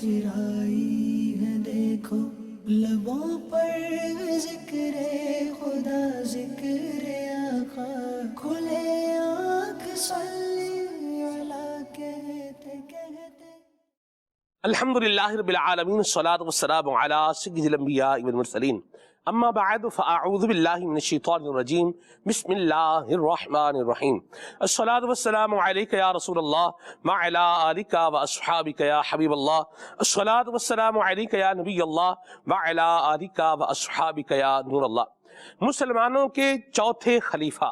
مسکرائی ہے دیکھو لبوں پر ذکر خدا ذکر آقا کھلے آنکھ صلی علی کہتے کہتے الحمدللہ رب العالمین الصلاۃ والسلام علی سید الانبیاء والمرسلین اما بعد فاعوذ باللہ من الشیطان الرجیم بسم اللہ الرحمن الرحیم الصلاۃ والسلام علیک یا رسول اللہ وعلی آلک واصحابک یا حبیب اللہ الصلاۃ والسلام علیک یا نبی اللہ وعلی آلک واصحابک یا نور اللہ۔ مسلمانوں کے چوتھے خلیفہ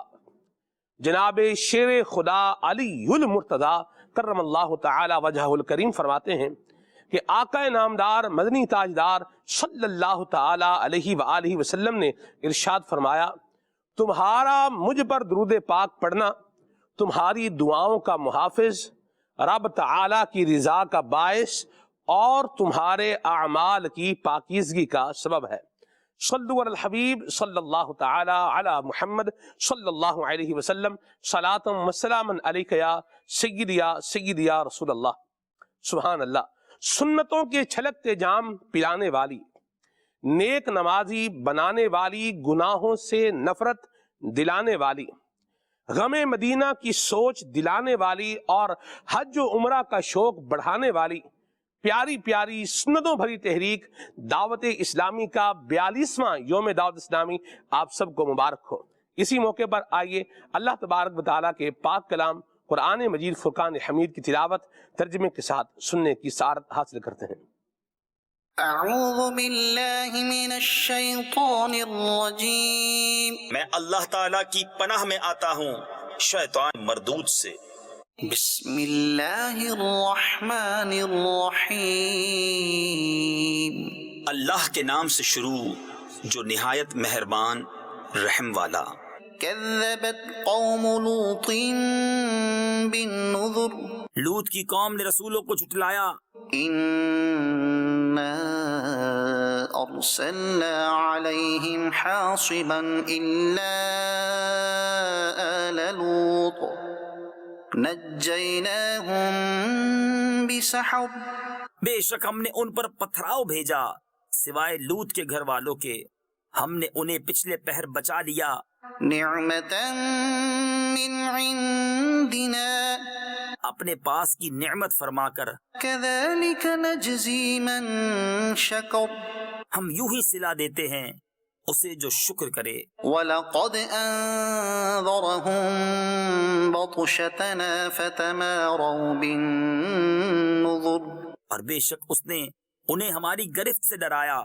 جناب شیر خدا علی المرتضیٰ کرم اللہ تعالی وجہہ الکریم فرماتے ہیں کہ آقا نامدار مدنی تاجدار صلی اللہ تعالی علیہ وآلہ وسلم نے ارشاد فرمایا، تمہارا مجھ پر درود پاک پڑھنا تمہاری دعاؤں کا محافظ، رب تعالی کی رضا کا باعث اور تمہارے اعمال کی پاکیزگی کا سبب ہے۔ صلو علی الحبیب صلی اللہ تعالی علی محمد صلی اللہ علیہ وسلم صلاۃ و سلام علیک یا سیدی یا رسول اللہ۔ سبحان اللہ۔ سنتوں کے چھلکتے جام پلانے والی، نیک نمازی بنانے والی، گناہوں سے نفرت دلانے والی، غم مدینہ کی سوچ دلانے والی اور حج و عمرہ کا شوق بڑھانے والی پیاری پیاری سنتوں بھری تحریک دعوت اسلامی کا 42واں یوم دعوت اسلامی آپ سب کو مبارک ہو۔ اسی موقع پر آئیے اللہ تبارک و تعالیٰ کے پاک کلام قرآن مجید فرقان حمید کی تلاوت ترجمے کے ساتھ سننے کی سعادت حاصل کرتے ہیں۔ اعوذ باللہ من الشیطان الرجیم، میں اللہ تعالیٰ کی پناہ میں آتا ہوں شیطان مردود سے۔ بسم اللہ الرحمن الرحیم، اللہ کے نام سے شروع جو نہایت مہربان رحم والا۔ کذبت قوم لوط بالنذر، لوط کی قوم نے رسولوں کو جھٹلایا۔ انا ارسلنا علیہم حاصبا الا آل لوط نجیناہم بسحر، بے شک ہم نے ان پر پتھراؤ بھیجا سوائے لوط کے گھر والوں کے، ہم نے انہیں پچھلے پہر بچا لیا۔ نعمتا من عندنا، اپنے پاس کی نعمت فرما کر، كذلك نجزی من شکر، ہم یوں ہی صلہ دیتے ہیں اسے جو شکر کرے۔ وَلَقَدْ أَنذَرَهُم بَطْشَتَنَا فَتَمَارَوْا بِالنُّذُرِ، اور بے شک اس نے انہیں ہماری گرفت سے ڈرایا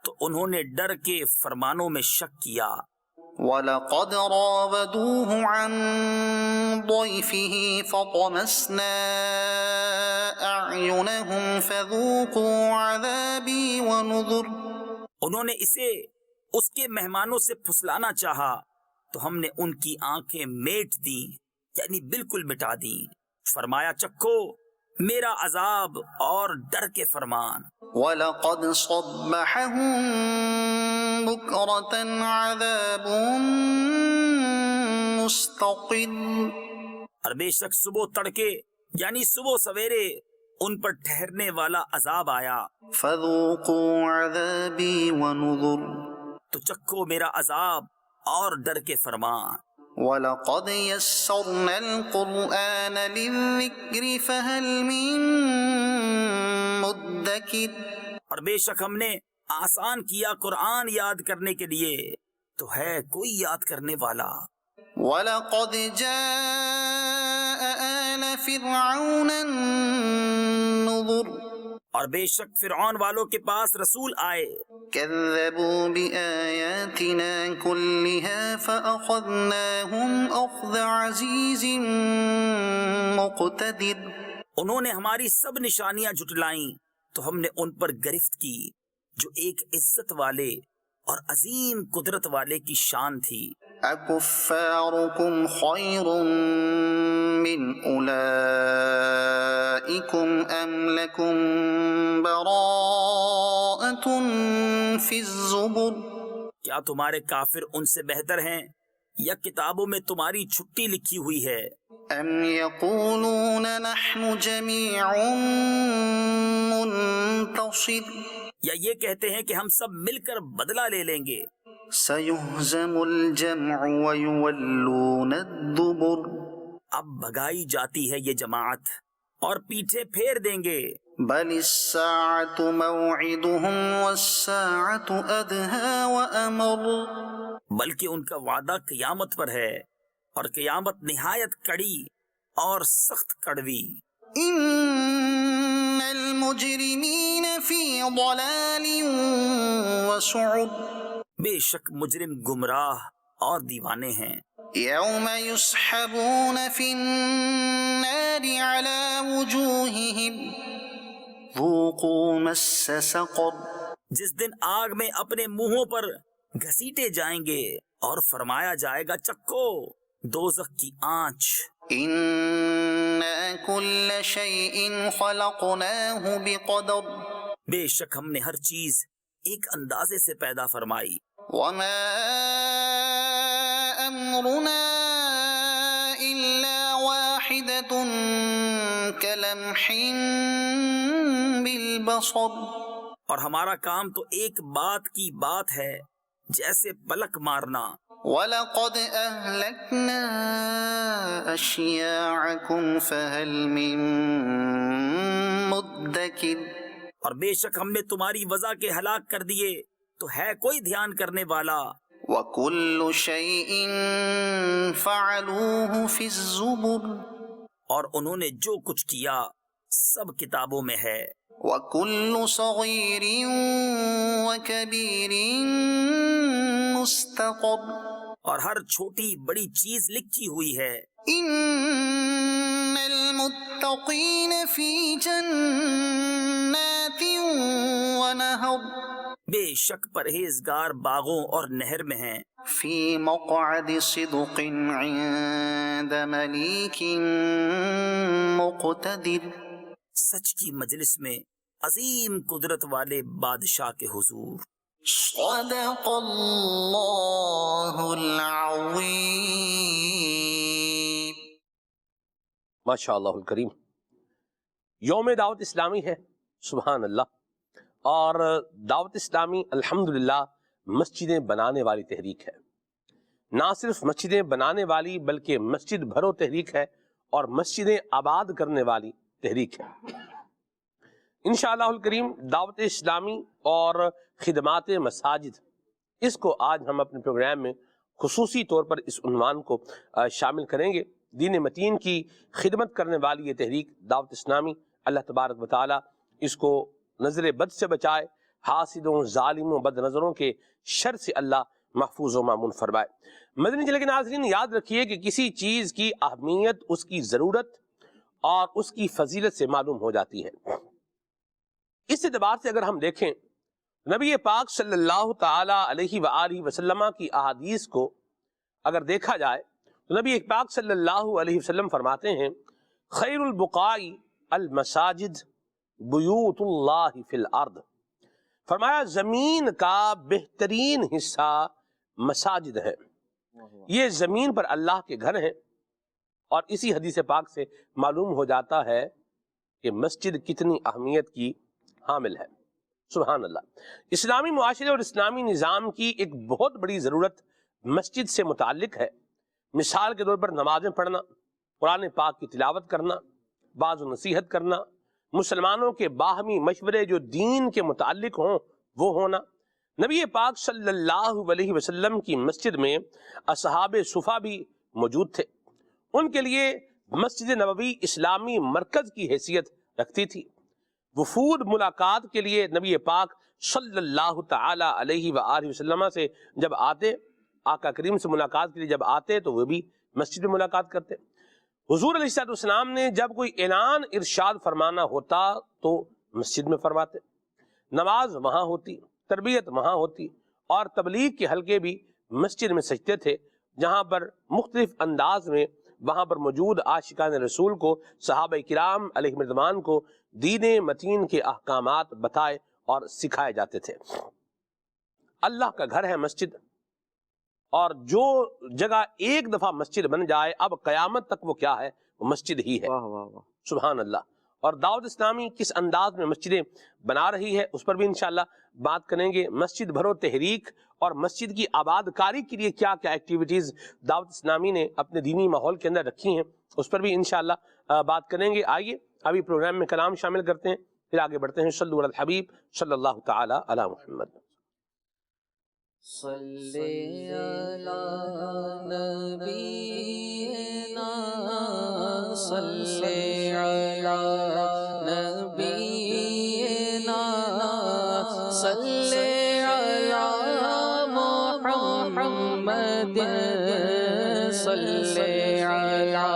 تو انہوں نے ڈر کے فرمانوں میں شک کیا۔ وَلَقَدْ رَاوَدُوهُ عَن ضَيْفِهِ فَطَمَسْنَا أَعْيُنَهُمْ فَذُوقُوا عَذَابِي وَنُذُرِ، انہوں نے اسے اس کے مہمانوں سے پھسلانا چاہا تو ہم نے ان کی آنکھیں میٹ دیں، یعنی بالکل مٹا دیں، فرمایا چکھو میرا عذاب اور ڈر کے فرمان۔ وَلَقَدْ صَبَّحَهُم بُكْرَةً عَذَابٌ مُسْتَقِرٌّ، اور بے شک صبح تڑکے یعنی صبح سویرے ان پر ٹھہرنے والا عذاب آیا۔ فَذُوقُوا عَذَابِي وَنُذُرِ، تو چکھو میرا عذاب اور ڈر کے فرمان۔ وَلَقَدْ يَسَّرْنَا الْقُرْآنَ لِلذِّكْرِ فَهَلْ مِن مُدَّكِرٍ، اور بے شک ہم نے آسان کیا قرآن یاد کرنے کے لیے، تو ہے کوئی یاد کرنے والا۔ وَلَقَدْ جَاءَ آلَ فِرْعَوْنَ النُّذُرُ، اور بے شک فرعون والوں کے پاس رسول آئے، كَذَّبُوا بِآيَاتِنَا كُلِّهَا فَأَخَذْنَاهُمْ أَخْذَ عَزِيزٍ مُقْتَدِرٍ، انہوں نے ہماری سب نشانیاں جھٹلائیں تو ہم نے ان پر گرفت کی جو ایک عزت والے اور عظیم قدرت والے کی شان تھی۔ أَكُفَّارُكُمْ خَيْرٌ مِّنْ أُولَئِكُمْ أَمْ لَكُمْ بَرَاءَةٌ فِي الزُّبُرِ، کیا تمہارے کافر ان سے بہتر ہیں یا کتابوں میں تمہاری چھٹی لکھی ہوئی ہے؟ أم يقولون نحن جميع منتصر یا یہ کہتے ہیں کہ ہم سب مل کر بدلہ لے لیں گے؟ سيهزم الجمع ويولون الدبر اب بھگائی جاتی ہے یہ جماعت اور پیٹھے پھیر دیں گے۔ بل الساعة موعدهم والساعة أدهى وأمر بلکہ ان کا وعدہ قیامت پر ہے اور قیامت نہایت کڑی اور سخت کڑوی۔ إن المجرمين في ضلال وسعر بے شک مجرم گمراہ اور دیوانے ہیں۔ يوم يسحبون في النار على وجوههم ذوقوا مس سقر جس دن آگ میں اپنے منہوں پر گھسیٹے جائیں گے اور فرمایا جائے گا چکھو دوزخ کی آنچ۔ إنا كل شيء خلقناه بقدر بے شک ہم نے ہر چیز ایک اندازے سے پیدا فرمائی۔ وما أمرنا إلا واحدة كلمح بالبصر اور ہمارا کام تو ایک بات کی بات ہے جیسے پلک مارنا۔ وَلَقَدْ أَهْلَكْنَا أَشْيَاعَكُمْ فَهَلْ مِن مُدَّكِرٍ اور بے شک ہم نے تمہاری وضع کے ہلاک کر دیے تو ہے کوئی دھیان کرنے والا۔ وَكُلُّ شَيْءٍ فَعَلُوهُ فِي الزُّبُرِ اور انہوں نے جو کچھ کیا سب کتابوں میں ہے۔ وَكُلُّ صَغِيرٍ وَكَبِيرٍ مُسْتَطَرٍ اور ہر چھوٹی بڑی چیز لکھی ہوئی ہے۔ إِنَّ الْمُتَّقِينَ فِي جَنَّاتٍ وَنَهَرٍ بے شک پرہیزگار باغوں اور نہر میں ہیں۔ فِي مَقْعَدِ صِدْقٍ عِندَ مَلِيكٍ مُقْتَدِرٍ سچ کی مجلس میں عظیم قدرت والے بادشاہ کے حضور۔ صدق اللہ العظیم۔ ماشاء اللہ الکریم۔ یوم دعوت اسلامی ہے، سبحان اللہ، اور دعوت اسلامی الحمدللہ مسجدیں بنانے والی تحریک ہے۔ نہ صرف مسجدیں بنانے والی بلکہ مسجد بھرو تحریک ہے اور مسجدیں آباد کرنے والی تحریک ہے۔ انشاءاللہ الکریم دعوت اسلامی اور خدمات مساجد، اس کو آج ہم اپنے پروگرام میں خصوصی طور پر اس عنوان کو شامل کریں گے۔ دین متین کی خدمت کرنے والی یہ تحریک دعوت اسلامی، اللہ تبارک و تعالی اس کو نظر بد سے بچائے، حاسدوں ظالموں بد نظروں کے شر سے اللہ محفوظ و مامون فرمائے۔ مدنی چینل کے ناظرین یاد رکھیے کہ کسی چیز کی اہمیت اس کی ضرورت اور اس کی فضیلت سے معلوم ہو جاتی ہے۔ اس اعتبار سے اگر ہم دیکھیں نبی پاک صلی اللہ تعالی علیہ وآلہ وسلم کی احادیث کو اگر دیکھا جائے تو نبی پاک صلی اللہ علیہ وسلم فرماتے ہیں خیر البقاء المساجد بیوت اللہ فی الارض، فرمایا زمین کا بہترین حصہ مساجد ہے، یہ زمین پر اللہ کے گھر ہیں۔ اور اسی حدیث پاک سے معلوم ہو جاتا ہے کہ مسجد کتنی اہمیت کی حامل ہے۔ سبحان اللہ۔ اسلامی معاشرے اور اسلامی نظام کی ایک بہت بڑی ضرورت مسجد سے متعلق ہے۔ مثال کے طور پر نمازیں پڑھنا، قرآن پاک کی تلاوت کرنا، بعض نصیحت کرنا، مسلمانوں کے باہمی مشورے جو دین کے متعلق ہوں وہ ہونا۔ نبی پاک صلی اللہ علیہ وسلم کی مسجد میں اصحاب صفا بھی موجود تھے، ان کے لیے مسجد نبوی اسلامی مرکز کی حیثیت رکھتی تھی۔ وفود ملاقات کے لیے نبی پاک صلی اللہ تعالی علیہ وآلہ وسلم سے جب آتے، آقا کریم سے ملاقات کے لیے جب آتے تو وہ بھی مسجد میں ملاقات کرتے۔ حضور علیہ السلام نے جب کوئی اعلان ارشاد فرمانا ہوتا تو مسجد میں فرماتے، نماز وہاں ہوتی، تربیت وہاں ہوتی، اور تبلیغ کے حلقے بھی مسجد میں سجتے تھے، جہاں پر مختلف انداز میں وہاں پر موجود عاشقان رسول کو، صحابہ کرام علیہ رضوان کو دین متین کے احکامات بتائے اور سکھائے جاتے تھے۔ اللہ کا گھر ہے مسجد، اور جو جگہ ایک دفعہ مسجد بن جائے اب قیامت تک وہ کیا ہے؟ وہ مسجد ہی ہے۔ واہ واہ واہ، سبحان اللہ۔ اور دعوت اسلامی کس انداز میں مسجدیں بنا رہی ہے اس پر بھی انشاءاللہ بات کریں گے۔ مسجد بھرو تحریک اور مسجد کی آباد کاری کے لیے کیا کیا ایکٹیویٹیز دعوت اسلامی نے اپنے دینی ماحول کے اندر رکھی ہیں اس پر بھی انشاءاللہ بات کریں گے۔ آئیے ابھی پروگرام میں کلام شامل کرتے ہیں، پھر آگے بڑھتے ہیں۔ صلو علی الحبیب صلی اللہ تعالی علی محمد۔ صلی علی نبینا صلی علی نبینا صلی علی محمد صلی علی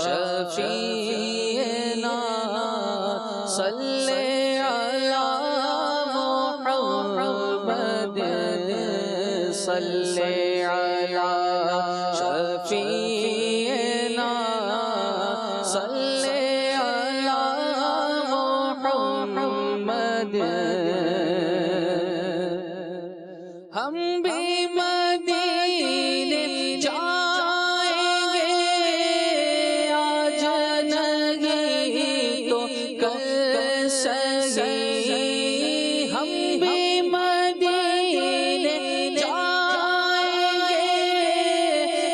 شفیعنا صلی علی محمد صلی علی شفیعنا صلی علی محمد۔ ہم بھی مدینے جائیں گے آج نہیں تو کل سہی، ہم بھی مدینے جائیں گے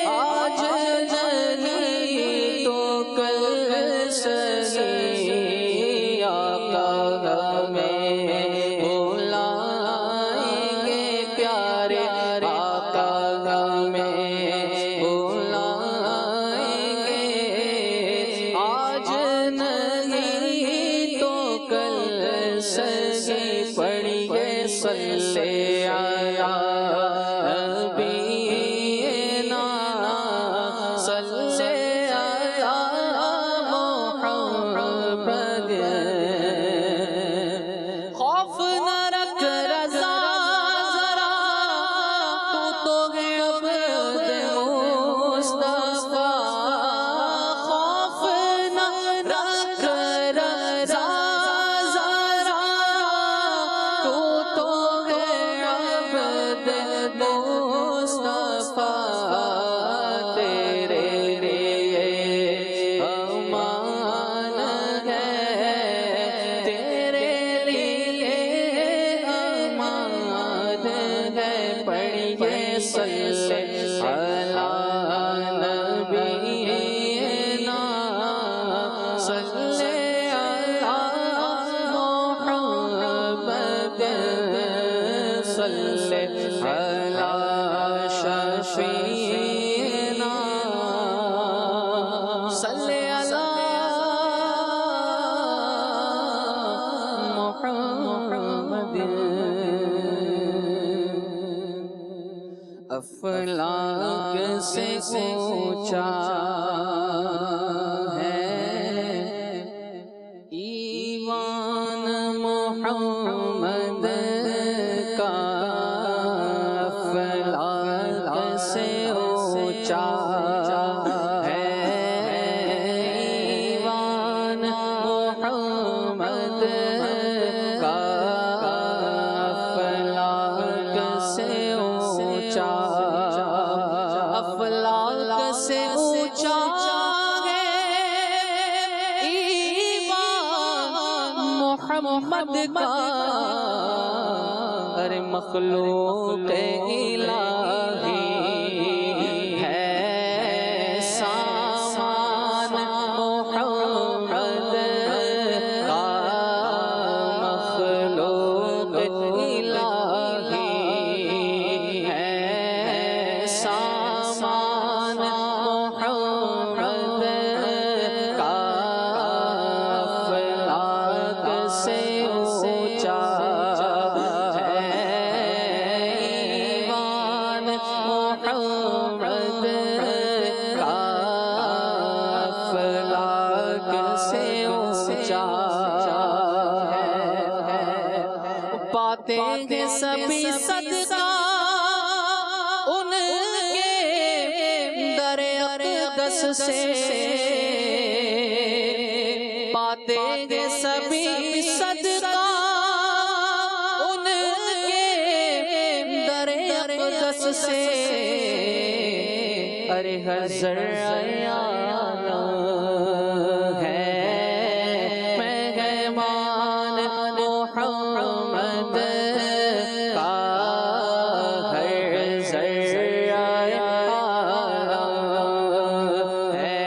آج نہیں تو کل سہی، آقا ہمیں بلائیں گے پیارے آقا ہمیں بلائیں گے آج نہیں تو کل سہی، پڑھیے صلی علی نبینا صلی علی محمد۔ خوف نہ رکھ رضا ذرا تو ہے عبد مصطفیٰ، خوف نہ رکھ رضا ذرا تو ہے عبد مصطفیٰ، تیرے لیے امان ہے، تیرے لیے امان ہے، پڑھیے صلی علی نبینا صلی علی محمد صلی علی شفیعنا صلی علی محمد۔ افلاک سے اونچا ہے ایوان محمد کا، افلاک سے اونچا ہے ایوان محمد کا، افلاک سے اونچا، افلاک سے اونچا ہے ایمان محمد کا، ہر مخلوق الہی ہے سامان محمد کا، مخلوق الہی ہے سامان محمد کا، افلاک سے اونچا ہے ایوان محمد کا، افلاک سے اونچا ہے، باتیں ہیں سبھی صدقہ ان کے در اقدس سے، باتیں ہیں سبھی صدقہ ان کے در اقدس سے، حضر ہے مہمان محمد کا ہر ذرہ ہے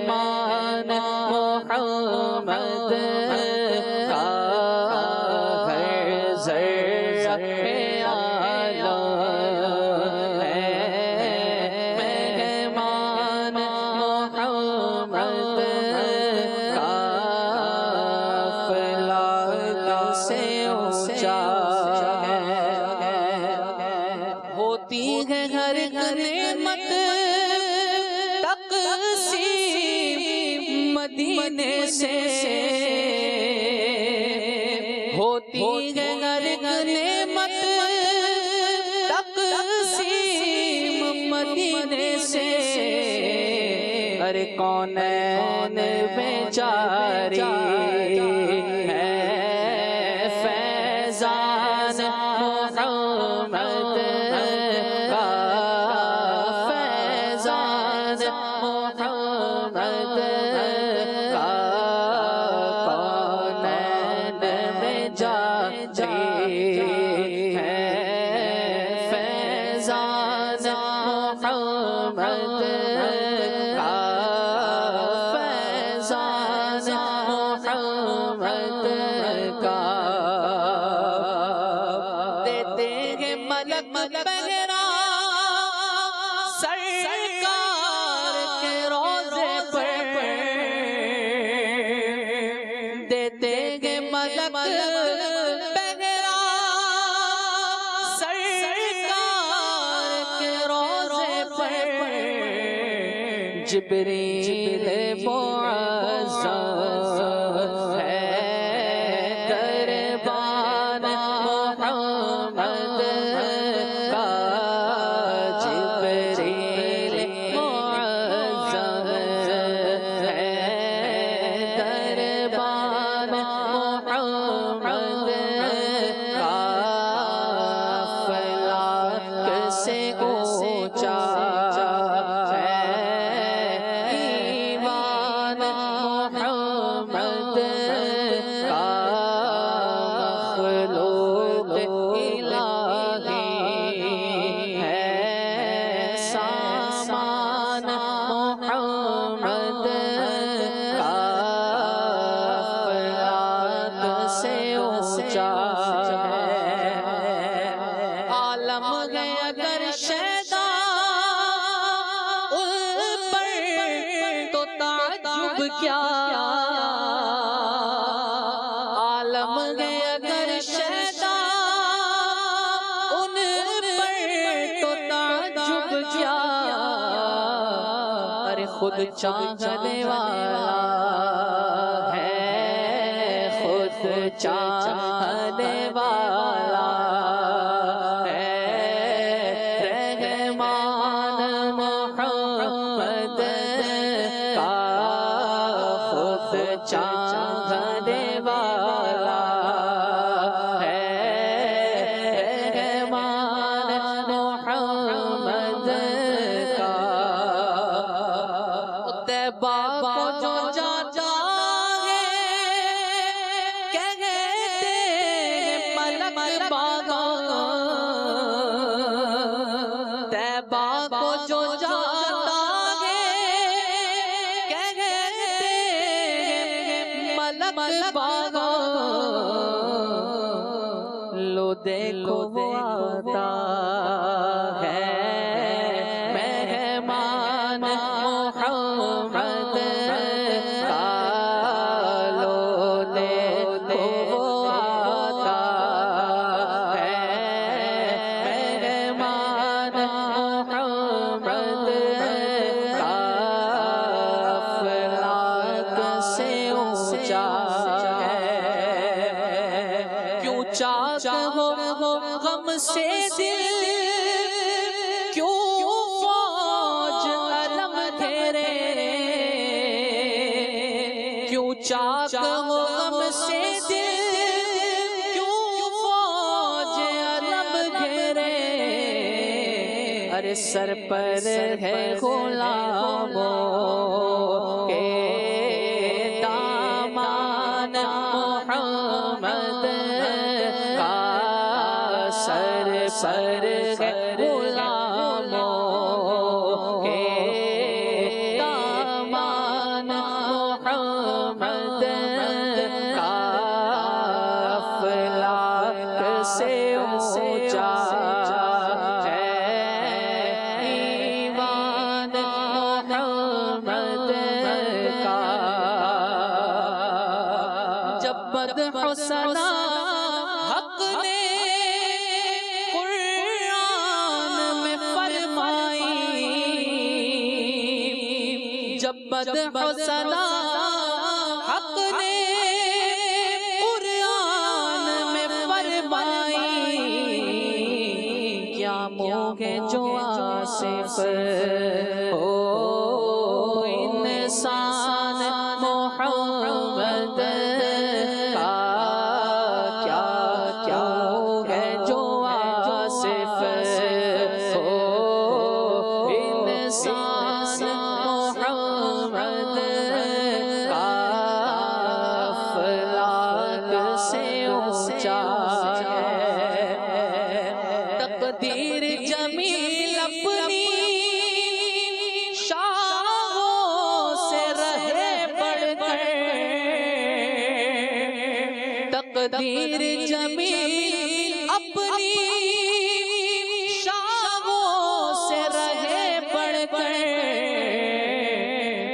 مہمان محمد کا ہر ذرہ ہوتی ہے ہر نعمت تقسیم مدینے سے ہوتی ہے ہر نعمت تقسیم مدینے سے ارے کونین میں جاری ہے فیضان محمد کا فیضان محمد کا کونین میں جاری ہے فیضان محمد کا فیضان محمد کا دیتے ہیں ملک بغیرہ سرکار کے روزے پر دیتے ہیں ملک بغیرہ سرکار کے روزے پر جبریل معظم ہے دربان محمد کا جبریل معظم ہے دربان محمد کا فلک سے اونچا ہے ایوان محمد کا مخلوق الہی ہے سامان محمد کا فلک سے اونچا ہے عالم ہے اگر شیدا ان پر تو تعجب کیا عالم ہے اگر شیدا ان پر تو تعجب کیا ارے خود چاہنے والا ہے خود چاہنے والا ہے رحمان محمد کا خود چاہنے والا ہے رحمان محمد کا طیبہ کو جو جاتا ہے کہتے ہیں ملک باغا طیبہ کو جو جاتا ہے کہتے ہیں ملک باغا لو دیکھو وہ آتا ہے مہمان محمد کا لو دیکھو وہ آتا ہے مہمان محمد کا فلک سے اونچا ہے کیوں چاک ہو غم سے دل کیوں فوج علم گھیرے کیوں چاک ہو غم سے دل کیوں فوج علم گھیرے ہر سر پر ہے غلاموں کے دامان محمد کا سر پر ہے غلاموں کے دامان محمد کا افلاک سے اونچا ہے ایوان محمد کا جب مدح ثنا حق نے قرآن میں فرمائی جب مدح ثنا حق نے قرآن میں فرمائی کیا منہ ہے جو آصف ہو انسان محمد کا کیا کیا ہے جو آصف ہو انسان محمد کا افلاک سے اونچا ہے تقدیر جمیل اپنی شاہوں سے رہے بڑھ کر تقدیر جمیل اپنی شاہوں سے رہے بڑھ کر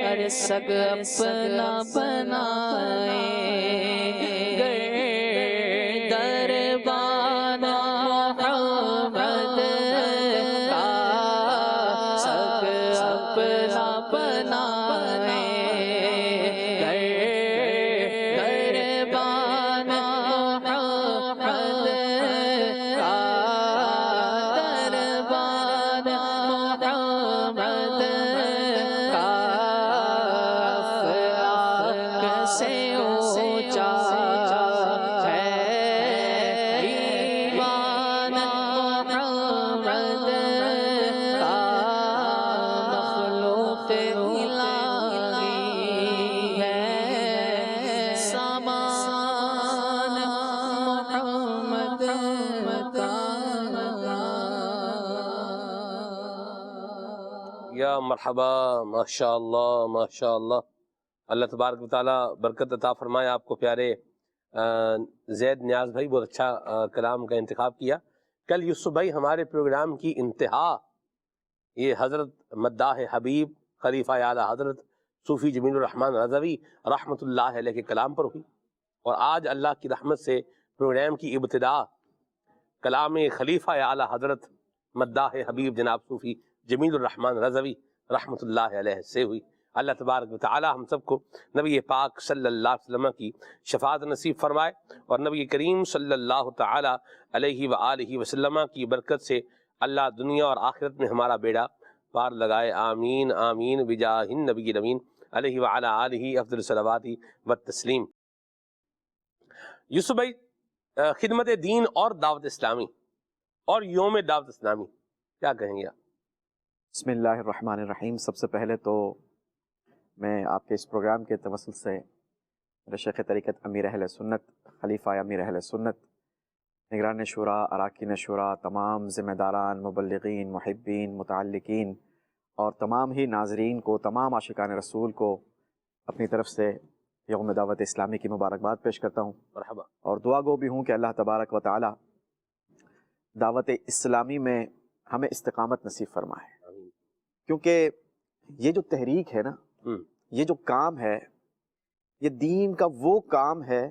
ہر سگ اپنا بنائے دربان محمد کا سگ اپنا بنانے دربان محمد کا دربان محمد کا افلاک سے اونچا ہے ایوان محمد کا مخلوق الہی ہے سامان محمد کا یا مرحبا، ماشاء اللہ ماشاء اللہ۔ اللہ تبارک و تعالیٰ برکت عطا فرمائے آپ کو پیارے زید نیاز بھائی، بہت اچھا کلام کا انتخاب کیا۔ کل یوسف بھائی ہمارے پروگرام کی انتہا یہ حضرت مداح حبیب خلیفہ اعلیٰ حضرت صوفی جمیل الرحمن رضوی رحمۃ اللہ علیہ کے کلام پر ہوئی، اور آج اللہ کی رحمت سے پروگرام کی ابتدا کلام خلیفہ اعلیٰ حضرت مداح حبیب جناب صوفی جمیل الرحمن رضوی رحمۃ اللہ علیہ سے ہوئی۔ اللہ تبارک و تعالی ہم سب کو نبی پاک صلی اللہ علیہ وسلم کی شفاعت نصیب فرمائے، اور نبی کریم صلی اللہ تعالی علیہ وآلہ وسلم کی برکت سے اللہ دنیا اور آخرت میں ہمارا بیڑا پار لگائے، آمین آمین بجاہ النبی الامین علیہ وعلی آلہ افضل الصلوات والتسلیم۔ یوسف بھائی، خدمت دین اور دعوت اسلامی اور یوم دعوت اسلامی کیا کہیں گے آپ؟ بسم اللہ الرحمن الرحیم۔ سب سے پہلے تو میں آپ کے اس پروگرام کے توسل سے میرے شیخ طریقت امیر اہل سنت، خلیفہ امیر اہل سنت، نگران شورا، اراکین شورا، تمام ذمہ داران، مبلغین، محبین، متعلقین اور تمام ہی ناظرین کو، تمام عاشقان رسول کو اپنی طرف سے یوم دعوت اسلامی کی مبارکباد پیش کرتا ہوں۔ مرحبا۔ اور دعا گو بھی ہوں کہ اللہ تبارک و تعالی دعوت اسلامی میں ہمیں استقامت نصیب فرمائے، کیونکہ یہ جو تحریک ہے نا، یہ جو کام ہے، یہ دین کا وہ کام ہے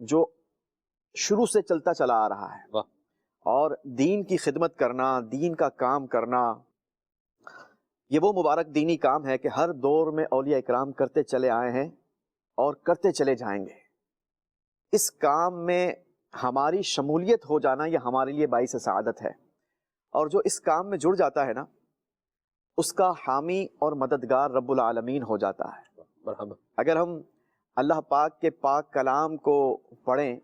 جو شروع سے چلتا چلا آ رہا ہے، اور دین کی خدمت کرنا، دین کا کام کرنا، یہ وہ مبارک دینی کام ہے کہ ہر دور میں اولیاء اکرام کرتے چلے آئے ہیں اور کرتے چلے جائیں گے۔ اس کام میں ہماری شمولیت ہو جانا یہ ہمارے لیے باعث سعادت ہے، اور جو اس کام میں جڑ جاتا ہے نا، اس کا حامی اور مددگار رب العالمین ہو جاتا ہے۔ مرحبا۔ اگر ہم اللہ پاک کے پاک کلام کو پڑھیں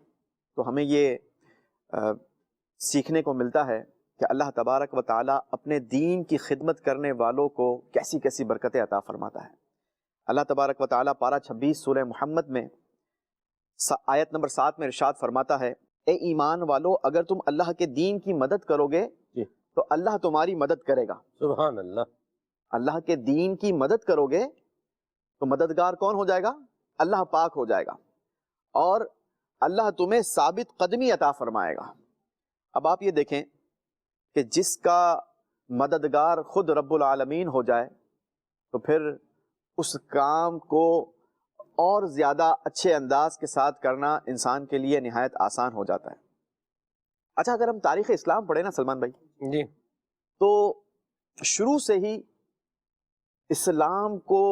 تو ہمیں یہ سیکھنے کو ملتا ہے کہ اللہ تبارک و تعالیٰ اپنے دین کی خدمت کرنے والوں کو کیسی کیسی برکتیں عطا فرماتا ہے۔ اللہ تبارک و تعالیٰ پارہ 26 سورہ محمد میں آیت نمبر 7 میں ارشاد فرماتا ہے، اے ایمان والو اگر تم اللہ کے دین کی مدد کرو گے تو اللہ تمہاری مدد کرے گا۔ سبحان اللہ۔ اللہ کے دین کی مدد کرو گے تو مددگار کون ہو جائے گا؟ اللہ پاک ہو جائے گا، اور اللہ تمہیں ثابت قدمی عطا فرمائے گا۔ اب آپ یہ دیکھیں کہ جس کا مددگار خود رب العالمین ہو جائے تو پھر اس کام کو اور زیادہ اچھے انداز کے ساتھ کرنا انسان کے لیے نہایت آسان ہو جاتا ہے۔ اچھا، اگر ہم تاریخ اسلام پڑھیں نا سلمان بھائی جی، تو شروع سے ہی اسلام کو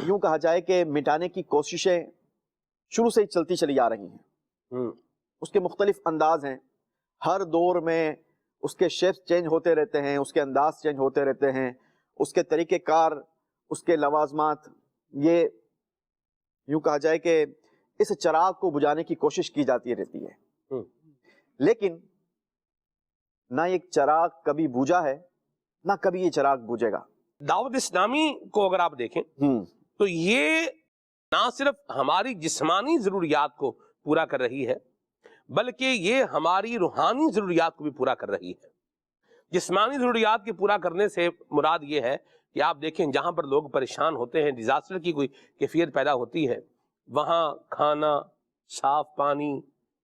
یوں کہا جائے کہ مٹانے کی کوششیں شروع سے ہی چلتی چلی آ رہی ہیں۔ اس کے مختلف انداز ہیں، ہر دور میں اس کے شیپس چینج ہوتے رہتے ہیں، اس کے انداز چینج ہوتے رہتے ہیں، اس کے طریقہ کار، اس کے لوازمات، یہ یوں کہا جائے کہ اس چراغ کو بجھانے کی کوشش کی جاتی رہتی ہے، لیکن نہ ایک چراغ کبھی بجھا ہے نہ کبھی یہ چراغ بجھے گا۔ دعوت اسلامی کو اگر آپ دیکھیں تو یہ نہ صرف ہماری جسمانی ضروریات کو پورا کر رہی ہے بلکہ یہ ہماری روحانی ضروریات کو بھی پورا کر رہی ہے۔ جسمانی ضروریات کے پورا کرنے سے مراد یہ ہے کہ آپ دیکھیں جہاں پر لوگ پریشان ہوتے ہیں، ڈیزاسٹر کی کوئی کیفیت پیدا ہوتی ہے، وہاں کھانا، صاف پانی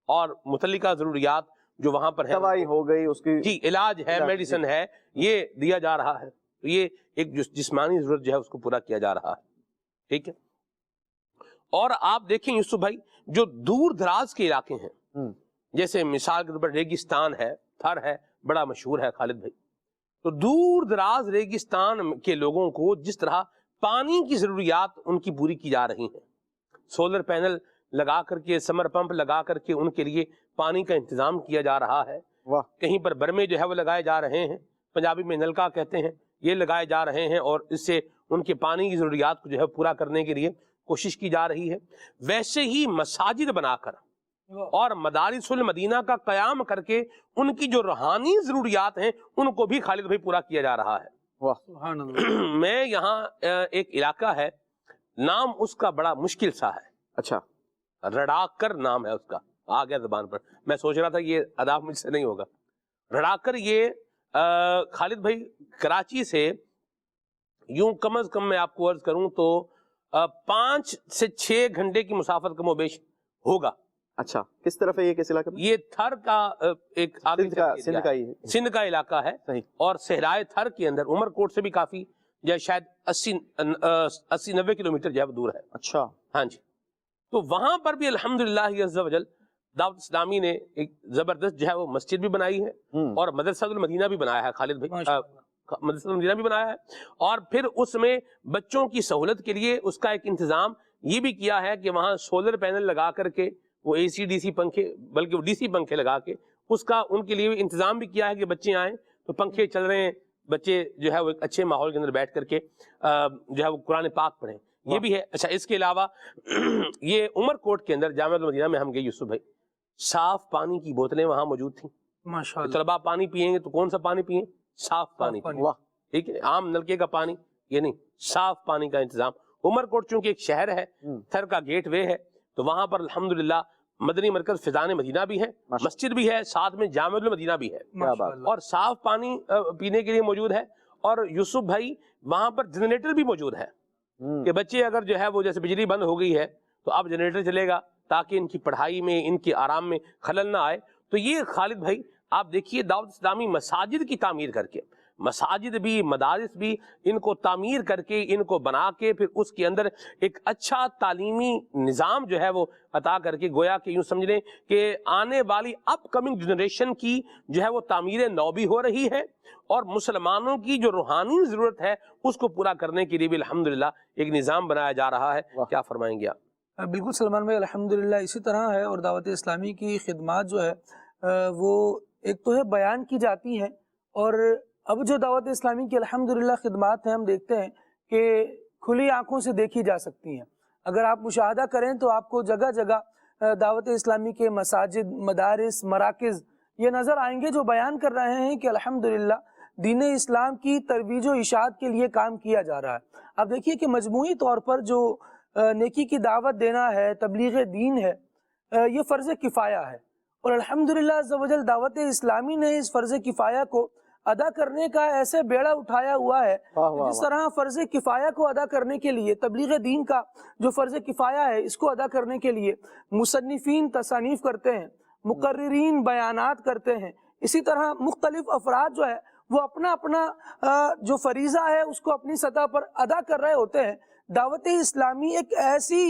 اور متعلقہ ضروریات جو وہاں پر ہیں، دوائی ہو گئی، اس کی جی علاج ہے، میڈیسن ہے، یہ دیا جا رہا ہے۔ تو یہ ایک جسمانی ضرورت جو ہے اس کو پورا کیا جا رہا ہے، ٹھیک ہے۔ اور آپ دیکھیں یوسف بھائی، جو دور دراز کے علاقے ہیں، جیسے مثال کے طور پر ریگستان ہے، تھر ہے، بڑا مشہور ہے خالد بھائی، تو دور دراز ریگستان کے لوگوں کو جس طرح پانی کی ضروریات ان کی پوری کی جا رہی ہیں، سولر پینل لگا کر کے، سمر پمپ لگا کر کے ان کے لیے پانی کا انتظام کیا جا رہا ہے، کہیں پر برمے جو ہے وہ لگائے جا رہے ہیں، پنجابی میں نلکا کہتے ہیں، یہ لگائے جا رہے ہیں، اور اس سے ان کے پانی کی ضروریات کو جو ہے پورا کرنے کے لیے کوشش کی جا رہی ہے۔ ویسے ہی مساجد بنا کر اور مدارس المدینہ کا قیام کر کے ان کی جو روحانی ضروریات ہیں ان کو بھی خالد بھائی پورا کیا جا رہا ہے۔ سبحان اللہ۔ میں یہاں ایک علاقہ ہے، نام اس کا بڑا مشکل سا ہے، اچھا، رڈاکر نام ہے اس کا، آ گیا زبان پر، میں سوچ رہا تھا یہ ادا مجھ سے نہیں ہوگا۔ رڈاکر یہ خالد بھائی کراچی سے یوں کم از کم میں آپ کو عرض کروں تو 5 سے 6 گھنٹے کی مسافت کم و بیش ہوگا۔ اچھا، کس طرف ہے یہ، کس علاقے میں؟ یہ تھر کا ایک سندھ کا علاقہ ہے، صحیح، اور صحرائے تھر کے اندر عمر کوٹ سے بھی کافی جو ہے شاید 80-90 کلومیٹر جو ہے دور ہے۔ اچھا، ہاں جی، تو وہاں پر بھی الحمدللہ عز و جل دعوت اسلامی نے ایک زبردست جو ہے وہ مسجد بھی بنائی ہے، اور مدرسہ المدینہ بھی بنایا ہے خالد بھائی، مدرسہ المدینہ بھی بنایا ہے، اور پھر اس میں بچوں کی سہولت کے لیے اس کا ایک انتظام یہ بھی کیا ہے کہ وہاں سولر پینل لگا کر کے وہ اے سی ڈی سی پنکھے، بلکہ وہ ڈی سی پنکھے لگا کے اس کا ان کے لیے انتظام بھی کیا ہے کہ بچے آئیں تو پنکھے چل رہے ہیں، بچے جو ہے وہ ایک اچھے ماحول کے اندر بیٹھ کر کے جو ہے وہ قرآن پاک پڑھیں، یہ بھی ہے۔ اچھا، اس کے علاوہ یہ عمر کوٹ کے اندر جامعہ المدینہ میں ہم گئے یوسف بھائی، صاف پانی کی بوتلیں وہاں موجود تھیں، ماشاءاللہ۔ طلبا پانی پیئیں گے تو کون سا پانی پیئیں؟ صاف پانی پیئیں، ٹھیک ہے، عام نلکے کا پانی یہ نہیں، صاف پانی کا انتظام۔ عمر کوٹ چونکہ ایک شہر ہے، تھر کا گیٹ وے ہے، تو وہاں پر الحمدللہ مدنی مرکز فیضان مدینہ بھی ہے، مسجد بھی ہے، ساتھ میں جامع المدینہ بھی ہے، اور صاف پانی پینے کے لیے موجود ہے۔ اور یوسف بھائی وہاں پر جنریٹر بھی موجود ہے کہ بچے اگر جو ہے وہ جیسے بجلی بند ہو گئی ہے تو اب جنریٹر چلے گا تاکہ ان کی پڑھائی میں، ان کے آرام میں خلل نہ آئے۔ تو یہ خالد بھائی آپ دیکھیے دعوت اسلامی مساجد کی تعمیر کر کے، مساجد بھی، مدارس بھی، ان کو تعمیر کر کے، ان کو بنا کے، پھر اس کے اندر ایک اچھا تعلیمی نظام جو ہے وہ عطا کر کے، گویا کہ یوں سمجھ لیں کہ آنے والی اپ کمنگ جنریشن کی جو ہے وہ تعمیر نو بھی ہو رہی ہے، اور مسلمانوں کی جو روحانی ضرورت ہے اس کو پورا کرنے کے لیے بھی الحمدللہ ایک نظام بنایا جا رہا ہے۔ کیا فرمائیں گے آپ؟ بالکل سلمان بھائی، الحمدللہ اسی طرح ہے، اور دعوت اسلامی کی خدمات جو ہے وہ ایک تو ہے بیان کی جاتی ہیں، اور اب جو دعوت اسلامی کی الحمدللہ خدمات ہیں ہم دیکھتے ہیں کہ کھلی آنکھوں سے دیکھی جا سکتی ہیں۔ اگر آپ مشاہدہ کریں تو آپ کو جگہ جگہ دعوت اسلامی کے مساجد، مدارس، مراکز یہ نظر آئیں گے جو بیان کر رہے ہیں کہ الحمدللہ دین اسلام کی ترویج و اشاعت کے لیے کام کیا جا رہا ہے۔ اب دیکھیے کہ مجموعی طور پر جو نیکی کی دعوت دینا ہے، تبلیغ دین ہے، یہ فرض کفایہ ہے، اور الحمدللہ عز و جل دعوت اسلامی نے اس فرض کفایہ کو ادا کرنے کا ایسے بیڑا اٹھایا ہوا ہے، جس طرح فرض کفایہ کو ادا کرنے کے لیے، تبلیغ دین کا جو فرض کفایہ ہے اس کو ادا کرنے کے لیے مصنفین تصانیف کرتے ہیں، مقررین بیانات کرتے ہیں، اسی طرح مختلف افراد جو ہے وہ اپنا اپنا جو فریضہ ہے اس کو اپنی سطح پر ادا کر رہے ہوتے ہیں۔ دعوت اسلامی ایک ایسی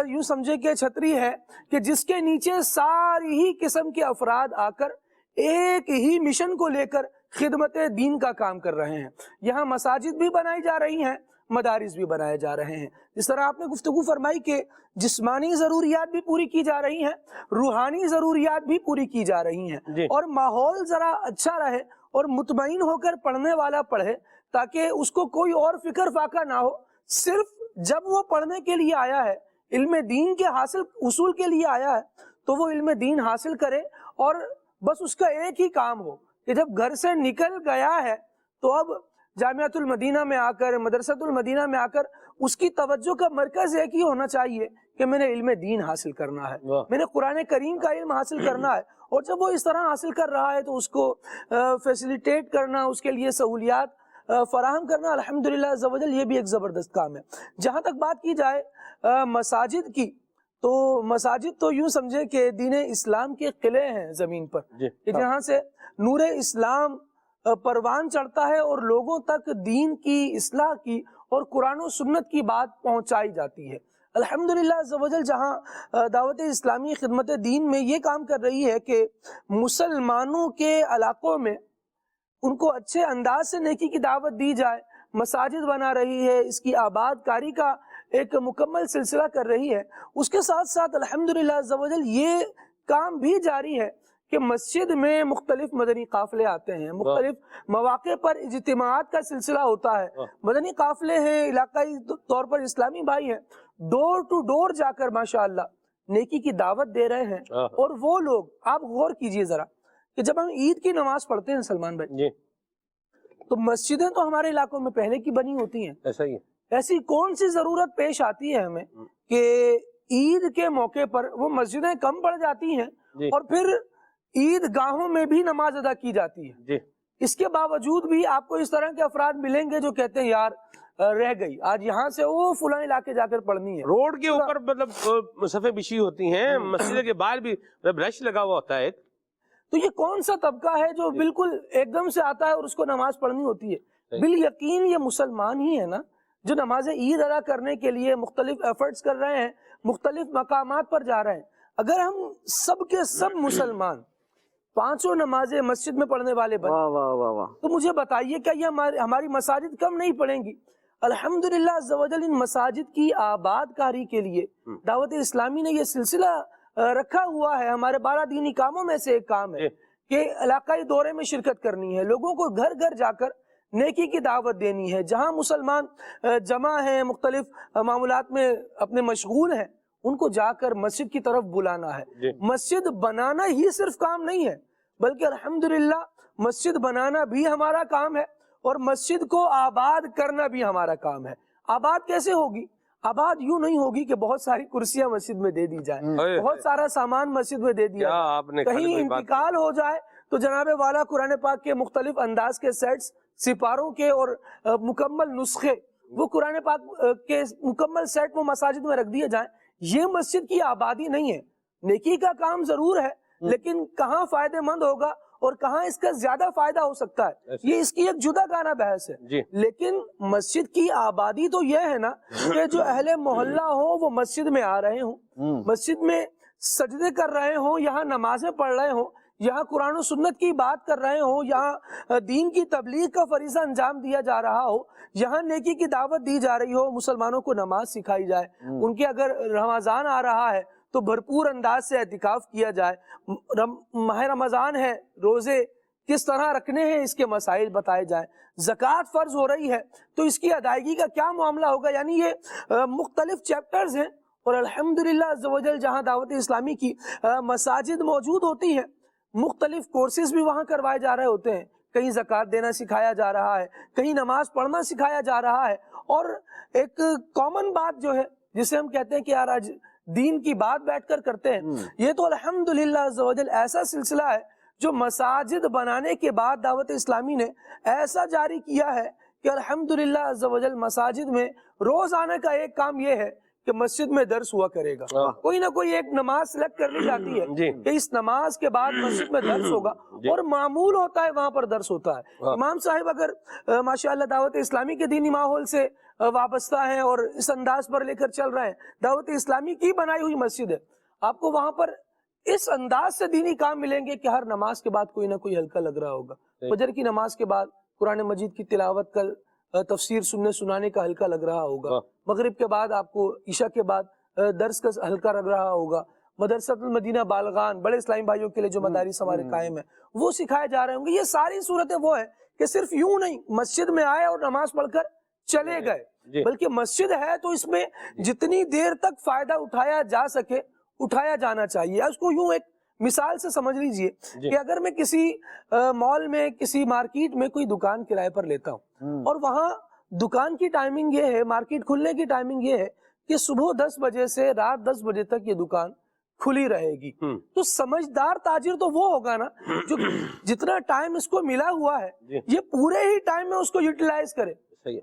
یوں سمجھے کہ چھتری ہے کہ جس کے نیچے ساری ہی قسم کے افراد آ کر ایک ہی مشن کو لے کر خدمت دین کا کام کر رہے ہیں۔ یہاں مساجد بھی بنائی جا رہی ہیں، مدارس بھی بنائے جا رہے ہیں۔ جس طرح آپ نے گفتگو فرمائی کہ جسمانی ضروریات بھی پوری کی جا رہی ہیں، روحانی ضروریات بھی پوری کی جا رہی ہیں، اور ماحول ذرا اچھا رہے اور مطمئن ہو کر پڑھنے والا پڑھے، تاکہ اس کو کوئی اور فکر فاقہ نہ ہو۔ صرف جب وہ پڑھنے کے لیے آیا ہے، علم دین کے حاصل اصول کے لیے آیا ہے، تو وہ علم دین حاصل کرے، اور بس اس کا ایک ہی کام ہو کہ جب گھر سے نکل گیا ہے تو اب جامعۃ المدینہ میں آ کر، مدرسۃ المدینہ میں آ کر اس کی توجہ کا مرکز ایک ہی ہونا چاہیے کہ میں نے علم دین حاصل کرنا ہے، میں نے قرآن کریم کا علم حاصل کرنا ہے۔ اور جب وہ اس طرح حاصل کر رہا ہے تو اس کو فیسیلیٹیٹ کرنا، اس کے لیے سہولیات فراہم کرنا الحمدللہ عز و جل یہ بھی ایک زبردست کام ہے۔ جہاں تک بات کی جائے مساجد کی، تو مساجد تو یوں سمجھے کہ دین اسلام کے قلعے ہیں زمین پر، کہ جہاں سے نور اسلام پروان چڑھتا ہے اور لوگوں تک دین کی اصلاح کی اور قرآن و سنت کی بات پہنچائی جاتی ہے۔ الحمدللہ عز و جل جہاں دعوت اسلامی خدمت دین میں یہ کام کر رہی ہے کہ مسلمانوں کے علاقوں میں ان کو اچھے انداز سے نیکی کی دعوت دی جائے، مساجد بنا رہی ہے، اس کی آباد کاری کا ایک مکمل سلسلہ کر رہی ہے، اس کے ساتھ ساتھ الحمدللہ عز و جل یہ کام بھی جاری ہے کہ مسجد میں مختلف مدنی قافلے آتے ہیں، مختلف مواقع پر اجتماعات کا سلسلہ ہوتا ہے، مدنی قافلے ہیں، علاقائی طور پر اسلامی بھائی ہیں، ڈور ٹو ڈور جا کر ماشاءاللہ نیکی کی دعوت دے رہے ہیں۔ اور وہ لوگ، آپ غور کیجئے ذرا کہ جب ہم عید کی نماز پڑھتے ہیں سلمان بھائی، تو مسجدیں تو ہمارے علاقوں میں پہلے کی بنی ہوتی ہیں، ایسا ہی ایسی کون سی ضرورت پیش آتی ہے ہمیں کہ عید کے موقع پر وہ مسجدیں کم پڑ جاتی ہیں اور پھر عید گاہوں میں بھی نماز ادا کی جاتی ہے۔ اس کے باوجود بھی آپ کو اس طرح کے افراد ملیں گے جو کہتے ہیں یار رہ گئی، آج یہاں سے وہ فلاں علاقے جا کر پڑھنی ہے۔ روڈ کے اوپر مطلب صفیں بچھی ہوتی ہیں، مسجد کے باہر بھی رش لگا ہوا ہوتا ہے۔ تو یہ کون سا طبقہ ہے جو بالکل ایک دم سے آتا ہے اور اس کو نماز پڑھنی ہوتی ہے؟ بالیقین یہ مسلمان ہی ہے نا، جو نماز عید ادا کرنے کے لیے مختلف ایفرٹس کر رہے ہیں، مختلف مقامات پر جا رہے ہیں۔ اگر ہم سب کے سب مسلمان پانچوں نمازیں مسجد میں پڑھنے والے بنے تو مجھے بتائیے کیا یہ ہماری مساجد کم نہیں پڑیں گی؟ الحمدللہ عز و جل ان مساجد کی آباد کاری کے لیے دعوت اسلامی نے یہ سلسلہ رکھا ہوا ہے۔ ہمارے 12 دینی کاموں میں سے ایک کام ہے کہ علاقائی دورے میں شرکت کرنی ہے، لوگوں کو گھر گھر جا کر نیکی کی دعوت دینی ہے۔ جہاں مسلمان جمع ہیں، مختلف معاملات میں اپنے مشغول ہیں، ان کو جا کر مسجد کی طرف بلانا ہے۔ مسجد بنانا ہی صرف کام نہیں ہے، بلکہ الحمدللہ مسجد بنانا بھی ہمارا کام ہے اور مسجد کو آباد کرنا بھی ہمارا کام ہے۔ آباد کیسے ہوگی؟ آباد یوں نہیں ہوگی کہ بہت ساری کرسیاں مسجد میں دے دی جائیں، بہت سارا سامان مسجد میں دے دیا جائے، کہیں انتقال ہو جائے تو جناب والا قرآن پاک کے مختلف انداز کے سیٹس، سپاروں کے اور مکمل نسخے، وہ قرآن پاک کے مکمل سیٹ وہ مساجد میں رکھ دیے جائیں۔ یہ مسجد کی آبادی نہیں ہے۔ نیکی کا کام ضرور ہے، لیکن کہاں فائدہ مند ہوگا اور کہاں اس کا زیادہ فائدہ ہو سکتا ہے، یہ اس کی ایک جدا گانا بحث ہے۔ لیکن مسجد کی آبادی تو یہ ہے نا کہ جو اہل محلہ ہوں وہ مسجد میں آ رہے ہوں، مسجد میں سجدے کر رہے ہوں، یہاں نمازیں پڑھ رہے ہوں، یہاں قرآن و سنت کی بات کر رہے ہوں، یہاں دین کی تبلیغ کا فریضہ انجام دیا جا رہا ہو، یہاں نیکی کی دعوت دی جا رہی ہو، مسلمانوں کو نماز سکھائی جائے، ان کے اگر رمضان آ رہا ہے تو بھرپور انداز سے اعتکاف کیا جائے، ماہ رمضان ہے، روزے کس طرح رکھنے ہیں اس کے مسائل بتائے جائیں، زکوٰۃ فرض ہو رہی ہے تو اس کی ادائیگی کا کیا معاملہ ہوگا۔ یعنی یہ مختلف چیپٹرز ہیں، اور الحمدللہ عز و جل جہاں دعوت اسلامی کی مساجد موجود ہوتی ہیں مختلف کورسز بھی وہاں کروائے جا رہے ہوتے ہیں، کہیں زکوٰۃ دینا سکھایا جا رہا ہے، کہیں نماز پڑھنا سکھایا جا رہا ہے، اور ایک کامن بات جو ہے جسے ہم کہتے ہیں کہ یار آج دین کی بات بیٹھ کر کرتے ہیں، یہ تو الحمدللہ عز و جل ایسا سلسلہ ہے جو مساجد بنانے کے بعد دعوت اسلامی نے ایسا جاری کیا ہے کہ الحمدللہ عز و جل مساجد میں روزانہ کا ایک کام یہ ہے کہ مسجد میں درس ہوا کرے گا، کوئی نہ کوئی ایک نماز سلیکٹ کر لی جاتی ہے کہ اس نماز کے بعد مسجد میں درس ہوگا، اور معمول ہوتا ہے وہاں پر درس ہوتا ہے۔ امام صاحب اگر ماشاءاللہ دعوت اسلامی کے دینی ماحول سے وابستہ ہیں اور اس انداز پر لے کر چل رہے ہیں، دعوت اسلامی کی بنائی ہوئی مسجد ہے، آپ کو وہاں پر اس انداز سے دینی کام ملیں گے کہ ہر نماز کے بعد کوئی نہ کوئی ہلکا لگ رہا ہوگا، فجر کی نماز کے بعد قرآن مجید کی تلاوت کا تفسیر سنانے کا ہلکا لگ رہا ہوگا، مغرب کے بعد آپ کو عشاء کے بعد درس کا ہلکا لگ رہا ہوگا، مدرسۃ المدینہ بالغان بڑے اسلامی بھائیوں کے لیے جو مدارس ہمارے قائم ہیں وہ سکھائے جا رہے ہوں گے۔ یہ ساری صورتیں وہ ہیں کہ صرف یوں نہیں مسجد میں آئے اور نماز پڑھ کر چلے گئے، بلکہ مسجد ہے تو اس میں جتنی دیر تک فائدہ اٹھایا جا سکے اٹھایا جانا چاہیے۔ اس کو یوں ایک مثال سے سمجھ لیجئے کہ اگر میں کسی مال میں کسی مارکیٹ میں کوئی دکان کرائے پر لیتا ہوں اور وہاں دکان کی ٹائمنگ یہ ہے، مارکیٹ کھلنے کی ٹائمنگ یہ ہے کہ صبح 10 بجے سے رات 10 بجے تک یہ دکان کھلی رہے گی، تو سمجھدار تاجر تو وہ ہوگا نا جو جتنا ٹائم اس کو ملا ہوا ہے یہ پورے ہی ٹائم میں اس کو یوٹیلائز کرے۔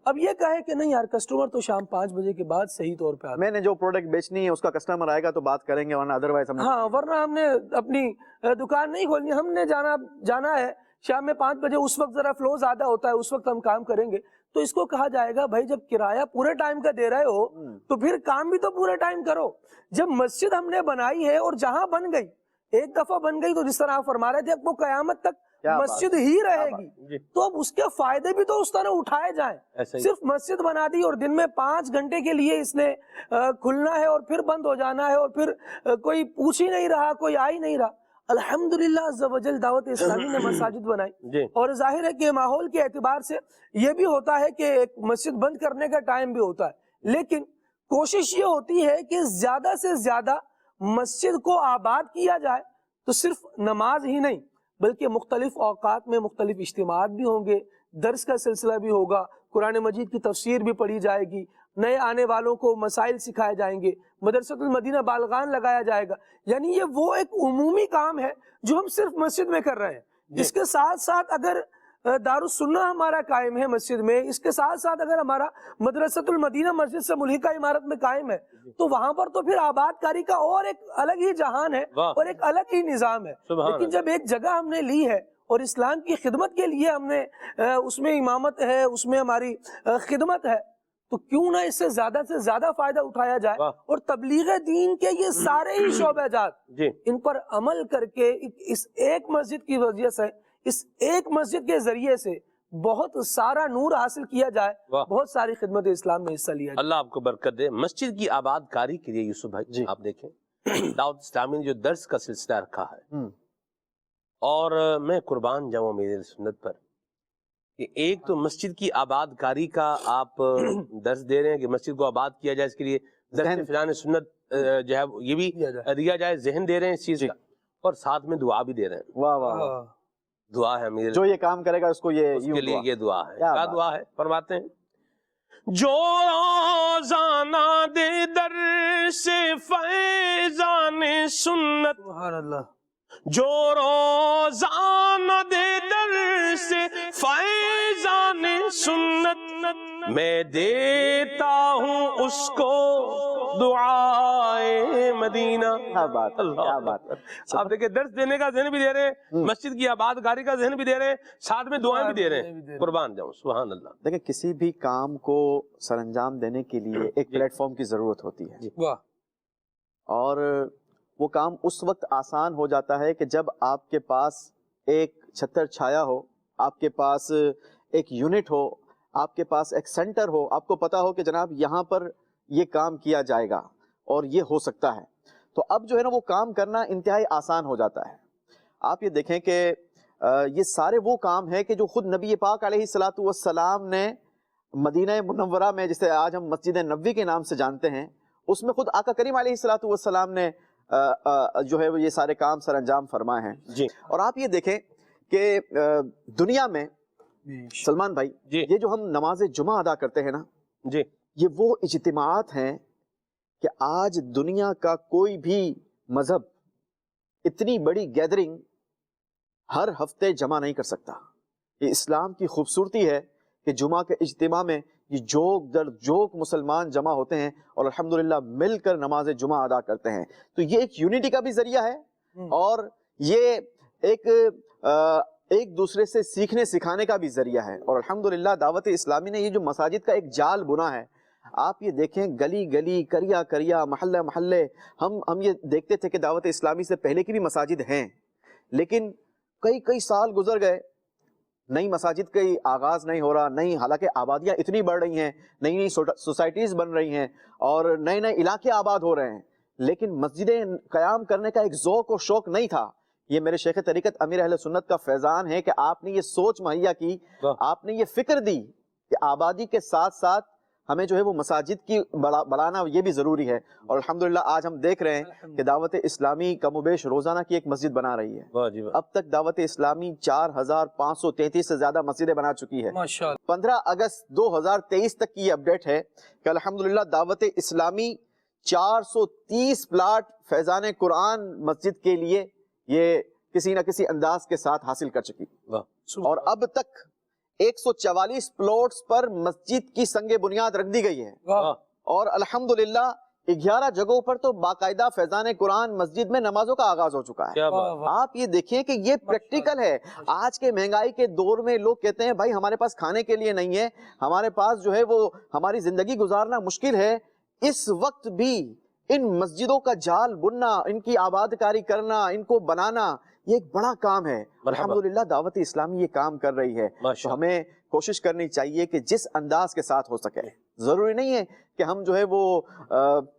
اب یہ کہے کہ نہیں یار کسٹمر تو شام 5 بجے کے بعد صحیح طور پہ آتا ہے، میں نے جو پروڈکٹ بیچنی ہے اس کا کسٹمر آئے گا تو بات کریں گے، ورنہ ادروائز ورنہ ہم نے اپنی دکان نہیں کھولنی، ہم نے جانا ہے شام میں 5 بجے، اس وقت ذرا فلو زیادہ ہوتا ہے، اس وقت ہم کام کریں گے۔ تو اس کو کہا جائے گا بھائی جب کرایہ پورے ٹائم کا دے رہے ہو تو پھر کام بھی تو پورے ٹائم کرو۔ جب مسجد ہم نے بنائی ہے اور جہاں بن گئی ایک دفعہ بن گئی تو جس طرح آپ فرما رہے تھے وہ قیامت تک مسجد ہی رہے گی، تو اب اس کے فائدے بھی تو اس طرح اٹھائے جائیں۔ صرف مسجد بنا دی اور دن میں 5 گھنٹے کے لیے اس نے کھلنا ہے اور پھر بند ہو جانا ہے اور پھر کوئی پوچھ ہی نہیں رہا، کوئی آ ہی نہیں رہا۔ الحمدللہ عز و جل دعوت اسلامی نے مساجد بنائی، اور ظاہر ہے کہ ماحول کے اعتبار سے یہ بھی ہوتا ہے کہ ایک مسجد بند کرنے کا ٹائم بھی ہوتا ہے، لیکن کوشش یہ ہوتی ہے کہ زیادہ سے زیادہ مسجد کو آباد کیا جائے، تو صرف نماز ہی نہیں بلکہ مختلف اوقات میں مختلف اجتماعات بھی ہوں گے، درس کا سلسلہ بھی ہوگا، قرآن مجید کی تفسیر بھی پڑھی جائے گی، نئے آنے والوں کو مسائل سکھائے جائیں گے، مدرسۃ المدینہ بالغان لگایا جائے گا۔ یعنی یہ وہ ایک عمومی کام ہے جو ہم صرف مسجد میں کر رہے ہیں۔ اس کے ساتھ ساتھ اگر دارالسنہ ہمارا قائم ہے مسجد میں، اس کے ساتھ ساتھ اگر ہمارا مدرسۃ المدینہ مسجد سے ملحقہ عمارت میں قائم ہے تو وہاں پر تو پھر آباد کاری کا اور ایک الگ ہی جہان ہے اور ایک الگ ہی نظام ہے۔ لیکن جب ایک جگہ ہم نے لی ہے اور اسلام کی خدمت کے لیے ہم نے اس میں امامت ہے، اس میں ہماری خدمت ہے، تو کیوں نہ اس سے زیادہ فائدہ اٹھایا جائے اور تبلیغ دین کے یہ سارے ہی شعبہ جات ان پر عمل کر کے اس ایک مسجد کی وجہ سے، اس ایک مسجد کے ذریعے سے بہت سارا نور حاصل کیا جائے، بہت ساری خدمت اسلام میں حصہ لیا جائے۔ اللہ آپ کو برکت دے۔ مسجد کی آباد کاری کے لیے یوسف بھائی آپ دیکھیں دعوت اسلامی نے جو درس کا سلسلہ رکھا ہے، اور میں قربان جاؤں میرے سنت پر کہ ایک تو مسجد کی آباد کاری کا آپ درس دے رہے ہیں کہ مسجد کو آباد کیا جائے، اس کے لیے درس فلان سنت جو ہے یہ بھی دیا جائے، ذہن دے رہے ہیں اس چیز کا، اور ساتھ میں دعا بھی دے رہے ہیں۔ واہ واہ واہ، دعا ہے میرے جو یہ کام کرے گا اس کو یہ اس کے لیے یہ دعا ہے۔ کیا دعا ہے؟ فرماتے ہیں جو روزانہ دے در سے فیضان سنت، سبحان اللہ، جو روزانہ دے در سے فیضان سنت، میں دیتا ہوں اس کو دعائے مدینہ۔ کیا بات ہے، کیا بات ہے۔ آپ دیکھیں درس دینے کا ذہن بھی دے رہے ہیں، مسجد کی آباد کاری کا ذہن بھی دے رہے ہیں، ساتھ میں دعائیں بھی دے رہے ہیں۔ قربان جاؤں، سبحان اللہ۔ دیکھیں کسی بھی کام کو سر انجام دینے کے لیے ایک پلیٹ فارم کی ضرورت ہوتی ہے، واہ، اور وہ کام اس وقت آسان ہو جاتا ہے کہ جب آپ کے پاس ایک چھتر چھایا ہو، آپ کے پاس ایک یونٹ ہو، آپ کے پاس ایک سینٹر ہو، آپ کو پتا ہو کہ جناب یہاں پر یہ کام کیا جائے گا اور یہ ہو سکتا ہے، تو اب جو ہے نا وہ کام کرنا انتہائی آسان ہو جاتا ہے۔ آپ یہ دیکھیں کہ یہ سارے وہ کام ہیں کہ جو خود نبی پاک علیہ الصلوۃ والسلام نے مدینہ منورہ میں، جسے آج ہم مسجد نبوی کے نام سے جانتے ہیں، اس میں خود آقا کریم علیہ الصلوۃ والسلام نے جو ہے وہ یہ سارے کام سر انجام فرمائے ہیں جی اور آپ یہ دیکھیں کہ دنیا میں سلمان بھائی جی یہ جو ہم نماز جمعہ ادا کرتے ہیں نا جی یہ وہ اجتماعات ہیں کہ آج دنیا کا کوئی بھی مذہب اتنی بڑی گیدرنگ ہر ہفتے جمع نہیں کر سکتا. یہ اسلام کی خوبصورتی ہے کہ جمعہ کے اجتماع میں یہ جوک در جوک مسلمان جمع ہوتے ہیں اور الحمدللہ مل کر نماز جمعہ ادا کرتے ہیں. تو یہ ایک یونٹی کا بھی ذریعہ ہے اور یہ ایک دوسرے سے سیکھنے سکھانے کا بھی ذریعہ ہے. اور الحمدللہ دعوت اسلامی نے یہ جو مساجد کا ایک جال بنا ہے, آپ یہ دیکھیں گلی گلی کریا کریا محلے محلے, ہم یہ دیکھتے تھے کہ دعوت اسلامی سے پہلے کی بھی مساجد ہیں لیکن کئی سال گزر گئے, نئی مساجد کا آغاز نہیں ہو رہا, نہیں, حالانکہ آبادیاں اتنی بڑھ رہی ہیں, نئی سوسائٹیز بن رہی ہیں اور نئے علاقے آباد ہو رہے ہیں, لیکن مسجدیں قیام کرنے کا ایک ذوق و شوق نہیں تھا. یہ میرے شیخ طریقت امیر اہل سنت کا فیضان ہے کہ آپ نے یہ سوچ مہیا کی, آپ نے یہ فکر دی کہ آبادی کے ساتھ ساتھ ہمیں جو ہے وہ مساجد کی بڑھانا یہ بھی ضروری ہے. اور الحمدللہ آج ہم دیکھ رہے ہیں کہ دعوت اسلامی کم و بیش روزانہ کی ایک مسجد بنا رہی ہے. اب تک دعوت اسلامی 4533 سے زیادہ مسجدیں بنا چکی ہے. 15 اگست 2023 تک کی یہ اپڈیٹ ہے کہ الحمدللہ دعوت اسلامی 430 پلاٹ فیضان قرآن مسجد کے لیے یہ کسی نہ کسی انداز کے ساتھ حاصل کر چکی, اور اب تک 144 پلاٹس پر مسجد کی سنگ بنیاد رکھ دی گئی ہے. اور الحمدللہ 11 جگہوں پر تو باقاعدہ فیضان قرآن مسجد میں نمازوں کا آغاز ہو چکا ہے. آپ یہ دیکھیں کہ یہ پریکٹیکل ہے. آج کے مہنگائی کے دور میں لوگ کہتے ہیں بھائی ہمارے پاس کھانے کے لیے نہیں ہے, ہمارے پاس جو ہے وہ ہماری زندگی گزارنا مشکل ہے. اس وقت بھی ان مسجدوں کا جال بننا, ان کی آباد کاری کرنا, ان کو بنانا, یہ ایک بڑا کام ہے. الحمدللہ دعوت اسلامی یہ کام کر رہی ہے. تو ہمیں کوشش کرنی چاہیے کہ جس انداز کے ساتھ ہو سکے, ضروری نہیں ہے کہ ہم جو ہے وہ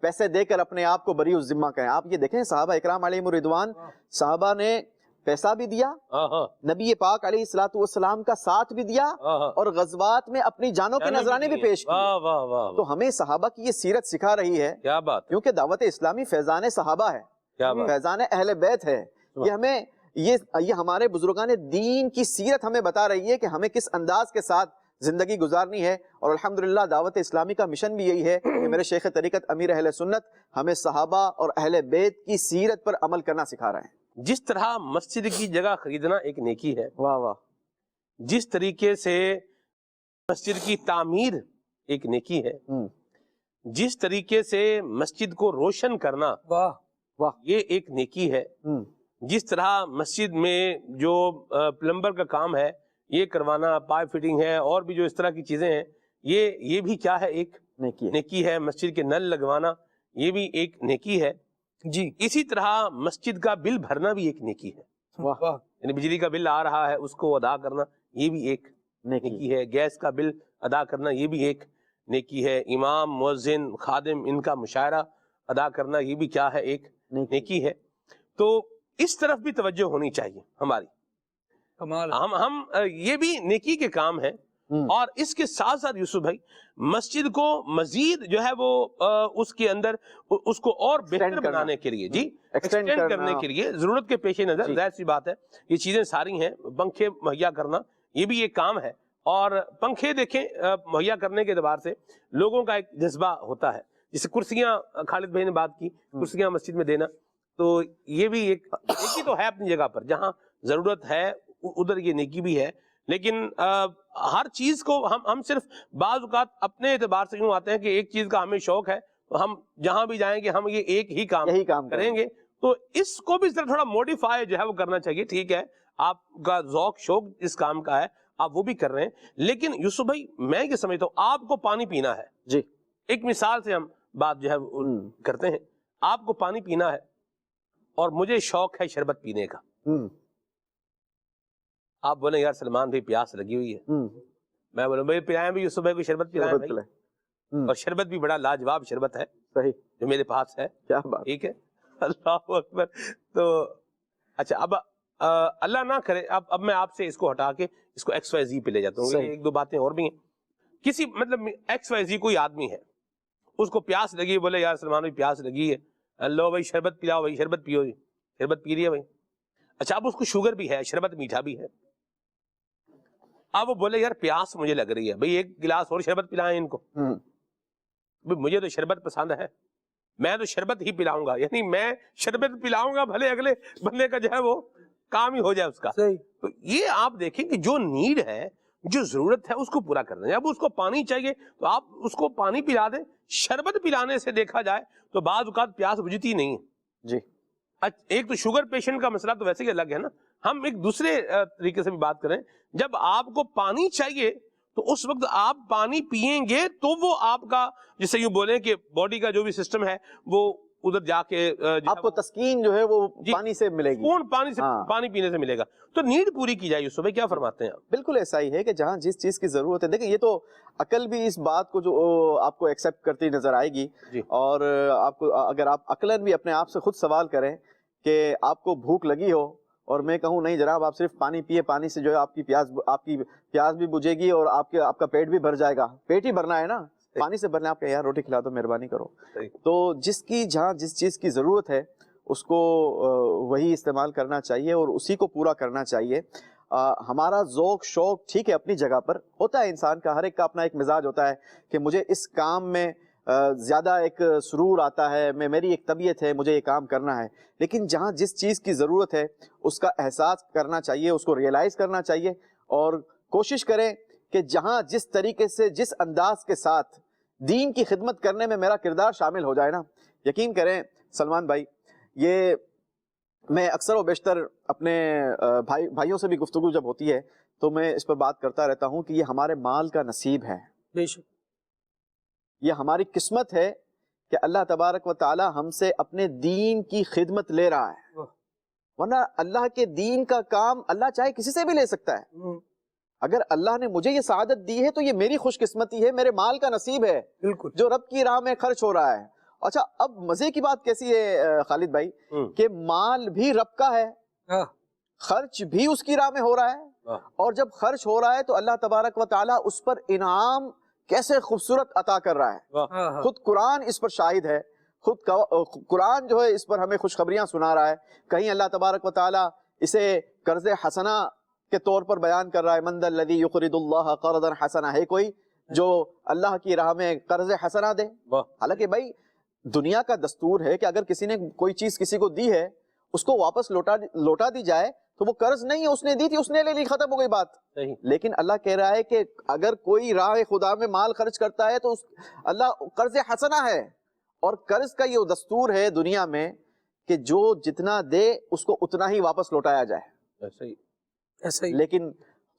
پیسے دے کر اپنے آپ کو بری الذمہ کریں. آپ یہ دیکھیں صحابہ اکرام علیہم الرضوان, صحابہ نے پیسہ بھی دیا, نبی پاک علیہ الصلوۃ والسلام کا ساتھ بھی دیا, اور غزوات میں اپنی جانوں کے نذرانے بھی پیش کیے. تو ہمیں صحابہ کی یہ سیرت سکھا رہی ہے, کیونکہ دعوت اسلامی فیضان صحابہ ہے, فیضان اہل بیت ہے. یہ ہمیں یہ ہمارے بزرگان دین کی سیرت ہمیں بتا رہی ہے کہ ہمیں کس انداز کے ساتھ زندگی گزارنی ہے. اور الحمدللہ دعوت اسلامی کا مشن بھی یہی ہے کہ میرے شیخ طریقت امیر اہل سنت ہمیں صحابہ اور اہل بیت کی سیرت پر عمل کرنا سکھا رہے ہیں. جس طرح مسجد کی جگہ خریدنا ایک نیکی ہے, واہ واہ, جس طریقے سے مسجد کی تعمیر ایک نیکی ہے, جس طریقے سے مسجد کو روشن کرنا یہ ایک نیکی ہے, جس طرح مسجد میں جو پلمبر کا کام ہے یہ کروانا, پائپ فٹنگ ہے, اور بھی جو اس طرح کی چیزیں ہیں, یہ بھی کیا ہے, ایک نیکی ہے. مسجد کے نل لگوانا یہ بھی ایک نیکی ہے. جی اسی طرح مسجد کا بل بھرنا بھی ایک نیکی ہے. یعنی بجلی کا بل آ رہا ہے اس کو ادا کرنا یہ بھی ایک نیکی ہے. گیس کا بل ادا کرنا یہ بھی ایک نیکی ہے. امام, مؤذن, خادم ان کا مشاعرہ ادا کرنا یہ بھی کیا ہے, ایک نیکی ہے. تو اس طرف بھی توجہ ہونی چاہیے ہماری. ہم یہ بھی نیکی کے کام ہیں. اور اس کے ساتھ ساتھ یوسف بھائی مسجد کو مزید جو ہے وہ اس کے اندر اس کو اور بہتر بنانے کے لیے, جی ایکسٹینڈ کرنے کے لیے ضرورت کے پیش نظر ظاہر سی بات ہے یہ چیزیں ساری ہیں. پنکھے مہیا کرنا یہ بھی ایک کام ہے, اور پنکھے دیکھیں مہیا کرنے کے اعتبار سے لوگوں کا ایک جذبہ ہوتا ہے. جیسے کرسیاں خالد بھائی نے بات کی, کرسیاں مسجد میں دینا, تو یہ بھی ایک نیکی تو ہے اپنی جگہ پر, جہاں ضرورت ہے ادھر یہ نیکی بھی ہے. لیکن ہر چیز کو ہم صرف بعض اوقات اپنے اعتبار سے یوں آتے ہیں کہ ایک چیز کا ہمیں شوق ہے تو ہم جہاں بھی جائیں گے ہم یہ ایک ہی کام کریں گے. تو اس کو بھی تھوڑا موڈیفائی جو ہے وہ کرنا چاہیے. ٹھیک ہے آپ کا ذوق شوق اس کام کا ہے, آپ وہ بھی کر رہے ہیں, لیکن یوسف بھائی میں یہ سمجھتا ہوں آپ کو پانی پینا ہے. جی ایک مثال سے ہم بات جو ہے کرتے ہیں, آپ کو پانی پینا ہے اور مجھے شوق ہے شربت پینے کا. آپ بولیں یار سلمان بھائی پیاس لگی ہوئی ہے, میں بولوں بھائی پلائیں بھی یوسف بھائی کو شربت پلائیں, اور شربت بھی بڑا لاجواب شربت ہے صحیح جو میرے پاس ہے. کیا بات, ٹھیک ہے, اللہ اکبر. تو اچھا اب اللہ نہ کرے اب میں آپ سے اس کو ہٹا کے اس کو ایکس وائی زی پہ لے جاتا ہوں. ایک دو باتیں اور بھی ہیں. کسی مطلب ایکس وائی زی کوئی آدمی ہے, اس کو پیاس لگی, بولے یار سلمان بھائی پیاس لگی ہے, لو بھائی شربت پلاؤ بھائی، شربت پیو جی، شربت پی رہی ہے بھائی. اچھا اب اس کو شوگر بھی ہے، شربت میٹھا بھی ہے. اب وہ بولے یار پیاس مجھے لگ رہی ہے بھائی، ایک گلاس اور شربت پلائیں ان کو. مجھے تو شربت پسند ہے، میں تو شربت ہی پلاؤں گا، یعنی میں شربت پلاؤں گا بھلے اگلے بندے کا جو ہے وہ کام ہی ہو جائے اس کا. صحیح. تو یہ آپ دیکھیں کہ جو نیڈ ہے، جو ضرورت ہے اس کو پورا کر دیں. اب اس کو پانی چاہیے تو آپ اس کو پانی پلا دیں. شربت پلانے سے دیکھا جائے تو بعض اوقات پیاس بجھتی نہیں ہے جی. ایک تو شوگر پیشنٹ کا مسئلہ تو ویسے ہی الگ ہے نا. ہم ایک دوسرے طریقے سے بھی بات کریں، جب آپ کو پانی چاہیے تو اس وقت آپ پانی پئیں گے تو وہ آپ کا جسے یوں بولیں کہ باڈی کا جو بھی سسٹم ہے وہ ادھر جا کے آپ کو تسکین جو ہے وہ پانی سے ملے گی، پانی سے پانی پینے سے ملے گا. تو نیڈ پوری کی جائے. یوسف بھائی کیا فرماتے ہیں آپ؟ بالکل ایسا ہی ہے کہ جہاں جس چیز کی ضرورت ہے، دیکھیں یہ تو عقل بھی اس بات کو جو آپ کو ایکسیپٹ کرتی نظر آئے گی. اور آپ کو اگر آپ عقلاً بھی اپنے آپ سے خود سوال کریں کہ آپ کو بھوک لگی ہو اور میں کہوں نہیں جناب آپ صرف پانی پیے، پانی سے جو ہے آپ کی پیاس بھی بجھے گی اور آپ کا پیٹ بھی بھر جائے گا. پیٹ ہی بھرنا ہے نا، پانی سے بھرنا. آپ کہ یار روٹی کھلا دو مہربانی کرو. تو جہاں جس چیز کی ضرورت ہے اس کو وہی استعمال کرنا چاہیے اور اسی کو پورا کرنا چاہیے. ہمارا ذوق شوق ٹھیک ہے اپنی جگہ پر ہوتا ہے، انسان کا ہر ایک کا اپنا ایک مزاج ہوتا ہے کہ مجھے اس کام میں زیادہ ایک سرور آتا ہے، میری ایک طبیعت ہے، مجھے یہ کام کرنا ہے. لیکن جہاں جس چیز کی ضرورت ہے اس کا احساس کرنا چاہیے، اس کو ریئلائز کرنا چاہیے اور کوشش کریں کہ جہاں جس طریقے سے جس انداز کے ساتھ دین کی خدمت کرنے میں میرا کردار شامل ہو جائے نا. یقین کریں سلمان بھائی، یہ میں اکثر و بیشتر اپنے بھائیوں سے بھی گفتگو جب ہوتی ہے تو میں اس پر بات کرتا رہتا ہوں کہ یہ ہمارے مال کا نصیب ہے. بے شک یہ ہماری قسمت ہے کہ اللہ تبارک و تعالی ہم سے اپنے دین کی خدمت لے رہا ہے. ورنہ اللہ کے دین کا کام اللہ چاہے کسی سے بھی لے سکتا ہے. اگر اللہ نے مجھے یہ سعادت دی ہے تو یہ میری خوش قسمتی ہے، میرے مال کا نصیب ہے بالکل جو رب کی راہ میں خرچ ہو رہا ہے. اچھا اب مزے کی بات کیسی ہے خالد بھائی کہ مال بھی رب کا ہے، خرچ بھی اس کی راہ میں ہو رہا ہے، اور جب خرچ ہو رہا ہے تو اللہ تبارک و تعالی اس پر انعام کیسے خوبصورت عطا کر رہا ہے. خود قرآن اس پر شاہد ہے، خود قرآن جو ہے اس پر ہمیں خوشخبریاں سنا رہا ہے. کہیں اللہ تبارک و تعالی اسے قرض حسنہ کے طور پر بیان کر رہا ہے، من ذا الذی یقرض اللہ قرضا حسنا. ہے کوئی جو اللہ کی راہ میں قرض حسنہ دے؟ حالانکہ بھائی دنیا کا دستور ہے کہ اگر کسی نے کوئی چیز کسی کو دی ہے اس کو واپس لوٹا دی جائے تو وہ قرض نہیں ہے، اس نے دی تھی، اس نے لے لی، ختم ہو گئی بات. لیکن اللہ کہہ رہا ہے کہ اگر کوئی راہ خدا میں مال خرچ کرتا ہے تو اللہ قرض حسنہ ہے. اور قرض کا یہ دستور ہے دنیا میں کہ جو جتنا دے اس کو اتنا ہی واپس لوٹایا جائے. ایسا ہی. لیکن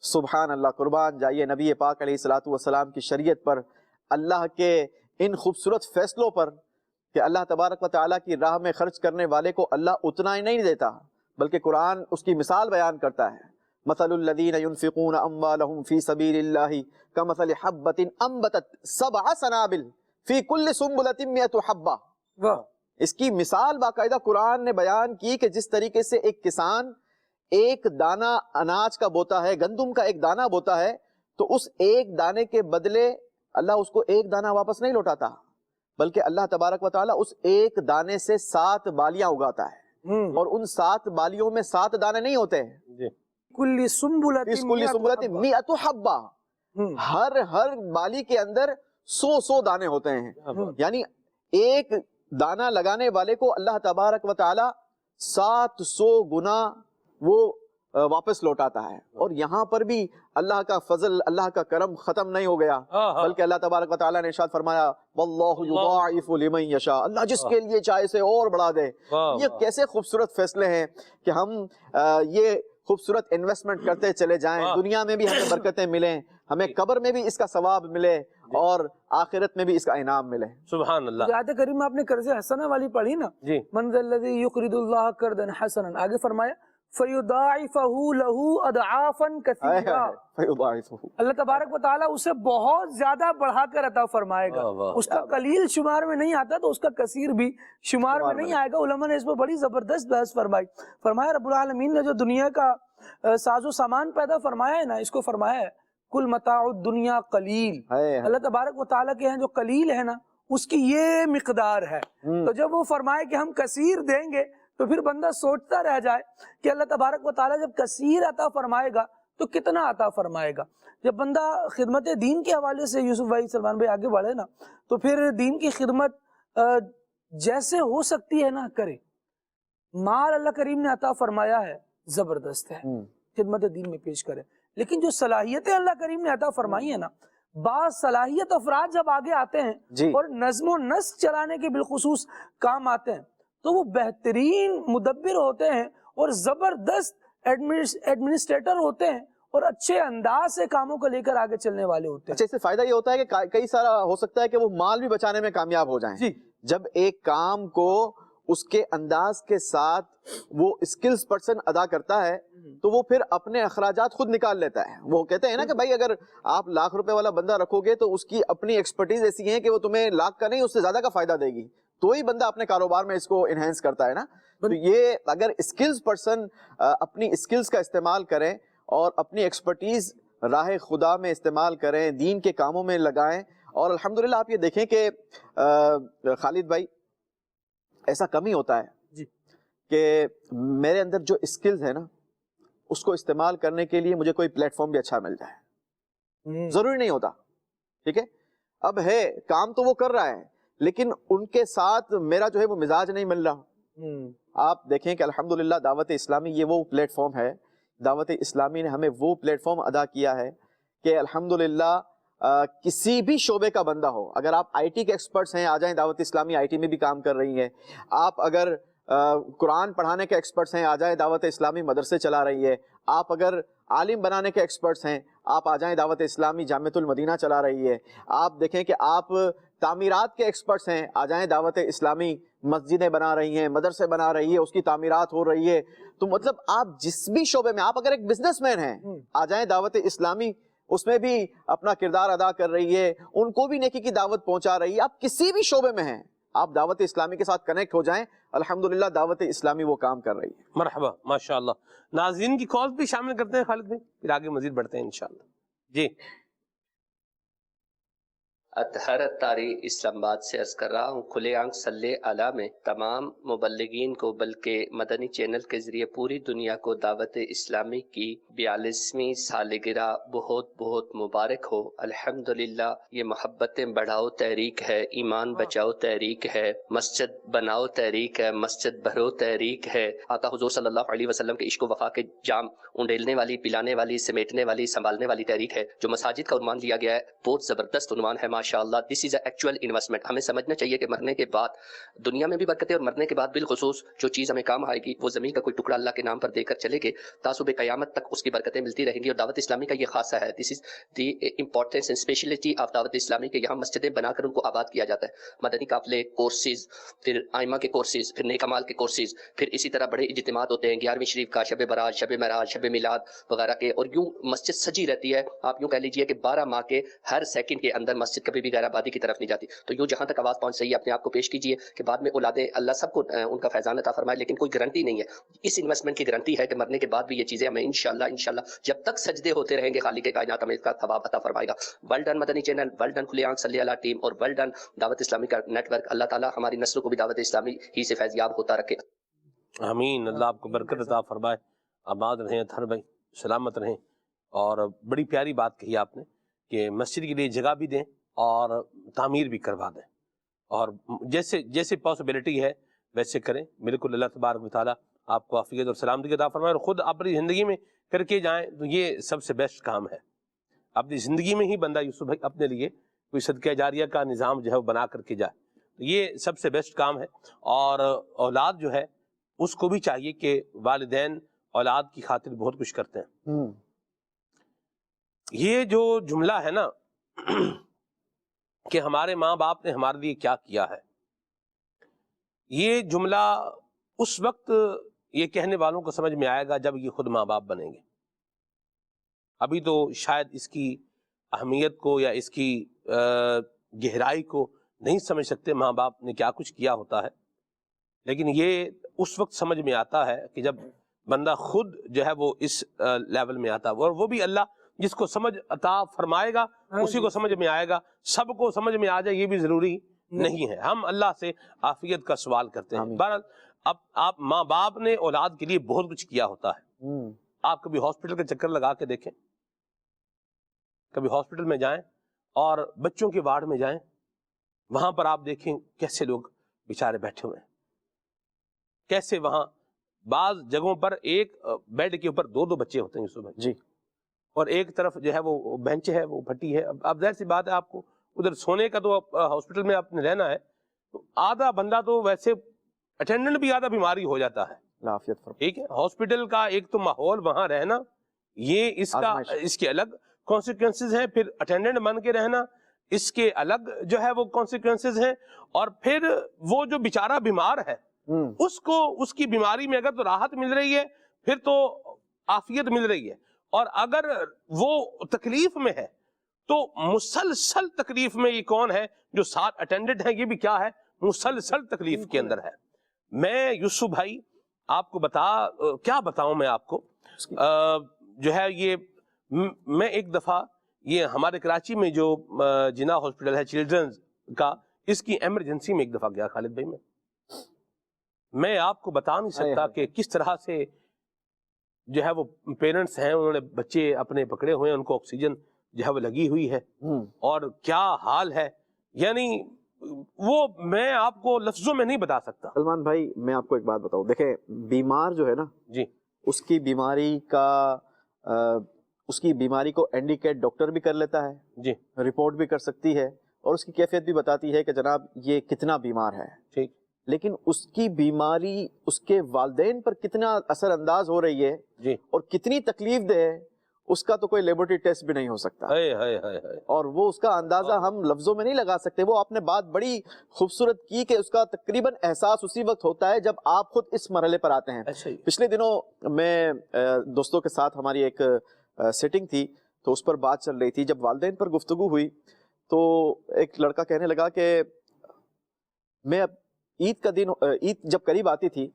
سبحان اللہ، قربان جائیے نبی پاک علیہ الصلوۃ والسلام کی شریعت پر، اللہ کے ان خوبصورت فیصلوں پر کہ اللہ تبارک و تعالیٰ کی راہ میں خرچ کرنے والے کو اللہ اتنا ہی نہیں دیتا بلکہ قرآن اس کی مثال بیان کرتا ہے. مثل الذین ينفقون اموالهم فی سبیل اللہ کمثل حبۃ انبتت 7 سنابل فی کل سنبلۃ 100 حبہ. اس کی مثال باقاعدہ قرآن نے بیان کی کہ جس طریقے سے ایک کسان ایک دانہ اناج کا بوتا ہے، گندم کا ایک دانہ بوتا ہے، تو اس ایک دانے کے بدلے اللہ اس کو ایک دانہ واپس نہیں لوٹاتا بلکہ اللہ تبارک و تعالیٰ اس ایک دانے سے 7 بالیاں اگاتا ہے، اور ان 7 بالیوں میں 7 دانے نہیں ہوتے ہیں. کل سنبلۃ 100 حبہ، ہر بالی کے اندر 100 دانے ہوتے ہیں. یعنی ایک دانہ لگانے والے کو اللہ تبارک و تعالی 700 گنا وہ واپس لوٹاتا ہے. اور یہاں پر بھی اللہ کا فضل، اللہ کا کرم ختم نہیں ہو گیا بلکہ اللہ تبارک و تعالی نے ارشاد فرمایا واللہ یضاعف لمن یشاء، اللہ جس کے لیے چاہے اسے اور بڑھا دے. یہ کیسے خوبصورت فیصلے ہیں کہ ہم یہ خوبصورت انویسٹمنٹ کرتے چلے جائیں، دنیا میں بھی ہمیں برکتیں ملیں، ہمیں قبر میں بھی اس کا ثواب ملے اور آخرت میں بھی اس کا انعام ملے. سبحان اللہ. آیت کریمہ آپ نے قرض حسنہ والی پڑھی نا، من ذا الذی یقرض اللہ قرضا حسنا، آگے فرمایا فَيُضَاعِفَهُ لَهُ أَضْعَافًا كَثِيرًا. اللہ تبارک و تعالیٰ اسے بہت زیادہ بڑھا کر عطا فرمائے گا. اس کا قلیل شمار میں نہیں آتا تو اس کا کثیر بھی شمار میں نہیں آئے گا. علماء نے اس پر بڑی زبردست بحث فرمائی. فرمایا رب العالمین نے جو دنیا کا ساز و سامان پیدا فرمایا ہے نا، اس کو فرمایا ہے کل متاع الدنیا قلیل. اللہ تبارک و تعالیٰ کے ہیں جو قلیل ہے نا اس کی یہ مقدار ہے. تو جب وہ فرمائے کہ ہم کثیر دیں گے تو پھر بندہ سوچتا رہ جائے کہ اللہ تبارک و تعالیٰ جب کثیر عطا فرمائے گا تو کتنا عطا فرمائے گا. جب بندہ خدمت دین کے حوالے سے یوسف بھائی سلمان بھائی آگے بڑھے نا تو پھر دین کی خدمت جیسے ہو سکتی ہے نا کرے. مال اللہ کریم نے عطا فرمایا ہے زبردست ہے, خدمت دین میں پیش کرے, لیکن جو صلاحیتیں اللہ کریم نے عطا فرمائی ہیں نا, بعض صلاحیت افراد جب آگے آتے ہیں اور نظم و نسق چلانے کے بالخصوص کام آتے ہیں تو وہ بہترین مدبر ہوتے ہیں اور زبردست ایڈمنسٹریٹر ہوتے ہیں اور اچھے انداز سے کاموں کو لے کر آگے چلنے والے ہوتے ہیں. اچھا, اس سے فائدہ یہ ہوتا ہے کہ کئی سارا ہو سکتا ہے کہ وہ مال بھی بچانے میں کامیاب ہو جائیں. جب ایک کام کو اس کے انداز کے ساتھ وہ اسکلز پرسن ادا کرتا ہے تو وہ پھر اپنے اخراجات خود نکال لیتا ہے. وہ کہتے ہیں نا کہ بھائی اگر آپ ₹1,00,000 والا بندہ رکھو گے تو اس کی اپنی ایکسپرٹیز ایسی ہے کہ وہ تمہیں $1,00,000 کا نہیں اس سے زیادہ کا فائدہ دے گی, تو ہی بندہ اپنے کاروبار میں اس کو انہینس کرتا ہے نا. تو یہ اگر اسکلز پرسن اپنی اسکلز کا استعمال کریں اور اپنی ایکسپرٹیز راہ خدا میں استعمال کریں, دین کے کاموں میں لگائیں, اور الحمدللہ آپ یہ دیکھیں کہ خالد بھائی ایسا کم ہی ہوتا ہے کہ میرے اندر جو اسکلز ہے نا اس کو استعمال کرنے کے لیے مجھے کوئی پلیٹ فارم بھی اچھا مل جائے. ضروری نہیں ہوتا, ٹھیک ہے, اب ہے کام تو وہ کر رہا ہے لیکن ان کے ساتھ میرا جو ہے وہ مزاج نہیں مل رہا. آپ دیکھیں کہ الحمدللہ دعوت اسلامی یہ وہ پلیٹ فارم ہے, دعوت اسلامی نے ہمیں وہ پلیٹ فارم ادا کیا ہے کہ الحمدللہ کسی بھی شعبے کا بندہ ہو, اگر آپ آئی ٹی کے ایکسپرٹس ہیں آ جائیں, دعوت اسلامی آئی ٹی میں بھی کام کر رہی ہے. آپ اگر قرآن پڑھانے کے ایکسپرٹس ہیں آ جائیں, دعوت اسلامی مدرسے چلا رہی ہے. آپ اگر عالم بنانے کے ایکسپرٹس ہیں آپ آ جائیں, دعوت اسلامی جامعۃ المدینہ چلا رہی ہے. آپ دیکھیں کہ آپ تعمیرات کے ایکسپرٹس ہیں آ جائیں, دعوت اسلامی مسجدیں بنا رہی ہیں, مدرسے بنا رہی ہے, اس کی تعمیرات ہو رہی ہے. تو مطلب آپ جس بھی شعبے میں, آپ اگر ایک بزنس مین ہیں آ جائیں, دعوت اسلامی اس میں بھی اپنا کردار ادا کر رہی ہے, ان کو بھی نیکی کی دعوت پہنچا رہی ہے. آپ کسی بھی شعبے میں ہیں آپ دعوت اسلامی کے ساتھ کنیکٹ ہو جائیں, الحمدللہ دعوت اسلامی وہ کام کر رہی ہے. مرحبا, ماشاءاللہ. ناظرین کی کالز بھی شامل کرتے ہیں خالد بھائی, پھر آگے مزید بڑھتے ہیں انشاءاللہ. جی اطہر اتاری اسلام آباد سے عرض کر رہا ہوں. کھلے آنکھ صلی علی میں تمام مبلغین کو بلکہ مدنی چینل کے ذریعے پوری دنیا کو دعوت اسلامی کی 42ویں سالگرہ بہت بہت مبارک ہو. الحمدللہ یہ محبتیں بڑھاؤ تحریک ہے, ایمان بچاؤ تحریک ہے, مسجد بناؤ تحریک ہے, مسجد بھرو تحریک ہے. آقا حضور صلی اللہ علیہ وسلم کے عشق و وفا کے جام انڈیلنے والی, پلانے والی, سمیٹنے والی, سنبھالنے والی تحریک ہے. جو مساجد کا عنوان لیا گیا ہے بہت زبردست عنوان ہے ماشاءاللہ. دس از اے ایکچوئل انویسٹمنٹ. ہمیں سمجھنا چاہیے کہ مرنے کے بعد دنیا میں بھی برکتیں, اور مرنے کے بعد بالخصوص جو چیز ہمیں کام آئے گی وہ زمین کا کوئی ٹکڑا اللہ کے نام پر دے کر چلے گے, تاصب قیامت تک اس کی برکتیں ملتی رہیں گی. اور دعوت اسلامی کا یہ خاصہ ہے, this is the importance and speciality of Dawat Islami, کہ یہاں مسجدیں بنا کر ان کو آباد کیا جاتا ہے. مدنی قافلے, کورسز, پھر آئمہ کے کورسز, پھر نیک اعمال کے کورسز, پھر اسی طرح بڑے اجتماعات ہوتے ہیں 11ویں شریف کا, شب برات, شب معراج, شب میلاد وغیرہ کے, اور یوں مسجد سجی رہتی ہے. آپ یوں کہہ لیجئے کہ 12 ماہ کے ہر سیکنڈ کے اندر مسجد کبھی بھی غیر آبادی کی طرف نہیں جاتی. تو یوں جہاں تک آواز پہنچ رہی ہے اپنے آپ کو پیش کیجئے کہ بعد میں اولادیں اللہ سب کو ان کا فیضان عطا فرمائے, لیکن کوئی گارنٹی نہیں ہے. اس انویسٹمنٹ کی گارنٹی ہے کہ مرنے کے بعد بھی یہ چیزیں ہمیں انشاءاللہ جب تک سجدے ہوتے رہیں گے خالق کائنات ہمیں اس کا ثواب عطا فرمائے گا. ویل ڈن مدنی چینل, ویل ڈن کھلے آنکھ صلی اللہ ٹیم, اور ویل ڈن دعوت اسلامی کا نیٹ ورک. اللہ تعالی ہماری نسلوں کو بھی دعوت اسلامی ہی سے فیض یاب ہوتا رکھے. آمین. اللہ آپ کو برکت عطا فرمائے, آباد رہیں اطہر بھائی, سلامت رہیں. اور بڑی پیاری بات کہی آپ نے کہ مسجد کے لیے جگہ بھی دیں اور تعمیر بھی کروا دیں, اور جیسے پاسبلٹی ہے ویسے کریں. بالکل اللہ تبارک و تعالیٰ آپ کو عافیت اور سلامتی عطا فرمائے, اور خود اپنی زندگی میں کر کے جائیں تو یہ سب سے بیسٹ کام ہے. اپنی زندگی میں ہی بندہ یوسف بھائی اپنے لیے کوئی صدقہ جاریہ کا نظام جو ہے وہ بنا کر کے جائے, تو یہ سب سے بیسٹ کام ہے. اور اولاد جو ہے اس کو بھی چاہیے کہ والدین اولاد کی خاطر بہت کچھ کرتے ہیں. یہ جو جملہ ہے نا کہ ہمارے ماں باپ نے ہمارے لیے کیا کیا ہے, یہ جملہ اس وقت یہ کہنے والوں کو سمجھ میں آئے گا جب یہ خود ماں باپ بنیں گے. ابھی تو شاید اس کی اہمیت کو یا اس کی گہرائی کو نہیں سمجھ سکتے ماں باپ نے کیا کچھ کیا ہوتا ہے, لیکن یہ اس وقت سمجھ میں آتا ہے کہ جب بندہ خود جو ہے وہ اس لیول میں آتا ہے, اور وہ بھی اللہ جس کو سمجھ عطا فرمائے گا اسی کو سمجھ میں آئے گا. سب کو سمجھ میں آ جائے یہ بھی ضروری نہیں ہے. ہم اللہ سے عافیت کا سوال کرتے ہیں. بہرحال اب آپ ماں باپ نے اولاد کے لیے بہت کچھ کیا ہوتا ہے. آپ کبھی ہاسپٹل کا چکر لگا کے دیکھیں, کبھی ہاسپٹل میں جائیں اور بچوں کے وارڈ میں جائیں, وہاں پر آپ دیکھیں کیسے لوگ بیچارے بیٹھے ہوئے ہیں, کیسے وہاں بعض جگہوں پر ایک بیڈ کے اوپر دو بچے ہوتے ہیں یوسف بھائی جی, اور ایک طرف جو ہے وہ بینچ ہے, وہ پھٹی ہے. اب ظاہر سی بات ہے آپ کو ادھر سونے کا تو ہاسپٹل میں آپ نے رہنا ہے, تو آدھا بندہ تو ویسے اٹینڈنٹ بھی آدھا بیماری ہو جاتا ہے. ٹھیک ہے, ہاسپٹل کا ایک تو ماحول وہاں رہنا, یہ اس کے الگ کانسیکوینسز ہیں. پھر اٹینڈنٹ بن کے رہنا, اس کے الگ جو ہے وہ کانسیکوینسز ہیں. اور پھر وہ جو بیچارہ بیمار ہے اس کو اس کی بیماری میں اگر تو راحت مل رہی ہے پھر تو عافیت مل رہی ہے, اور اگر وہ تکلیف میں ہے تو مسلسل تکلیف میں. یہ کون ہے جو 7 اٹینڈنٹ ہیں, یہ بھی کیا ہے, مسلسل تکلیف کے اندر ہے. میں یوسف بھائی آپ کو کیا بتاؤں میں آپ کو, جو ہے یہ میں ایک دفعہ یہ ہمارے کراچی میں جو جناح ہاسپٹل ہے چلڈرنز کا, اس کی ایمرجنسی میں ایک دفعہ گیا خالد بھائی. میں آپ کو بتا نہیں سکتا کہ کس طرح سے جو ہے وہ پیرنٹس ہیں, انہوں نے بچے اپنے پکڑے ہوئے ہیں, ان کو آکسیجن جو ہے وہ لگی ہوئی ہے, اور کیا حال ہے, یعنی وہ میں آپ کو لفظوں میں نہیں بتا سکتا. سلمان بھائی میں آپ کو ایک بات بتاؤں, دیکھیں بیمار جو ہے نا جی, اس کی بیماری کو انڈیکیٹ ڈاکٹر بھی کر لیتا ہے جی, رپورٹ بھی کر سکتی ہے, اور اس کی کیفیت بھی بتاتی ہے کہ جناب یہ کتنا بیمار ہے. ٹھیک, لیکن اس کی بیماری اس کے والدین پر کتنا اثر انداز ہو رہی ہے جی, اور کتنی تکلیف دہ ہے, اس کا تو کوئی لیبورٹری ٹیسٹ بھی نہیں ہو سکتا. اور وہ اس کا اندازہ ہم لفظوں میں نہیں لگا سکتے. وہ آپ نے بات بڑی خوبصورت کی کہ اس کا تقریباً احساس اسی وقت ہوتا ہے جب آپ خود اس مرحلے پر آتے ہیں. پچھلے دنوں میں دوستوں کے ساتھ ہماری ایک سیٹنگ تھی, تو اس پر بات چل رہی تھی. جب والدین پر گفتگو ہوئی تو ایک لڑکا کہنے لگا کہ میں اب عید جب قریب آتی تھی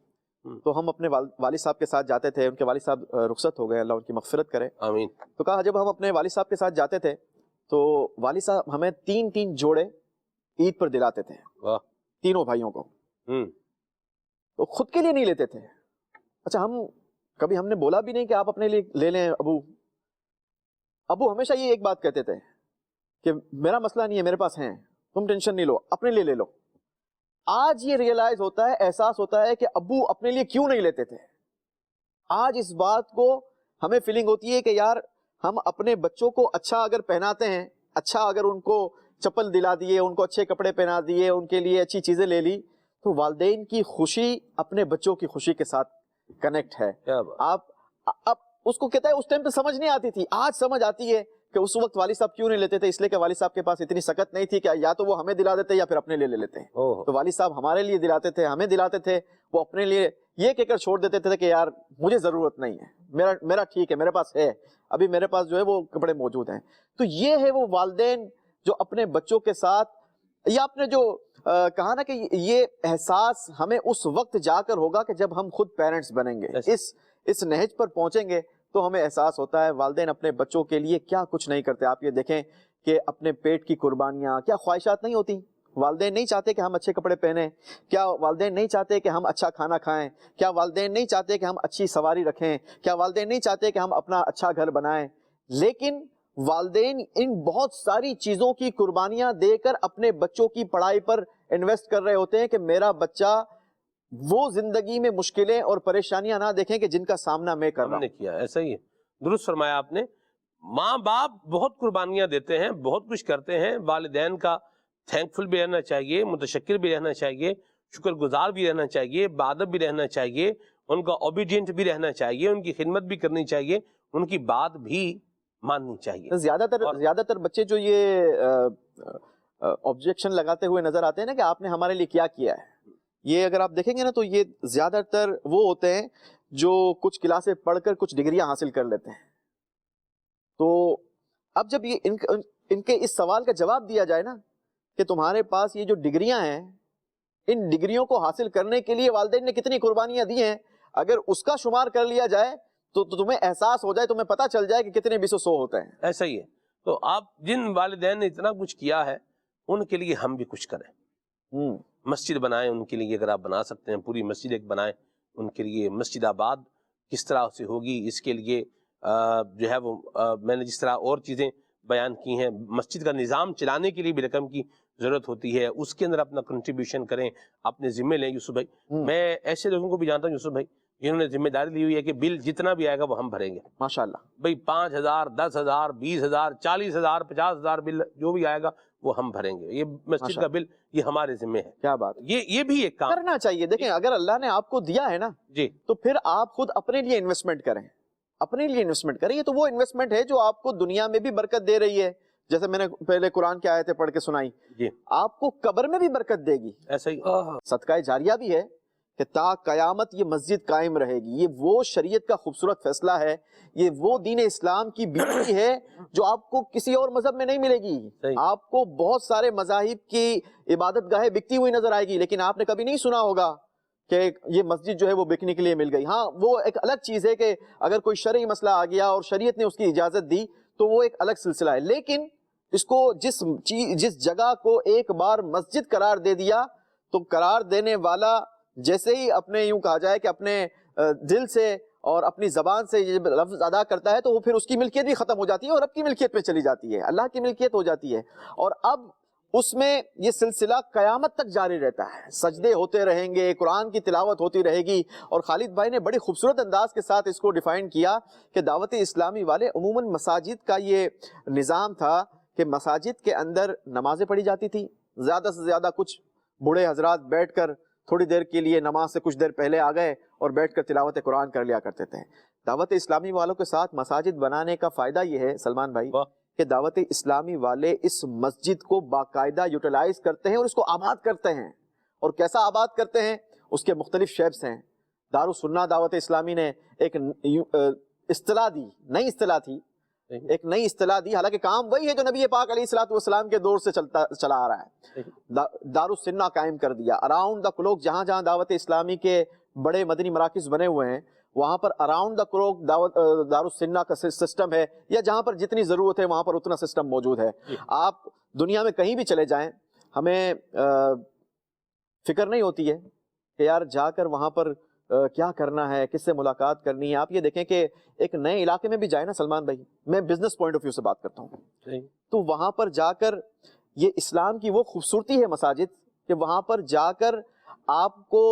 تو ہم اپنے والد صاحب کے ساتھ جاتے تھے. ان کے والد صاحب رخصت ہو گئے, اللہ ان کی مغفرت کرے, آمین. تو کہا جب ہم اپنے والد صاحب کے ساتھ جاتے تھے تو والد صاحب ہمیں 3 جوڑے عید پر دلاتے تھے, تینوں بھائیوں کو, تو خود کے لیے نہیں لیتے تھے. اچھا کبھی ہم نے بولا بھی نہیں کہ آپ اپنے لیے لے لیں. ابو ہمیشہ یہ ایک بات کہتے تھے کہ میرا مسئلہ نہیں ہے, میرے پاس ہیں, تم ٹینشن نہیں لو, اپنے لیے لے لو. آج یہ ریئلائز ہوتا ہے, احساس ہوتا ہے کہ ابو اپنے لیے کیوں نہیں لیتے تھے. آج اس بات کو ہمیں فیلنگ ہوتی ہے کہ یار ہم اپنے بچوں کو اچھا اگر پہناتے ہیں, اچھا اگر ان کو چپل دلا دیے, ان کو اچھے کپڑے پہنا دیے, ان کے لیے اچھی چیزیں لے لی, تو والدین کی خوشی اپنے بچوں کی خوشی کے ساتھ کنیکٹ ہے. آپ اب اس کو کہتا ہے اس ٹائم پہ سمجھ نہیں آتی تھی, آج سمجھ آتی ہے کہ اس وقت والد صاحب کیوں نہیں لیتے تھے. اس لیے کہ والد صاحب کے پاس اتنی سکت نہیں تھی کہ یا تو وہ ہمیں دلا دیتے یا پھر اپنے لیے لے لیتے. تو والد صاحب ہمارے لیے دلاتے تھے, ہمیں دلاتے تھے, وہ اپنے لیے یہ کہہ کر چھوڑ دیتے تھے کہ یار مجھے ضرورت نہیں ہے, میرا ٹھیک ہے, میرے پاس ہے, ابھی میرے پاس جو ہے وہ کپڑے موجود ہیں. تو یہ ہے وہ والدین جو اپنے بچوں کے ساتھ, یا آپ نے جو کہا نا کہ یہ احساس ہمیں اس وقت جا کر ہوگا کہ جب ہم خود پیرنٹس بنیں گے, اس نہج پر پہنچیں گے تو ہمیں احساس ہوتا ہے والدین اپنے بچوں کے لیے کیا کچھ نہیں کرتے. آپ یہ دیکھیں کہ اپنے پیٹ کی قربانیاں, کیا خواہشات نہیں ہوتی. والدین نہیں چاہتے کہ ہم اچھے کپڑے پہنیں, کیا والدین نہیں چاہتے کہ ہم اچھا کھانا کھائیں, کیا والدین نہیں چاہتے کہ ہم اچھی سواری رکھیں, کیا والدین نہیں چاہتے کہ ہم اپنا اچھا گھر بنائیں. لیکن والدین ان بہت ساری چیزوں کی قربانیاں دے کر اپنے بچوں کی پڑھائی پر انویسٹ کر رہے ہوتے ہیں کہ میرا بچہ وہ زندگی میں مشکلیں اور پریشانیاں نہ دیکھیں کہ جن کا سامنا میں کر رہا ہوں. کیا ایسا ہی ہے, درست فرمایا آپ نے. ماں باپ بہت قربانیاں دیتے ہیں, بہت کچھ کرتے ہیں. والدین کا تھینک فل بھی رہنا چاہیے, متشکر بھی رہنا چاہیے, شکر گزار بھی رہنا چاہیے, بادب بھی رہنا چاہیے, ان کا اوبیڈینٹ بھی رہنا چاہیے, ان کی خدمت بھی کرنی چاہیے, ان کی بات بھی ماننی چاہیے. زیادہ تر بچے جو یہ آبجیکشن لگاتے ہوئے نظر آتے ہیں نا کہ آپ نے ہمارے لیے کیا کیا ہے, یہ اگر آپ دیکھیں گے نا تو یہ زیادہ تر وہ ہوتے ہیں جو کچھ کلاسیں پڑھ کر کچھ ڈگریاں حاصل کر لیتے ہیں. تو اب جب یہ ان کے اس سوال کا جواب دیا جائے نا کہ تمہارے پاس یہ جو ڈگریاں ہیں, ان ڈگریوں کو حاصل کرنے کے لیے والدین نے کتنی قربانیاں دی ہیں, اگر اس کا شمار کر لیا جائے تو تمہیں احساس ہو جائے, تمہیں پتہ چل جائے کہ کتنے 200 ہوتے ہیں. ایسا ہی ہے. تو آپ جن والدین نے اتنا کچھ کیا ہے ان کے لیے ہم بھی کچھ کریں. مسجد بنائیں ان کے لیے، اگر آپ بنا سکتے ہیں پوری مسجد ایک بنائیں ان کے لیے. مسجد آباد کس طرح سے ہوگی اس کے لیے جو ہے وہ میں نے جس طرح اور چیزیں بیان کی ہیں، مسجد کا نظام چلانے کے لیے بھی رقم کی ضرورت ہوتی ہے، اس کے اندر اپنا کنٹریبیوشن کریں، اپنے ذمے لیں. یوسف بھائی میں ایسے لوگوں کو بھی جانتا ہوں یوسف بھائی جنہوں نے ذمہ داری لی ہوئی ہے کہ بل جتنا بھی آئے گا وہ ہم بھریں گے. ماشاءاللہ بھائی 5,000 10,000 20,000 40,000 50,000 بل جو بھی آئے گا وہ ہم بھریں گے. یہ مسجد کا بل یہ ہمارے ذمے ہے. کیا بات یہ بھی ایک کام کرنا چاہیے. دیکھیں اگر اللہ نے آپ کو دیا ہے نا جی تو پھر آپ خود اپنے لیے انویسٹمنٹ کریں، اپنے لیے انویسٹمنٹ کریں. یہ تو وہ انویسٹمنٹ ہے جو آپ کو دنیا میں بھی برکت دے رہی ہے، جیسے میں نے پہلے قرآن کی آیتیں پڑھ کے سنائی، جی آپ کو قبر میں بھی برکت دے گی. ایسا ہی صدقہ جاریہ بھی ہے کہ تا قیامت یہ مسجد قائم رہے گی. یہ وہ شریعت کا خوبصورت فیصلہ ہے، یہ وہ دین اسلام کی بیوٹی ہے جو آپ کو کسی اور مذہب میں نہیں ملے گی. آپ کو بہت سارے مذاہب کی عبادت گاہیں بکتی ہوئی نظر آئے گی، لیکن آپ نے کبھی نہیں سنا ہوگا کہ یہ مسجد جو ہے وہ بکنے کے لیے مل گئی. ہاں وہ ایک الگ چیز ہے کہ اگر کوئی شرعی مسئلہ آ گیا اور شریعت نے اس کی اجازت دی تو وہ ایک الگ سلسلہ ہے. لیکن اس کو جس جگہ کو ایک بار مسجد قرار دے دیا تو قرار دینے والا جیسے ہی اپنے یوں کہا جائے کہ اپنے دل سے اور اپنی زبان سے یہ لفظ ادا کرتا ہے تو وہ پھر اس کی ملکیت بھی ختم ہو جاتی ہے اور رب کی ملکیت میں چلی جاتی ہے، اللہ کی ملکیت ہو جاتی ہے. اور اب اس میں یہ سلسلہ قیامت تک جاری رہتا ہے، سجدے ہوتے رہیں گے، قرآن کی تلاوت ہوتی رہے گی. اور خالد بھائی نے بڑی خوبصورت انداز کے ساتھ اس کو ڈیفائن کیا کہ دعوت اسلامی والے عموماً مساجد کا یہ نظام تھا کہ مساجد کے اندر نمازیں پڑھی جاتی تھی. زیادہ سے زیادہ کچھ بوڑھے حضرات بیٹھ کر تھوڑی دیر کے لیے نماز سے کچھ دیر پہلے آ گئے اور بیٹھ کر تلاوت قرآن کر لیا کرتے تھے. دعوت اسلامی والوں کے ساتھ مساجد بنانے کا فائدہ یہ ہے سلمان بھائی کہ دعوت اسلامی والے اس مسجد کو باقاعدہ یوٹیلائز کرتے ہیں اور اس کو آباد کرتے ہیں. اور کیسا آباد کرتے ہیں؟ اس کے مختلف شیپس ہیں. دارالسنہ دعوت اسلامی نے ایک اصطلاح دی، نئی اصطلاح تھی، ایک نئی اصطلاح دی، حالانکہ کام وہی ہے جو نبی پاک علیہ الصلوۃ والسلام کے دور سے چلا آ رہا ہے. دارالسنہ قائم کر دیا. اراؤنڈ دا کلوک جہاں جہاں دعوت اسلامی کے بڑے مدنی مراکز بنے ہوئے ہیں وہاں پر اراؤنڈ دا کلوک دارالسنہ کا سسٹم ہے، یا جہاں پر جتنی ضرورت ہے وہاں پر اتنا سسٹم موجود ہے. آپ دنیا میں کہیں بھی چلے جائیں، ہمیں فکر نہیں ہوتی ہے کہ یار جا کر وہاں پر کیا کرنا ہے، کس سے ملاقات کرنی ہے. آپ یہ دیکھیں کہ ایک نئے علاقے میں بھی جائے نا سلمان بھائی، میں بزنس پوائنٹ آف ویو سے بات کرتا ہوں، تو وہاں پر جا کر یہ اسلام کی وہ خوبصورتی ہے مساجد کہ وہاں پر جا کر آپ کو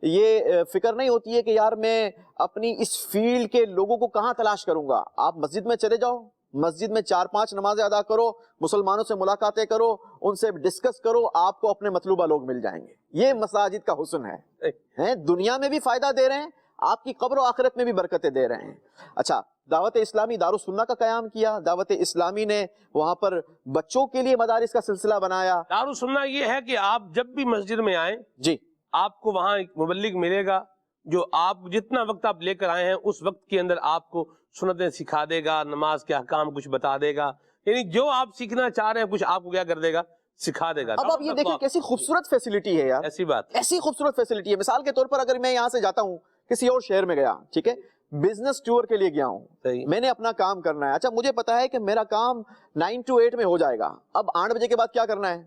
یہ فکر نہیں ہوتی ہے کہ یار میں اپنی اس فیلڈ کے لوگوں کو کہاں تلاش کروں گا. آپ مسجد میں چلے جاؤ، مسجد میں 4-5 نمازیں ادا کرو، مسلمانوں سے ملاقاتیں کرو، ان سے ڈسکس کرو، آپ کو اپنے مطلوبہ لوگ مل جائیں گے. یہ مساجد کا حسن ہے. دنیا میں بھی فائدہ دے رہے ہیں، آپ کی قبر و آخرت میں بھی برکتیں دے رہے ہیں. اچھا، دعوت اسلامی دارالسنہ کا قیام کیا. دعوت اسلامی نے وہاں پر بچوں کے لیے مدارس کا سلسلہ بنایا. دارالسنہ یہ ہے کہ آپ جب بھی مسجد میں آئیں جی آپ کو وہاں ایک مبلغ ملے گا جو آپ جتنا وقت آپ لے کر آئے ہیں اس وقت کے اندر آپ کو سنتیں سکھا دے گا، نماز کے احکام کچھ بتا دے گا، یعنی جو آپ سیکھنا چاہ رہے ہیں کچھ آپ کو کیا کر دے گا، سکھا دے گا. اب آپ یہ دیکھیں کیسی خوبصورت فیسلٹی ہے یار، ایسی بات ایسی خوبصورت فیسلٹی ہے. مثال کے طور پر اگر میں یہاں سے جاتا ہوں کسی اور شہر میں گیا، ٹھیک ہے، بزنس ٹور کے لیے گیا ہوں، میں نے اپنا کام کرنا ہے. اچھا مجھے پتا ہے کہ میرا کام 9 to 8 میں ہو جائے گا. اب 8 بجے کے بعد کیا کرنا ہے؟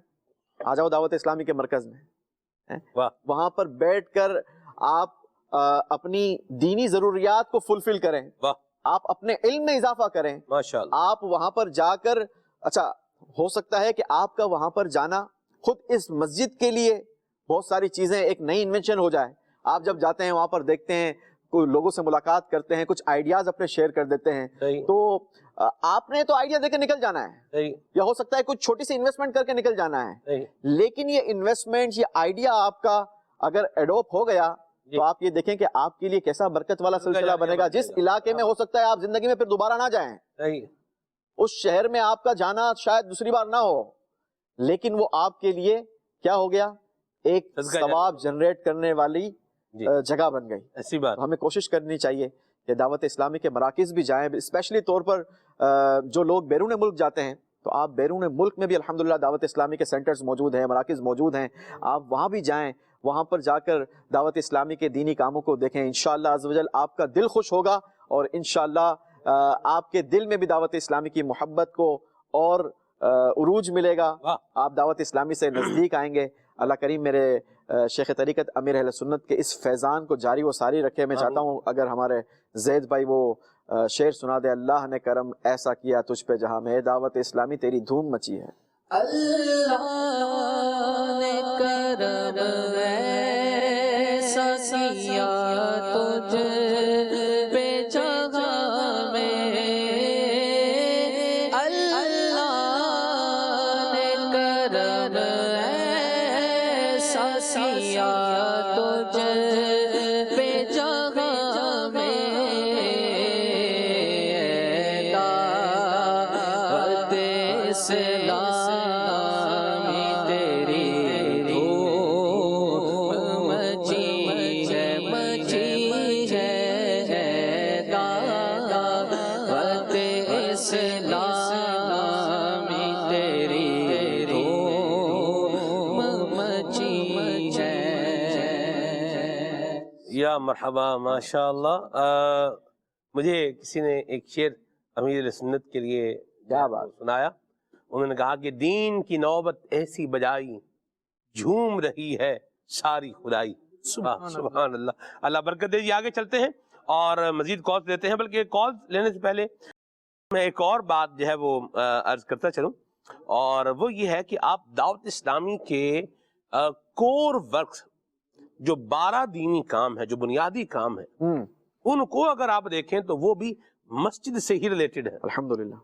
آ جاؤ دعوت اسلامی کے مرکز میں، وہاں پر بیٹھ کر آپ اپنی دینی ضروریات کو فلفل کریں، آپ اپنے علم میں اضافہ کریں. آپ وہاں پر جا کر، اچھا ہو سکتا ہے کہ آپ کا وہاں پر جانا خود اس مسجد کے لیے بہت ساری چیزیں ایک نئی انوینشن ہو جائے. آپ جب جاتے ہیں وہاں پر دیکھتے ہیں کوئی لوگوں سے ملاقات کرتے ہیں، کچھ آئیڈیاز اپنے شیئر کر دیتے ہیں، تو آپ نے تو آئیڈیا دے کے نکل جانا ہے، یا ہو سکتا ہے کچھ چھوٹی سی انویسٹمنٹ کر کے نکل جانا ہے، لیکن یہ انویسٹمنٹ، یہ آئیڈیا آپ کا اگر ایڈوپ ہو گیا تو آپ یہ دیکھیں کہ آپ کے لیے کیسا برکت والا سلسلہ بنے گا. جس علاقے میں ہو سکتا ہے آپ زندگی میں پھر دوبارہ نہ جائیں، اس شہر میں آپ کا جانا شاید دوسری بار نہ ہو، لیکن وہ آپ کے لیے کیا ہو گیا، ایک ثواب جنریٹ کرنے والی جگہ بن گئی. ایسی بات ہمیں کوشش کرنی چاہیے کہ دعوت اسلامی کے مراکز بھی جائیں، اسپیشلی طور پر جو لوگ بیرون ملک جاتے ہیں تو آپ بیرون ملک میں بھی الحمدللہ دعوت اسلامی کے سینٹرز موجود ہیں، مراکز موجود ہیں، آپ وہاں بھی جائیں، وہاں پر جا کر دعوت اسلامی کے دینی کاموں کو دیکھیں. انشاءاللہ عز و جل آپ کا دل خوش ہوگا اور انشاءاللہ آپ کے دل میں بھی دعوت اسلامی کی محبت کو اور عروج ملے گا. آپ دعوت اسلامی سے نزدیک آئیں گے. اللہ کریم میرے شیخ طریقت امیر اہل سنت کے اس فیضان کو جاری و ساری رکھے. میں چاہتا ہوں اگر ہمارے زید بھائی وہ شعر سنا دے. اللہ نے کرم ایسا کیا تجھ پہ جہاں میں دعوت اسلامی تیری دھوم مچی ہے. اللہ نے کرم ایسا کیا تجھ پہ جہاں میں, اللہ نے کرم ایسا کیا تجھ پہ جہاں میں, دعوت اسلام یا مرحبا ماشاء اللہ. مجھے کسی نے ایک شعر امیر سنت کے لیے کیا بات سنایا. انہوں نے کہا کہ دین کی نوبت ایسی بجائی جھوم رہی ہے ساری خدائی. سبحان اللہ. اللہ برکت دے. آگے چلتے ہیں اور مزید کالز لیتے ہیں, بلکہ کالز لینے سے پہلے میں ایک اور بات جو ہے وہ عرض کرتا چلوں, اور وہ یہ ہے کہ آپ دعوت اسلامی کے کور ورکس جو 12 دینی کام ہے, جو بنیادی کام ہے, ان کو اگر آپ دیکھیں تو وہ بھی مسجد سے ہی ریلیٹڈ ہے. الحمدللہ.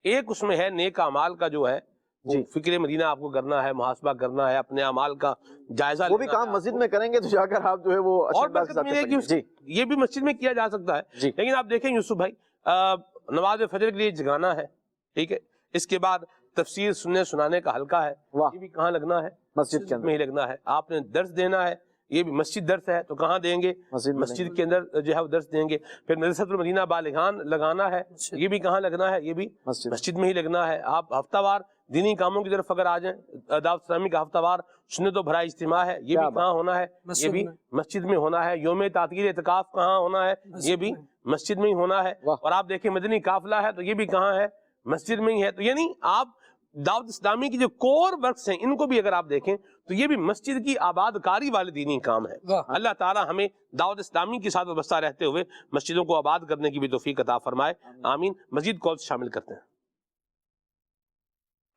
ایک اس میں ہے نیک اعمال کا جو ہے جی فکر مدینہ آپ کو کرنا ہے, محاسبہ کرنا ہے, اپنے اعمال کا جائزہ وہ بھی کام مسجد میں کریں گے تو جا کر آپ جو ہے وہ اور برکت ملے گی. جی یہ بھی مسجد میں کیا جا سکتا ہے. جی لیکن آپ دیکھیں یوسف بھائی, نماز فجر کے لیے جگانا ہے, ٹھیک ہے, اس کے بعد تفسیر سننے سنانے کا حلقہ ہے, یہ بھی کہاں لگنا ہے؟ مسجد کے میں ہی لگنا ہے. آپ نے درس دینا ہے, یہ بھی مسجد درس ہے, تو کہاں دیں گے؟ مسجد کے اندر جو ہے وہ درس دیں گے. پھر مدرسۃ المدینہ بالغان لگانا ہے, یہ بھی کہاں لگنا ہے؟ یہ بھی مسجد میں ہی لگنا ہے. آپ ہفتہ وار دینی کاموں کی طرف اگر آ جائیں, دعوت اسلامی کا ہفتہ وار سنت و بھرائی اجتماع ہے, یہ بھی کہاں ہونا ہے؟ یہ بھی مسجد میں ہونا ہے. یوم تعطیل اعتکاف کہاں ہونا ہے؟ یہ بھی مسجد میں ہی ہونا ہے. اور آپ دیکھیں مدنی قافلہ ہے, تو یہ بھی کہاں ہے؟ مسجد میں ہی ہے. تو یعنی آپ دعوت اسلامی کی جو کور ورکس ہیں ان کو بھی اگر آپ دیکھیں تو یہ بھی مسجد کی آباد کاری والے دینی کام ہے. اللہ تعالی ہمیں دعوت اسلامی کے ساتھ وابستہ رہتے ہوئے مسجدوں کو آباد کرنے کی بھی توفیق عطا فرمائے, آمین. مزید کالز شامل کرتے ہیں.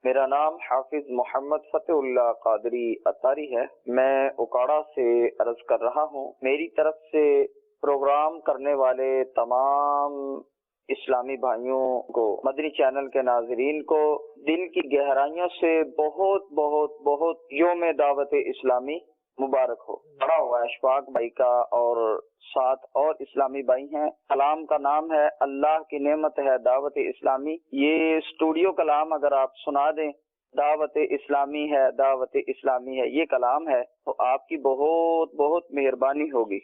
میرا نام حافظ محمد فتح اللہ قادری اتاری ہے. میں اکاڑا سے عرض کر رہا ہوں. میری طرف سے پروگرام کرنے والے تمام اسلامی بھائیوں کو, مدنی چینل کے ناظرین کو دل کی گہرائیوں سے بہت بہت بہت یوم دعوت اسلامی مبارک ہو. پڑا ہوا اشفاق بھائی کا اور 7 اور اسلامی بھائی ہیں. کلام کا نام ہے اللہ کی نعمت ہے دعوت اسلامی. یہ اسٹوڈیو کلام اگر آپ سنا دیں, دعوت اسلامی ہے دعوت اسلامی ہے, یہ کلام ہے, تو آپ کی بہت بہت مہربانی ہوگی.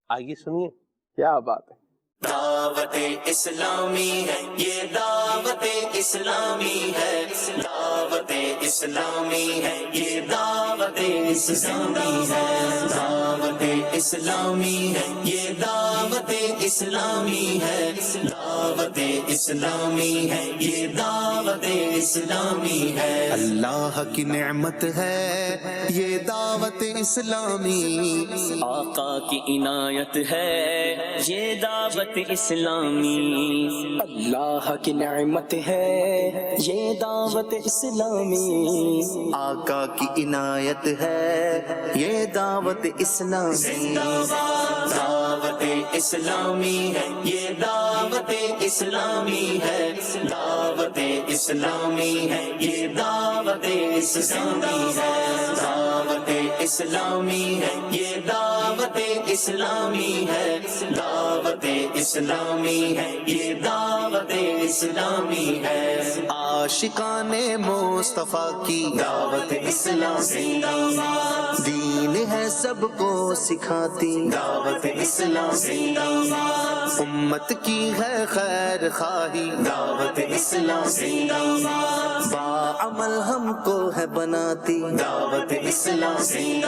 آئیے سنیے. کیا بات ہے. دعوت اسلامی ہے یہ دعوت اسلامی ہے, دعوت اسلامی ہے یہ دعوت اسلامی ہے, دعوت اسلامی ہے یہ دعوت اسلامی ہے, دعوت اسلامی ہے یہ دعوت اسلامی ہے. اللہ کی نعمت ہے یہ دعوت اسلامی, آقا کی عنایت ہے یہ دعوت اسلامی, اللہ کی نعمت ہے یہ دعوت اسلامی, آقا کی عنایت ہے یہ دعوت اسلامی. دعوت اسلامی ہے یہ دعوت اسلامی ہے, دعوت اسلامی ہے یہ دعوت اسلامی ہے, دعوت اسلامی ہے یہ دعوت اسلامی ہے, دعوت اسلامی ہے یہ دعوت اسلامی ہے. عاشقان مصطفیٰ کی دعوت اسلامی, دین ہے سب کو سکھاتی دعوت اسلامی, امت کی ہے خیر خواہی دعوت اسلامی, باعمل ہم کو ہے بناتی دعوت اسلامی,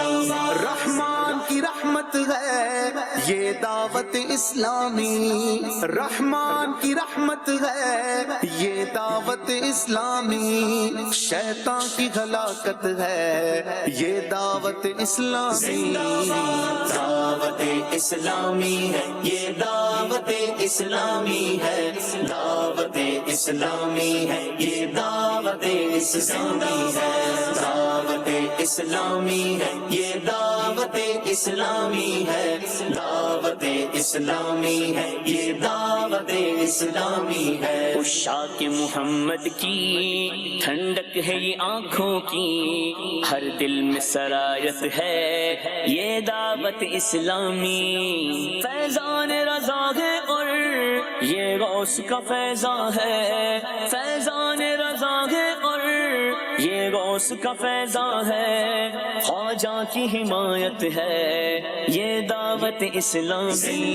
رحمان کی رحمت ہے یہ دعوت اسلامی، رحمان کی رحمت ہے یہ دعوت اسلامی، شیطان کی ہلاکت ہے یہ دعوت اسلامی، دعوت اسلامی ہے یہ دعوت اسلامی ہے، دعوت اسلامی ہے یہ دعوت اسلامی ہے، دعوت اسلامی ہے یہ دعوت اسلامی ہے، دعوت اسلامی ہے یہ دعوت اسلامی ہے۔ عشاق محمد کی ٹھنڈک ہے یہ آنکھوں کی، ہر دل میں سرایت ہے یہ دعوت اسلامی، فیضان رضا ہے اور یہ غوث کا فیضان ہے، فیضان رضا ہے اور یہ غوث کا فیضان ہے، خواجہ کی حمایت ہے یہ دعوت اسلامی،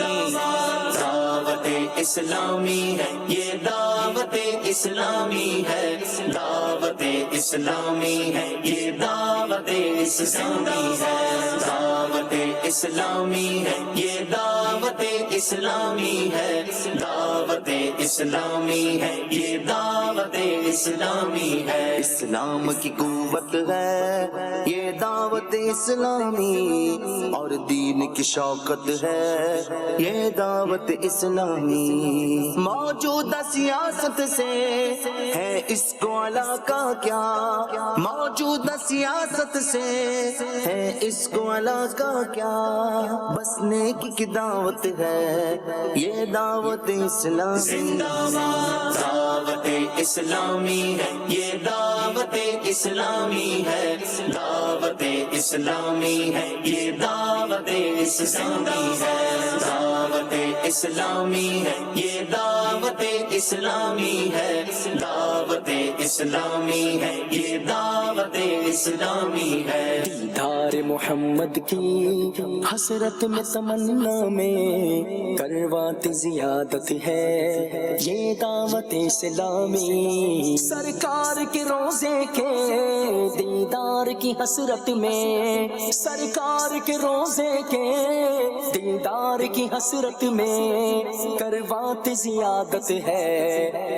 دعوت اسلامی ہے یہ دعوت اسلامی ہے، دعوت اسلامی ہے یہ دعوت اسلامی ہے، دعوت اسلامی ہے یہ دعوت اسلامی ہے، دعوت اسلامی ہے یہ دعوت اسلامی ہے، اسلام کی قوت ہے یہ دعوت اسلامی، اور دین کی شوکت ہے یہ دعوت اسلامی، موجودہ سیاست سے ہے اس کو علاقہ کیا، موجودہ سیاست سے ہے اس کو علاقہ کیا، بس نیکی کی دعوت ہے یہ دعوت اسلامی، دعوت اسلامی ہے یہ دعوت اسلامی ہے، دعوت اسلامی ہے یہ دعوت اسلامی ہے، دعوت اسلامی ہے یہ دعوت اسلامی ہے، دعوت اسلامی ہے یہ دعوت اسلامی ہے، دیدار محمد کی حسرت میں تمنا میں کرواتی زیادت ہے یہ دعوت اسلامی، سرکار کے روزے کے دیدار کی حسرت میں، سرکار کے روزے کے دیدار کی حسرت میں کرواتی زیادت ہے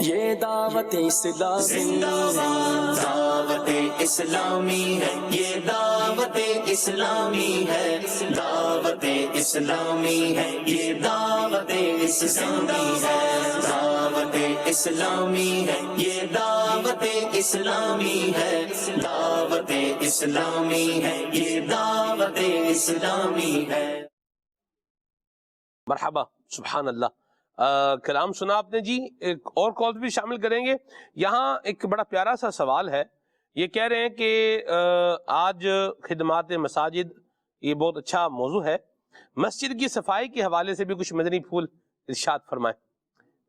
یہ دعوت اسلامی، دعوت اسلامی ہے یہ دعوت اسلامی ہے، دعوت اسلامی ہے یہ دعوت اسلامی ہے، دعوت اسلامی ہے یہ دعوت اسلامی ہے، دعوت اسلامی ہے یہ دعوت اسلامی ہے۔ مرحبا، سبحان اللہ۔ کلام سنا آپ نے جی، ایک اور کال بھی شامل کریں گے۔ یہاں ایک بڑا پیارا سا سوال ہے، یہ کہہ رہے ہیں کہ آج خدمات مساجد یہ بہت اچھا موضوع ہے، مسجد کی صفائی کے حوالے سے بھی کچھ مدنی پھول ارشاد فرمائیں۔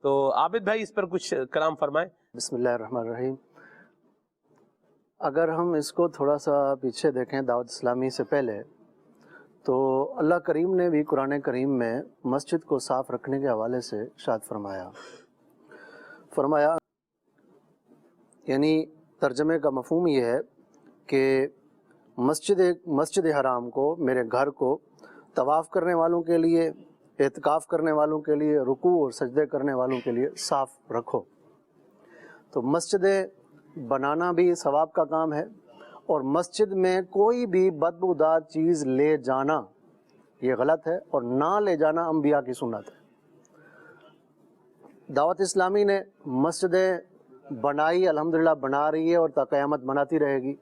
تو عابد بھائی اس پر کچھ کلام فرمائیں۔ بسم اللہ الرحمن الرحیم۔ اگر ہم اس کو تھوڑا سا پیچھے دیکھیں دعوت اسلامی سے پہلے، تو اللہ کریم نے بھی قرآن کریم میں مسجد کو صاف رکھنے کے حوالے سے ارشاد فرمایا یعنی ترجمے کا مفہوم یہ ہے کہ مسجد حرام کو، میرے گھر کو طواف کرنے والوں کے لیے، اعتکاف کرنے والوں کے لیے، رکوع اور سجدے کرنے والوں کے لیے صاف رکھو۔ تو مسجدیں بنانا بھی ثواب کا کام ہے، اور مسجد میں کوئی بھی بدبودار چیز لے جانا یہ غلط ہے، اور نہ لے جانا انبیاء کی سنت ہے۔ دعوت اسلامی نے مسجدیں بنائی، الحمدللہ بنا رہی ہے اور تا قیامت بناتی رہے گی۔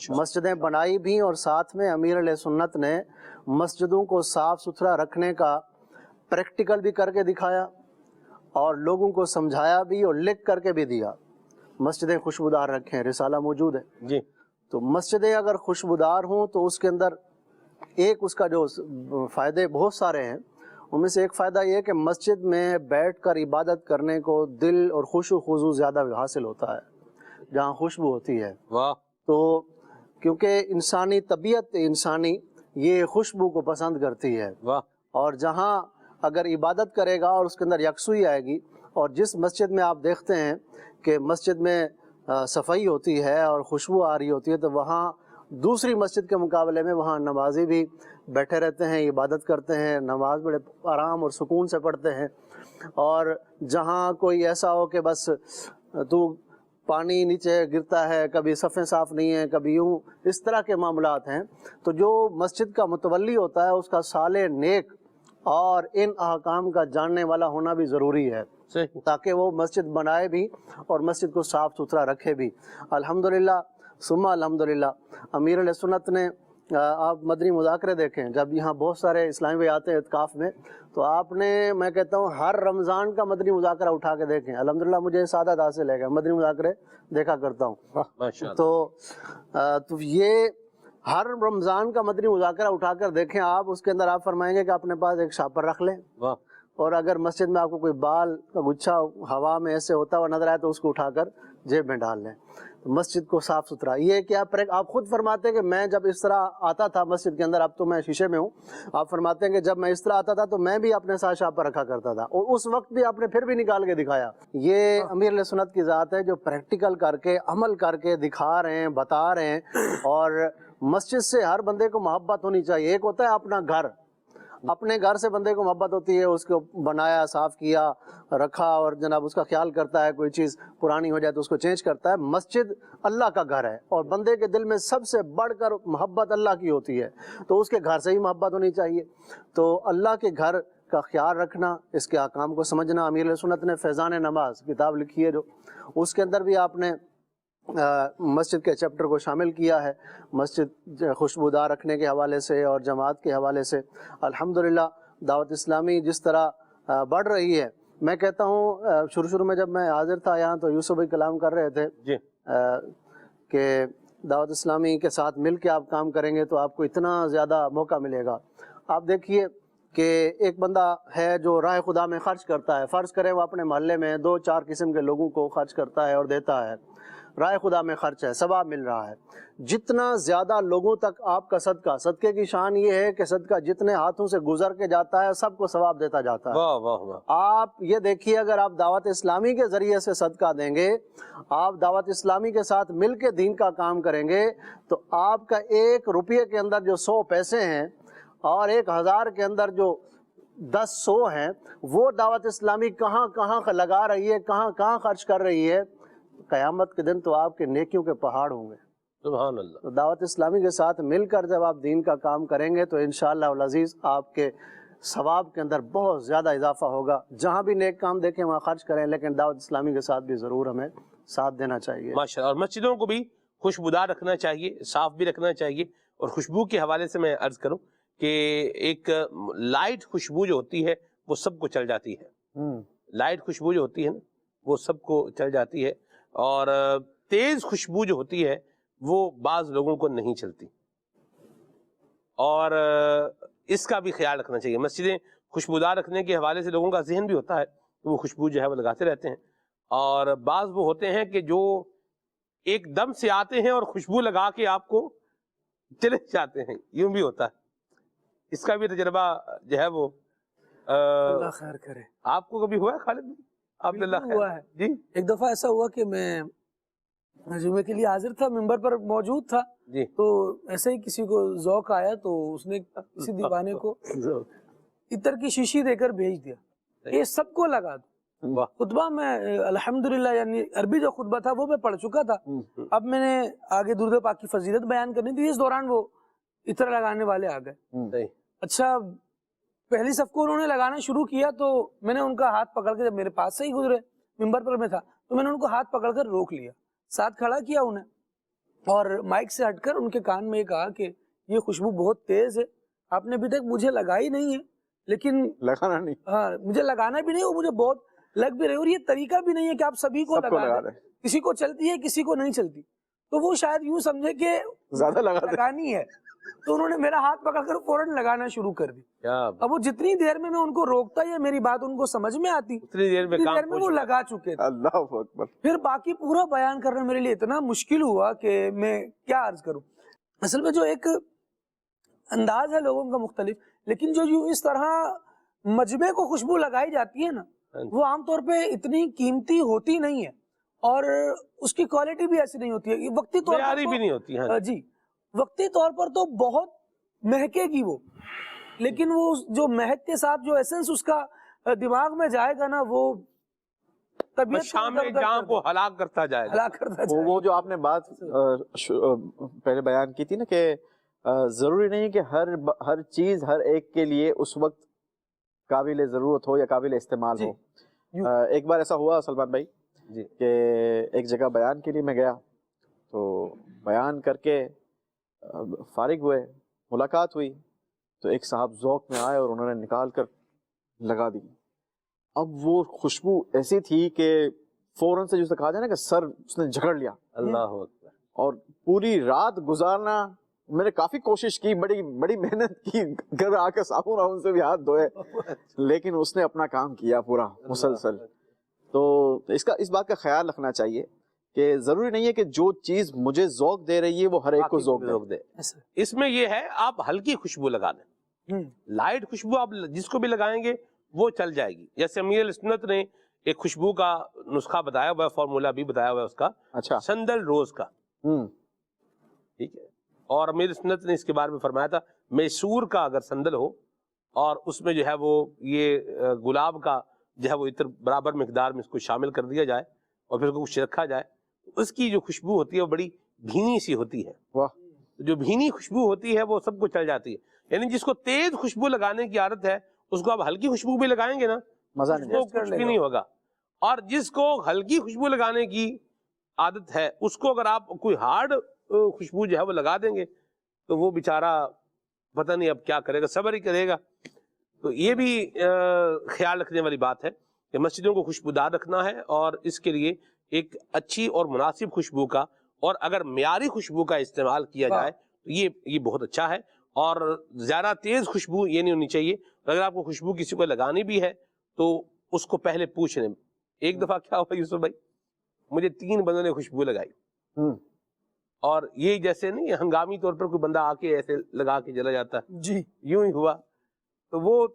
مسجدیں بنائی بھی، اور ساتھ میں امیر علیہ سنت نے مسجدوں کو صاف ستھرا رکھنے کا پریکٹیکل بھی کر کے دکھایا، اور لوگوں کو سمجھایا بھی اور لکھ کر کے بھی دیا۔ مسجدیں خوشبودار رکھیں، رسالہ موجود ہے جی۔ تو مسجدیں اگر خوشبودار ہوں تو اس کے اندر ایک اس کا جو فائدے بہت سارے ہیں، ان میں سے ایک فائدہ یہ ہے کہ مسجد میں بیٹھ کر عبادت کرنے کو دل اور خشوع و خضوع زیادہ حاصل ہوتا ہے جہاں خوشبو ہوتی ہے۔ واہ۔ تو کیونکہ انسانی طبیعت انسانی یہ خوشبو کو پسند کرتی ہے، واہ۔ اور جہاں اگر عبادت کرے گا اور اس کے اندر یکسوئی آئے گی، اور جس مسجد میں آپ دیکھتے ہیں کہ مسجد میں صفائی ہوتی ہے اور خوشبو آ رہی ہوتی ہے، تو وہاں دوسری مسجد کے مقابلے میں وہاں نمازی بھی بیٹھے رہتے ہیں، عبادت کرتے ہیں، نماز بڑے آرام اور سکون سے پڑھتے ہیں. اور جہاں کوئی ایسا ہو کہ بس تو پانی نیچے گرتا ہے، کبھی صفیں صاف نہیں ہیں، کبھی یوں، اس طرح کے معاملات ہیں، تو جو مسجد کا متولی ہوتا ہے اس کا صالح نیک اور ان احکام کا جاننے والا ہونا بھی ضروری ہے، تاکہ وہ مسجد بنائے بھی اور مسجد کو صاف ستھرا رکھے بھی. الحمدللہ ثم الحمدللہ امیر علیہ سنت نے، آپ مدنی مذاکرے دیکھیں، جب یہاں بہت سارے اسلامی بھائی آتے ہیں اعتکاف میں، تو آپ نے، میں کہتا ہوں ہر رمضان کا مدنی مذاکرہ اٹھا کے دیکھیں. الحمدللہ مجھے سعادت حاصل ہے کہ مدنی مذاکرے دیکھا کرتا ہوں. تو یہ ہر رمضان کا مدنی مذاکرہ اٹھا کر دیکھیں آپ، اس کے اندر آپ فرمائیں گے کہ اپنے پاس ایک شاپر رکھ لیں، اور اگر مسجد میں آپ کو کوئی بال کا گچھا ہوا میں ایسے ہوتا ہوا نظر آئے تو اس کو اٹھا کر جیب میں ڈال لیں. مسجد کو صاف ستھرا، یہ کیا آپ خود فرماتے ہیں کہ میں جب اس طرح آتا تھا مسجد کے اندر، اب تو میں شیشے میں ہوں، آپ فرماتے ہیں کہ جب میں اس طرح آتا تھا تو میں بھی اپنے ساتھ شاپر رکھا کرتا تھا، اور اس وقت بھی آپ نے پھر بھی نکال کے دکھایا. یہ امیر علیہ سنت کی ذات ہے جو پریکٹیکل کر کے، عمل کر کے دکھا رہے ہیں، بتا رہے ہیں. اور مسجد سے ہر بندے کو محبت ہونی چاہیے. ایک ہوتا ہے اپنا گھر، اپنے گھر سے بندے کو محبت ہوتی ہے، اس کو بنایا، صاف کیا، رکھا، اور جناب اس کا خیال کرتا ہے، کوئی چیز پرانی ہو جائے تو اس کو چینج کرتا ہے. مسجد اللہ کا گھر ہے، اور بندے کے دل میں سب سے بڑھ کر محبت اللہ کی ہوتی ہے، تو اس کے گھر سے ہی محبت ہونی چاہیے. تو اللہ کے گھر کا خیال رکھنا، اس کے احکام کو سمجھنا. امیر علیہ سنت نے فیضان نماز کتاب لکھی ہے جو، اس کے اندر بھی آپ نے مسجد کے چیپٹر کو شامل کیا ہے، مسجد خوشبودار رکھنے کے حوالے سے اور جماعت کے حوالے سے. الحمدللہ دعوت اسلامی جس طرح بڑھ رہی ہے، میں کہتا ہوں شروع میں جب میں حاضر تھا یہاں تو یوسف بھائی کلام کر رہے تھے کہ دعوت اسلامی کے ساتھ مل کے آپ کام کریں گے تو آپ کو اتنا زیادہ موقع ملے گا. آپ دیکھیے کہ ایک بندہ ہے جو راہ خدا میں خرچ کرتا ہے، فرض کریں وہ اپنے محلے میں 2-4 قسم کے لوگوں کو خرچ کرتا ہے اور دیتا ہے، راہ خدا میں خرچ ہے، ثواب مل رہا ہے. جتنا زیادہ لوگوں تک آپ کا صدقے کی شان یہ ہے کہ صدقہ جتنے ہاتھوں سے گزر کے جاتا ہے سب کو ثواب دیتا جاتا ہے. واہ واہ واہ. آپ یہ دیکھیے، اگر آپ دعوت اسلامی کے ذریعے سے صدقہ دیں گے، آپ دعوت اسلامی کے ساتھ مل کے دین کا کام کریں گے، تو آپ کا 1 روپیے کے اندر جو 100 پیسے ہیں اور 1000 کے اندر جو 10 ہیں، وہ دعوت اسلامی کہاں کہاں لگا رہی ہے، کہاں کہاں خرچ کر رہی ہے. قیامت کے دن تو آپ کے نیکیوں کے پہاڑ ہوں گے. سبحان اللہ. تو دعوت اسلامی کے ساتھ مل کر جب آپ دین کا کام کریں گے تو انشاءاللہ العزیز آپ کے ثواب کے اندر بہت زیادہ اضافہ ہوگا. جہاں بھی نیک کام دیکھیں وہاں خرچ کریں، لیکن دعوت اسلامی کے ساتھ بھی ضرور ہمیں ساتھ دینا چاہیے. ماشاءاللہ. اور مسجدوں کو بھی خوشبودار رکھنا چاہیے، صاف بھی رکھنا چاہیے. اور خوشبو کے حوالے سے میں عرض کروں کہ ایک لائٹ خوشبو جو ہوتی ہے وہ سب کو چل جاتی ہے. لائٹ خوشبو جو ہوتی ہے نا وہ سب کو چل جاتی ہے، اور تیز خوشبو جو ہوتی ہے وہ بعض لوگوں کو نہیں چلتی، اور اس کا بھی خیال رکھنا چاہیے. مسجدیں خوشبودار رکھنے کے حوالے سے لوگوں کا ذہن بھی ہوتا ہے کہ وہ خوشبو جو ہے وہ لگاتے رہتے ہیں، اور بعض وہ ہوتے ہیں کہ جو ایک دم سے آتے ہیں اور خوشبو لگا کے آپ کو چلے جاتے ہیں، یوں بھی ہوتا ہے. اس کا بھی تجربہ جو ہے وہ اللہ خیر کرے. آپ کو کبھی ہوا ہے خالد بھائی؟ عبداللہ ہوا ہے جی. ایک دفعہ ایسا ہوا کہ میں جمعے کے لیے حاضر تھا، ممبر پر موجود تھا جی. تو ایسے ہی کسی کو ذوق آیا تو اس نے کسی دیوانے کو عطر کی شیشی دے کر بھیج دیا، یہ سب کو لگا دو. خطبہ میں الحمدللہ یعنی عربی جو خطبہ تھا وہ میں پڑھ چکا تھا. اب میں نے آگے درود پاک کی فضیلت بیان کرنی تھی، اس دوران وہ عطر لگانے والے آ گئے. اچھا پہلی صف کو انہوں نے لگانا شروع کیا تو میں نے ان کا ہاتھ پکڑ کے، جب میرے پاس سے ہی گزرے، ممبر پر میں تھا تو میں نے ان کو ہاتھ پکڑ کر روک لیا، ساتھ کھڑا کیا انہیں، اور مائک سے ہٹ کر ان کے کان میں یہ کہا کہ یہ خوشبو بہت تیز ہے، آپ نے ابھی تک مجھے لگائی نہیں ہے، لیکن لگانا نہیں، ہاں مجھے لگانا بھی نہیں، وہ مجھے بہت لگ بھی رہی، اور یہ طریقہ بھی نہیں ہے کہ آپ سبھی کو لگا دیں، کسی کو چلتی ہے کسی کو نہیں چلتی. تو وہ شاید یوں سمجھے کہ زیادہ لگانی ہے، تو انہوں نے میرا ہاتھ پکڑ کر فوراً لگانا شروع کر دی. اب وہ جتنی دیر میں ان کو روکتا یا میری بات ان کو سمجھ میں آتی، اتنی دیر میں وہ لگا چکے تھے. اللہ اکبر. پھر باقی پورا بیان کرنا میرے لیے اتنا مشکل ہوا کہ میں کیا عرض کروں. اصل میں جو ایک انداز ہے لوگوں کا مختلف، لیکن جو یوں اس طرح مجمع کو خوشبو لگائی جاتی ہے نا، وہ عام طور پہ اتنی قیمتی ہوتی نہیں ہے، اور اس کی کوالٹی بھی ایسی نہیں ہوتی ہے، وقتی طور پر بھی نہیں ہوتی. جی وقتی طور پر تو بہت مہکے گی وہ، لیکن وہ جو مہک کے ساتھ جو ایسنس اس کا دماغ میں جائے گا نا، وہ طبیعت شام جہاں کو ہلاک کرتا جائے گا. ہلاک کرتا جائے گا. وہ جو آپ نے بات پہلے بیان کی تھی نا کہ ضروری نہیں کہ ہر چیز ہر ایک کے لیے اس وقت قابل ضرورت ہو یا قابل استعمال ہو. ایک بار ایسا ہوا سلمان بھائی کہ ایک جگہ بیان کے لیے میں گیا، تو بیان کر کے فارغ ہوئے، ملاقات ہوئی، تو ایک صاحب ذوق میں آئے اور انہوں نے نکال کر لگا دی. اب وہ خوشبو ایسی تھی کہ فوراً سے جسے کہا جائے نا کہ سر اس نے جھگڑ لیا. اللہ اکبر. اور پوری رات گزارنا، میں نے کافی کوشش کی، بڑی محنت کی، گھر آ کے صابن سے بھی ہاتھ دھوئے، لیکن اس نے اپنا کام کیا پورا مسلسل. تو اس بات کا خیال رکھنا چاہیے کہ ضروری نہیں ہے کہ جو چیز مجھے ذوق دے رہی ہے وہ ہر ایک کو ذوق دے. اس میں یہ ہے آپ ہلکی خوشبو لگا دیں. لائٹ خوشبو آپ جس کو بھی لگائیں گے وہ چل جائے گی. جیسے امیر سنت نے ایک خوشبو کا نسخہ بتایا ہوا ہے، فارمولا بھی بتایا ہوا ہے اس کا. اچھا. سندل روز کا. ٹھیک ہے. اور امیر سنت نے اس کے بارے میں فرمایا تھا میسور کا اگر سندل ہو اور اس میں جو ہے وہ یہ گلاب کا جو ہے وہ عطر برابر مقدار میں اس کو شامل کر دیا جائے اور پھر اس کو کچھ رکھا جائے، اس کی جو خوشبو ہوتی ہے وہ بڑی بھینی سی ہوتی ہے. جو بھینی خوشبو ہوتی ہے وہ سب کو چل جاتی ہے. یعنی جس کو تیز خوشبو لگانے کی عادت ہے اس کو آپ ہلکی خوشبو بھی لگائیں گے نا، مزہ کچھ بھی نہیں ہوگا. اور جس کو ہلکی خوشبو لگانے کی عادت ہے اس کو اگر آپ کوئی ہارڈ خوشبو جو ہے وہ لگا دیں گے تو وہ بیچارہ پتہ نہیں اب کیا کرے گا، صبر ہی کرے گا. تو یہ بھی خیال رکھنے والی بات ہے کہ مسجدوں کو خوشبودار رکھنا ہے، اور اس کے لیے ایک اچھی اور مناسب خوشبو کا، اور اگر معیاری خوشبو کا استعمال کیا جائے تو یہ بہت اچھا ہے. اور زیادہ تیز خوشبو یہ نہیں ہونی چاہیے. اگر آپ کو خوشبو کسی کو لگانی بھی ہے تو اس کو پہلے پوچھ لیں. ایک دفعہ کیا ہوا یوسف بھائی، مجھے 3 بندوں نے خوشبو لگائی، اور یہ جیسے نہیں ہنگامی طور پر کوئی بندہ آ کے ایسے لگا کے چلا جاتا ہے، جی یوں ہی ہوا. تو وہ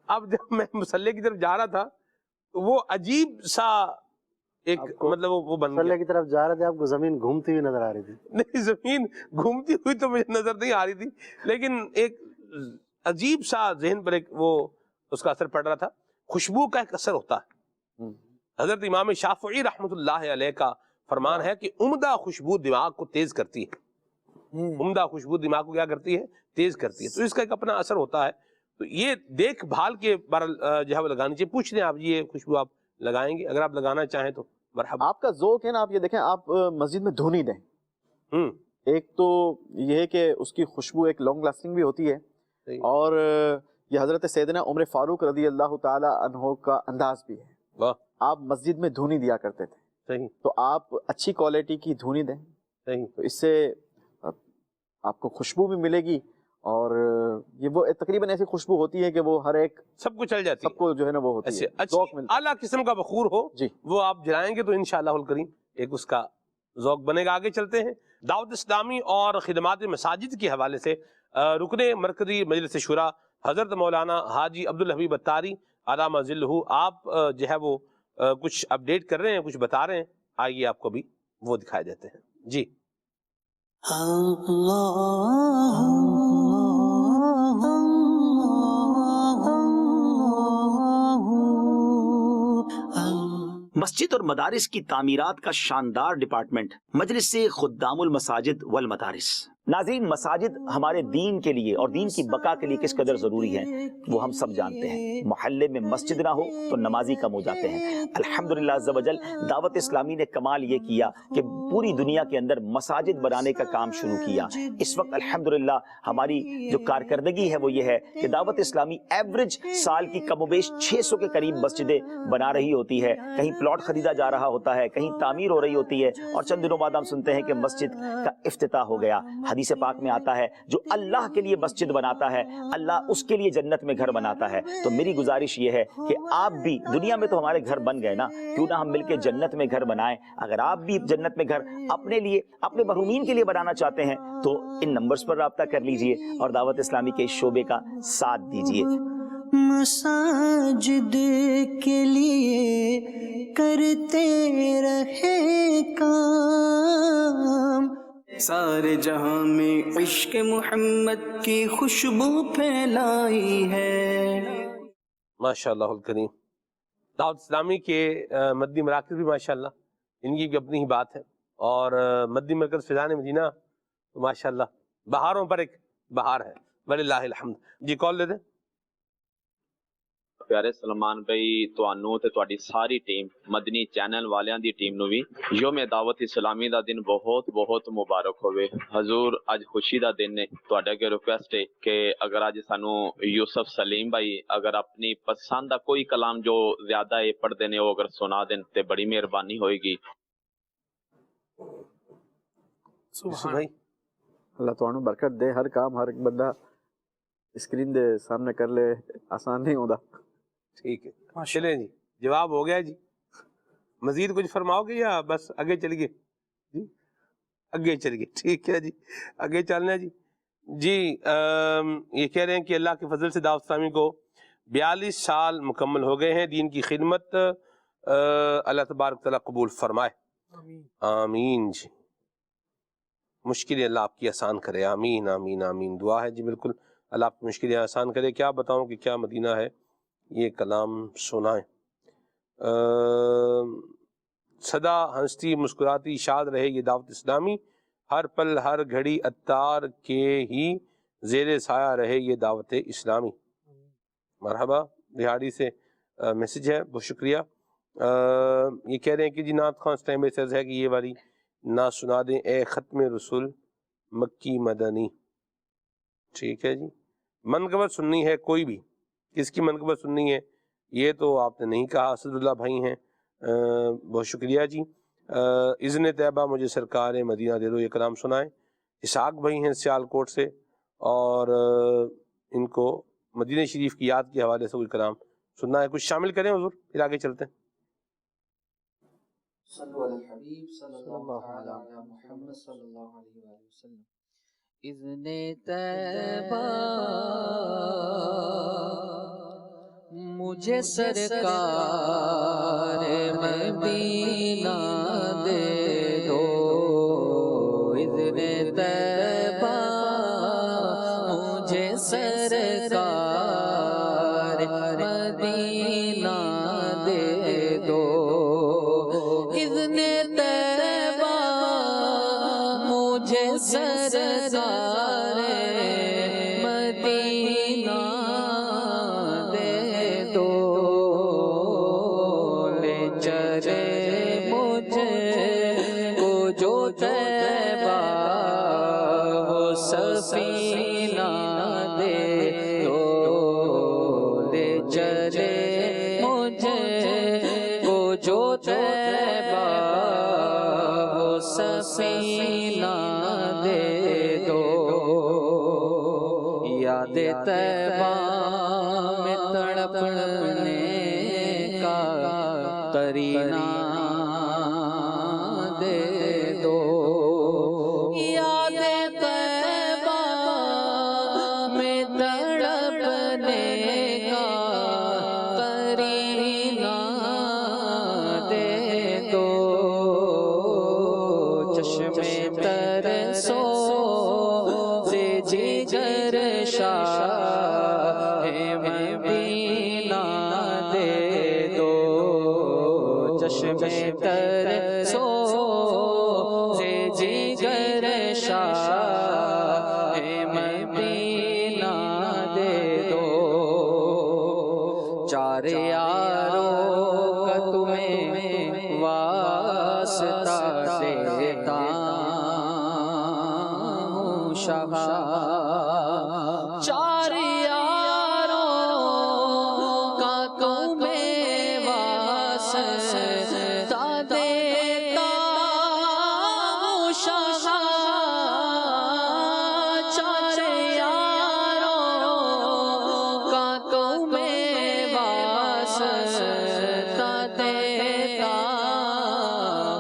اب جب میں مسلح کی طرف جا رہا تھا تو وہ عجیب سا ایک مطلب وہ بن گیا. مسلح کی طرف جا رہے تھے، آپ کو زمین گھومتی ہوئی نظر آ رہی تھی؟ نہیں، زمین گھومتی ہوئی تو مجھے نظر نہیں آ رہی تھی، لیکن ایک عجیب سا ذہن پر ایک وہ اس کا اثر پڑ رہا تھا. خوشبو کا ایک اثر ہوتا ہے. حضرت امام شافعی رحمۃ اللہ علیہ کا فرمان ہے کہ عمدہ خوشبو دماغ کو تیز کرتی ہے. عمدہ خوشبو دماغ کو کیا کرتی ہے؟ تیز کرتی ہے. تو اس کا ایک اپنا اثر ہوتا ہے. تو یہ دیکھ بھال کے جو ہے وہ لگانی چاہیے. پوچھ لیں آپ یہ خوشبو آپ لگائیں گے، اگر آپ لگانا چاہیں تو مرحبا. آپ کا ذوق ہے نا، آپ یہ دیکھیں، آپ مسجد میں دھونی دیں. ایک تو یہ ہے کہ اس کی خوشبو ایک لانگ لاسٹنگ بھی ہوتی ہے، اور یہ حضرت سیدنا عمر فاروق رضی اللہ تعالی عنہ کا انداز بھی ہے. آپ مسجد میں دھونی دیا کرتے تھے. تو آپ اچھی کوالٹی کی دھونی دیں، تو اس سے آپ کو خوشبو بھی ملے گی، اور یہ وہ تقریباً ایسی خوشبو ہوتی ہے کہ وہ ہر ایک سب کو چل جاتی ہے، سب کو جو ہے نا وہ ہوتی ہے، ذوق ملتا ہے. اعلیٰ قسم کا بخور ہو وہ آپ جلائیں گے تو انشاءاللہ الکریم ایک اس کا ذوق بنے گا. آگے چلتے ہیں. دعوت اسلامی اور خدمات مساجد کے حوالے سے رکن مرکزی مجلس شورا حضرت مولانا حاجی عبدالحبیب اتاری علامہ ذلہ، آپ جو ہے وہ کچھ اپڈیٹ کر رہے ہیں، کچھ بتا رہے ہیں. آئیے آپ کو بھی وہ دکھائے دیتے ہیں. جی. مسجد اور مدارس کی تعمیرات کا شاندار ڈپارٹمنٹ مجلس خدام المساجد والمدارس. ناظرین، مساجد ہمارے دین کے لیے اور دین کی بقا کے لیے کس قدر ضروری ہے وہ ہم سب جانتے ہیں. محلے میں مسجد نہ ہو تو نمازی کم ہو جاتے ہیں. الحمدللہ عز و جل دعوت اسلامی نے کمال یہ کیا کہ پوری دنیا کے اندر مساجد بنانے کا کام شروع کیا. اس وقت الحمدللہ ہماری جو کارکردگی ہے وہ یہ ہے کہ دعوت اسلامی ایوریج سال کی کم و بیش 600 کے قریب مسجدیں بنا رہی ہوتی ہے. کہیں پلاٹ خریدا جا رہا ہوتا ہے، کہیں تعمیر ہو رہی ہوتی ہے، اور چند دنوں بعد ہم سنتے ہیں کہ مسجد کا افتتاح ہو گیا. حدیث پاک میں آتا ہے جو اللہ کے لیے مسجد بناتا ہے اللہ اس کے لیے جنت میں گھر بناتا ہے. تو میری گزارش یہ ہے کہ آپ بھی، دنیا میں تو ہمارے گھر بن گئے نا، کیوں نہ ہم مل کے جنت میں گھر بنائیں. اگر آپ بھی جنت میں گھر اپنے لیے، اپنے محرومین کے لیے بنانا چاہتے ہیں تو ان نمبرز پر رابطہ کر لیجئے اور دعوت اسلامی کے اس شعبے کا ساتھ دیجئے. مساجد کے لیے کرتے رہے کام، سارے جہاں میں عشق محمد کی خوشبو پھیلائی ہے. ماشاء اللہ الکریم. دعوت اسلامی کے مدنی مراکز بھی ماشاءاللہ ان کی بھی اپنی ہی بات ہے، اور مدنی مرکز فیضان مدینہ تو ماشاءاللہ بہاروں پر ایک بہار ہے، وللہ الحمد. جی کال لے دیں. پیارے سلمان بھائی، تانوں تے تہاڈی ساری ٹیم مدنی چینل والیاں دی ٹیم نو بھی یوم دعوت اسلامی دا دن بہت بہت مبارک ہوئے. حضور اج خوشی دا دن ہے. تہاڈے اگے ریکویسٹ ہے کہ اگر اج سانو یوسف سلیم بھائی اگر اپنی پسند دا کوئی کلام جو زیادہ ہے پڑھ دینے وہ اگر سنا دین تے بڑی مہربانی ہوئے گی. سبحان بھائی اللہ تانوں برکت دے. ہر کام ہر ایک بندہ اسکرین دے سامنے کر لے، آسان نہیں ہوندا. ٹھیک ہے، چلیں جی جواب ہو گیا. جی مزید کچھ فرماؤ گے یا بس آگے چل گئے؟ جی آگے چل گئے، ٹھیک ہے جی آگے چلنا ہے. جی جی یہ کہہ رہے ہیں کہ اللہ کے فضل سے دعوت اسلامی کو 42 سال مکمل ہو گئے ہیں. دین کی خدمت اللہ تبارک تعالیٰ قبول فرمائے. آمین. جی مشکلیں اللہ آپ کی آسان کرے. آمین آمین آمین. دعا ہے جی بالکل اللہ آپ کی مشکلیں آسان کرے. کیا بتاؤں کہ کیا مدینہ ہے، یہ کلام سنائیں. سدا ہنستی مسکراتی شاد رہے یہ دعوت اسلامی، ہر پل ہر گھڑی اتار کے ہی زیر سایہ رہے یہ دعوت اسلامی. مرحبا دہاڑی سے میسج ہے، بہت شکریہ. یہ کہہ رہے ہیں کہ جی نعت خواں اس ٹائم میسج ہے کہ یہ والی نعت سنا دیں، اے ختم رسول مکی مدنی. ٹھیک ہے جی. منقبت سننی ہے کوئی بھی، کس کی منقبت سننی ہے یہ تو آپ نے نہیں کہا. اسد اللہ بھائی ہیں، بہت شکریہ جی. اذن طیبہ مجھے سرکار مدینہ دے دو، یہ کلام سنائیں. اسحاق بھائی ہیں سیال کوٹ سے، اور ان کو مدینہ شریف کی یاد کے حوالے سے کوئی کلام سننا ہے. کچھ شامل کریں حضور، پھر آگے چلتے ہیں. صلو علی الحبیب صلی اللہ علیہ محمد صلی اللہ علیہ وآلہ وسلم. اذن طیبہ مجھے سرکار مدینہ دے دو. اذن طیبہ مجھے سرکار مدینہ دے دو. اذن طیبہ مجھے سرکار مدینہ دے دو. لے چلے مجھے کو جو طیبہ وہ سفینہ دے دو. لے چلے مجھے کو جو طیبہ وہ سفینہ دے دو. یاد طیبہ میں تڑپنے کا قرینہ دے دو. یاد طیبہ میں تڑپنے کا قرینہ دے دو. چشمے ترسو سے جگر شاہ مدینہ دے دو. چشمے ترسو سے جگر شاہ مدینہ دے دو. چار یاروں کا تمہیں واسطہ دیتا ہوں شاہ. چار یاروں کا تمہیں واسطہ دیتا ہوں شاہ. چار یاروں کا تمہیں واسطہ دیتا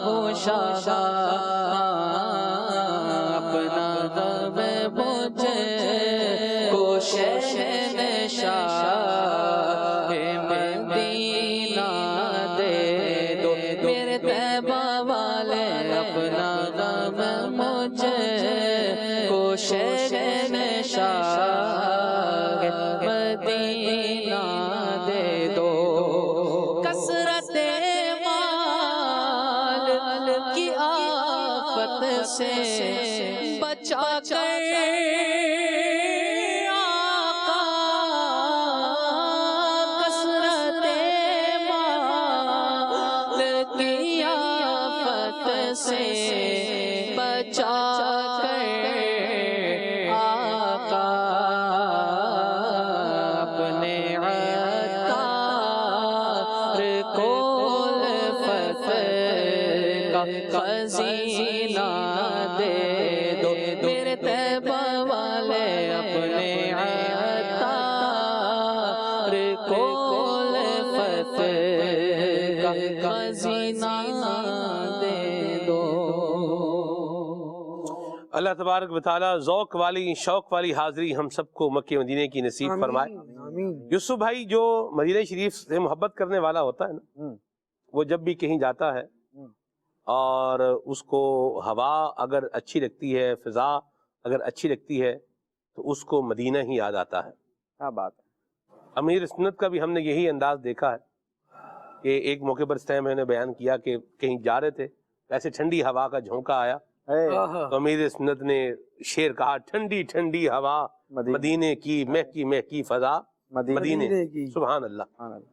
ہوں شاہ. اپنا غم مجھے کو شہنشاہ مدینہ دے دو. میرے طیبہ والے اپنا غم مجھے مدینہ دے دو، کثرت مال کی آفت سے بچا کر آقا، کثرت مال کی آفت سے بچا کر آقا، اپنے عطار کو الفت کا خزینہ دے دو، میرے طیبہ والے اپنے عطار کو الفت کا خزینہ دے دو۔ اللہ تبارک و تعالیٰ ذوق والی شوق والی حاضری ہم سب کو مکہ مدینے کی نصیب فرمائے۔ یوسف بھائی جو مدینہ شریف سے محبت کرنے والا ہوتا ہے نا، وہ جب بھی کہیں جاتا ہے اور اس کو ہوا اگر اچھی لگتی ہے، فضا اگر اچھی لگتی ہے، تو اس کو مدینہ ہی یاد آتا ہے۔ کیا بات ہے۔ امیر سنت کا بھی ہم نے یہی انداز دیکھا ہے کہ ایک موقع پر اس ٹائم میں نے بیان کیا کہ کہیں جا رہے تھے، ایسے ٹھنڈی ہوا کا جھونکا آیا تو امیر سنت نے شعر کہا، ٹھنڈی ٹھنڈی ہوا مدینے کی، مہکی مہکی فضا مدینے کی۔ سبحان اللہ۔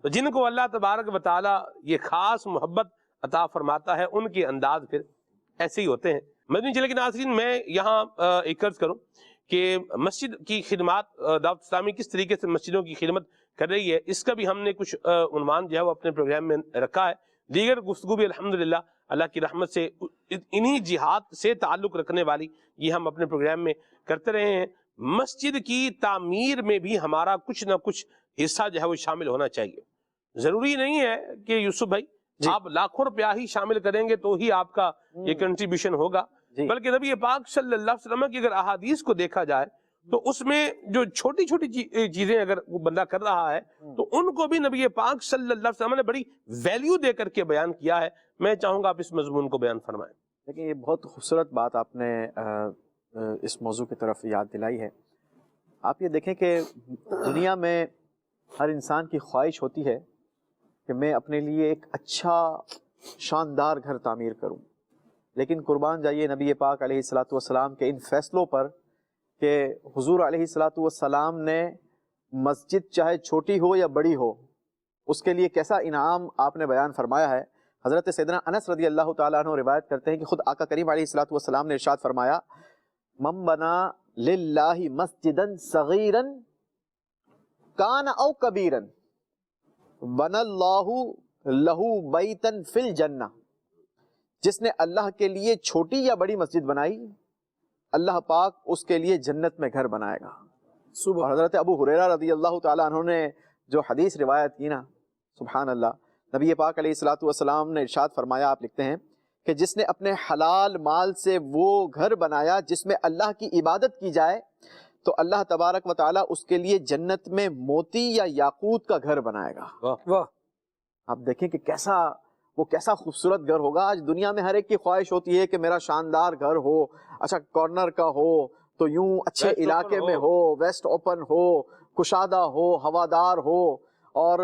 تو جن کو اللہ تبارک و تعالی یہ خاص محبت عطا فرماتا ہے، ان کے انداز پھر ایسے ہی ہوتے ہیں۔ مدنی چینل کے ناظرین، میں یہاں ایک عرض کروں کہ مسجد کی خدمات، دعوت اسلامی کس طریقے سے مسجدوں کی خدمت کر رہی ہے، اس کا بھی ہم نے کچھ عنوان جو ہے وہ اپنے پروگرام میں رکھا ہے۔ دیگر گفتگو بھی الحمدللہ اللہ کی رحمت سے انہی جہاد سے تعلق رکھنے والی یہ ہم اپنے پروگرام میں کرتے رہے ہیں۔ مسجد کی تعمیر میں بھی ہمارا کچھ نہ کچھ حصہ جو ہے وہ شامل ہونا چاہیے۔ ضروری نہیں ہے کہ یوسف بھائی آپ لاکھوں روپیہ ہی شامل کریں گے تو ہی آپ کا یہ کنٹریبیوشن ہوگا، بلکہ نبی پاک صلی اللہ علیہ وسلم کی اگر احادیث کو دیکھا جائے تو اس میں جو چھوٹی چھوٹی چیزیں اگر وہ بندہ کر رہا ہے تو ان کو بھی نبی پاک صلی اللہ علیہ وسلم نے بڑی ویلیو دے کر کے بیان کیا ہے۔ میں چاہوں گا آپ اس مضمون کو بیان فرمائیں۔ لیکن یہ بہت خوبصورت بات آپ نے اس موضوع کی طرف یاد دلائی ہے۔ آپ یہ دیکھیں کہ دنیا میں ہر انسان کی خواہش ہوتی ہے کہ میں اپنے لیے ایک اچھا شاندار گھر تعمیر کروں، لیکن قربان جائیے نبی پاک علیہ الصلاۃ والسلام کے ان فیصلوں پر کہ حضور علیہ الصلاۃ والسلام نے مسجد چاہے چھوٹی ہو یا بڑی ہو اس کے لیے کیسا انعام آپ نے بیان فرمایا ہے۔ حضرت سیدنا انس رضی اللہ تعالیٰ عنہ روایت کرتے ہیں کہ خود آقا کریم علیہ الصلاۃ والسلام نے ارشاد فرمایا، من بنا للہ مسجدا صغیرا کان او کبیرا بنا اللہ لہ بیتا فی الجنہ، جس نے اللہ کے لیے چھوٹی یا بڑی مسجد بنائی اللہ پاک اس کے لیے جنت میں گھر بنائے گا۔ اور حضرت ابو ہریرہ رضی اللہ تعالیٰ عنہ نے جو حدیث روایت کی نا، سبحان اللہ، نبی پاک علیہ الصلاۃ والسلام نے ارشاد فرمایا، آپ لکھتے ہیں کہ جس نے اپنے حلال مال سے وہ گھر بنایا جس میں اللہ کی عبادت کی جائے تو اللہ تبارک و تعالیٰ اس کے لیے جنت میں موتی یا یاقوت کا گھر بنائے گا۔ آپ دیکھیں کہ وہ کیسا خوبصورت گھر ہوگا۔ آج دنیا میں ہر ایک کی خواہش ہوتی ہے کہ میرا شاندار گھر ہو، اچھا کارنر کا ہو، تو یوں اچھے علاقے میں ہو، ویسٹ اوپن ہو، کشادہ ہو، ہوادار ہو، اور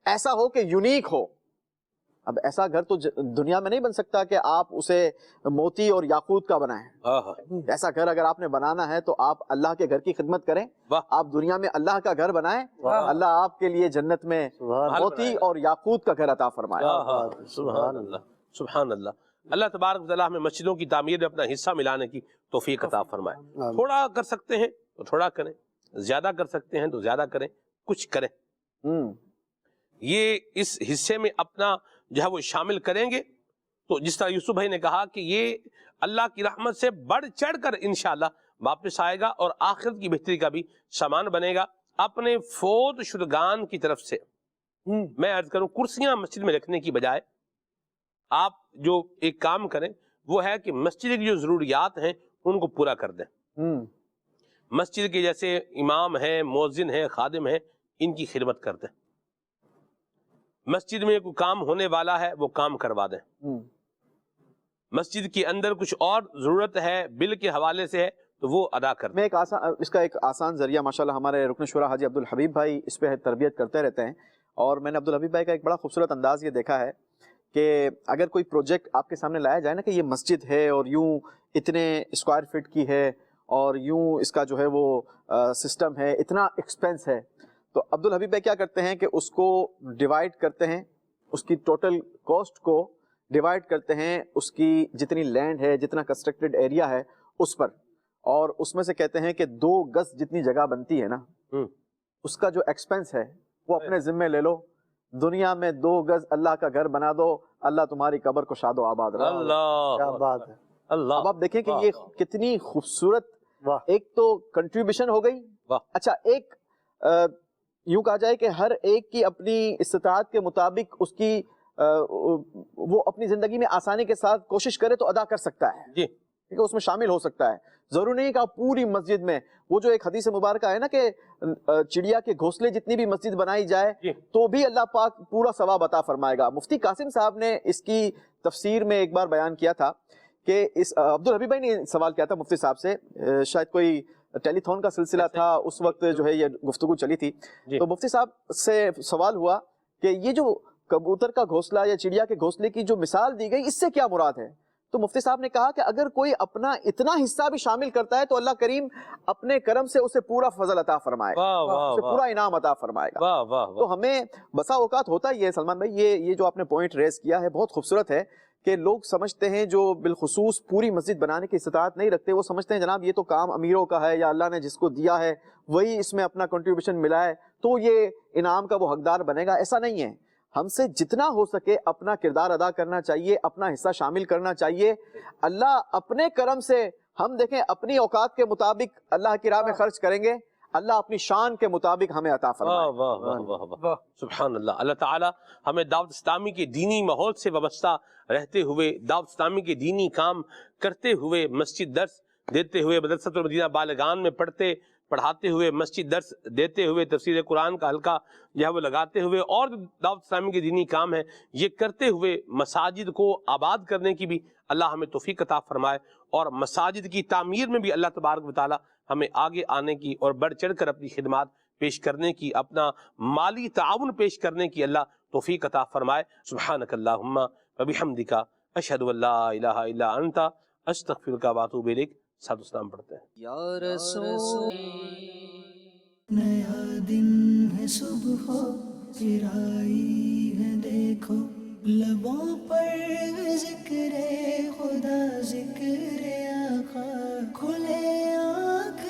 ایسا ہو کہ یونیک ہو۔ اب ایسا گھر تو دنیا میں نہیں بن سکتا کہ آپ اسے موتی اور یاقوت کا بنائیں۔ ایسا گھر اگر آپ نے بنانا ہے تو آپ اللہ کے گھر کی خدمت کریں، آپ دنیا میں اللہ کا گھر بنائیں، اللہ آپ کے لیے جنت میں موتی اور یاقوت کا گھر عطا فرمائے۔ سبحان اللہ، سبحان اللہ۔ اللہ تبارک و تعالیٰ ہمیں مسجدوں کی تعمیر میں اپنا حصہ ملانے کی توفیق عطا فرمائے۔ تھوڑا کر سکتے ہیں تو تھوڑا کریں، زیادہ کر سکتے ہیں تو زیادہ کریں، کچھ کریں۔ یہ اس حصے میں اپنا جو ہے وہ شامل کریں گے تو جس طرح یوسف بھائی نے کہا کہ یہ اللہ کی رحمت سے بڑھ چڑھ کر انشاءاللہ واپس آئے گا اور آخرت کی بہتری کا بھی سامان بنے گا۔ اپنے فوت شدگان کی طرف سے میں عرض کروں، کرسیاں مسجد میں رکھنے کی بجائے آپ جو ایک کام کریں وہ ہے کہ مسجد کی جو ضروریات ہیں ان کو پورا کر دیں۔ مسجد کے جیسے امام ہیں، مؤذن ہیں، خادم ہیں، ان کی خدمت کر دیں۔ مسجد میں کوئی کام ہونے والا ہے وہ کام کروا دیں۔ مسجد کے اندر کچھ اور ضرورت ہے بل کے حوالے سے ہے تو وہ ادا کرتے میں اس کا ایک آسان ذریعہ ماشاءاللہ ہمارے رکن شورا حاجی عبدالحبیب بھائی اس پہ تربیت کرتے رہتے ہیں، اور میں نے عبدالحبیب بھائی کا ایک بڑا خوبصورت انداز یہ دیکھا ہے کہ اگر کوئی پروجیکٹ آپ کے سامنے لایا جائے نا کہ یہ مسجد ہے اور یوں اتنے اسکوائر فٹ کی ہے اور یوں اس کا جو ہے وہ سسٹم ہے، اتنا ایکسپینس ہے، تو عبدالحبیب بھائی کیا کرتے ہیں کہ اس کو ڈیوائڈ کرتے ہیں، اس کی ٹوٹل کاسٹ کو ڈیوائڈ کرتے ہیں اس کی جتنی لینڈ ہے، جتنا کنسٹرکٹڈ ایریا ہے اس پر، اور اس میں سے کہتے ہیں کہ 2 گز جتنی جگہ بنتی ہے نا اس کا جو ایکسپینس ہے وہ اپنے ذمے لے لو، دنیا میں 2 گز اللہ کا گھر بنا دو، اللہ تمہاری قبر کو شاد و آباد رکھے۔ اللہ کیا بات ہے، اللہ، اب آپ دیکھیں کہ یہ کتنی خوبصورت ایک تو کنٹریبیوشن ہو گئی۔ اچھا، ایک یوں کہا جائے کہ ہر ایک کی اپنی استطاعت کے مطابق اس کی وہ اپنی زندگی میں آسانی کے ساتھ کوشش کرے تو ادا کر سکتا ہے، جی، کیونکہ اس میں شامل ہو سکتا ہے۔ ضروری نہیں کہ آپ پوری مسجد میں، وہ جو ایک حدیث مبارکہ ہے نا کہ چڑیا کے گھونسلے جتنی بھی مسجد بنائی جائے تو بھی اللہ پاک پورا ثواب عطا فرمائے گا۔ مفتی قاسم صاحب نے اس کی تفسیر میں ایک بار بیان کیا تھا کہ عبدالحبیب بھائی نے سوال کیا تھا مفتی صاحب سے، شاید کوئی ٹیلی تھون کا سلسلہ تھا اس وقت جو ہے یہ گفتگو چلی تھی، تو مفتی صاحب سے سوال ہوا کہ یہ جو کبوتر کا گھونسلہ یا چڑیا کے گھونسلے کی جو مثال دی گئی اس سے کیا مراد ہے؟ تو مفتی صاحب نے کہا کہ اگر کوئی اپنا اتنا حصہ بھی شامل کرتا ہے تو اللہ کریم اپنے کرم سے اسے پورا فضل عطا فرمائے گا، اسے پورا انعام عطا فرمائے گا۔ تو ہمیں بسا اوقات ہوتا ہی ہے سلمان بھائی، یہ جو آپ نے پوائنٹ ریز کیا ہے بہت خوبصورت ہے کہ لوگ سمجھتے ہیں جو بالخصوص پوری مسجد بنانے کی استطاعت نہیں رکھتے، وہ سمجھتے ہیں جناب یہ تو کام امیروں کا ہے یا اللہ نے جس کو دیا ہے وہی اس میں اپنا کنٹریبیوشن ملا ہے تو یہ انعام کا وہ حقدار بنے گا۔ ایسا نہیں ہے، ہم سے جتنا ہو سکے اپنا کردار ادا کرنا چاہیے، اپنا حصہ شامل کرنا چاہیے۔ اللہ اپنے کرم سے، ہم دیکھیں اپنی اوقات کے مطابق اللہ کی راہ میں خرچ کریں گے، اللہ اپنی شان کے مطابق ہمیں عطا فرمائے۔ واہ واہ واہ واہ واہ، سبحان اللہ۔ اللہ تعالی ہمیں دعوت اسلامی کے دینی ماحول سے وابستہ رہتے ہوئے، دعوت اسلامی کے دینی کام کرتے ہوئے، مسجد درس دیتے ہوئے، مدرسۃ المدینہ بالغان میں پڑھاتے ہوئے، مسجد درس دیتے ہوئے، تفسیر قرآن کا حلقہ جو ہے وہ لگاتے ہوئے، اور دعوت اسلامی کے دینی کام ہے یہ کرتے ہوئے مساجد کو آباد کرنے کی بھی اللہ ہمیں توفیق عطا فرمائے، اور مساجد کی تعمیر میں بھی اللہ تبارک و تعالی ہمیں آگے آنے کی اور بڑھ چڑھ کر اپنی خدمات پیش کرنے کی، اپنا مالی تعاون پیش کرنے کی اللہ توفیق عطا فرمائے۔ سبحانک اللہم وبحمدک، اشہد ان لا الہ الا انت، استغفرک واتوب الیک۔ ساتھ اسلام پڑھتے ہیں۔ یا رسول، نیا دن ہے صبح پھر آئی ہے دیکھو، لبوں پر ذکر خدا ذکر آقا، کھلے آنکھ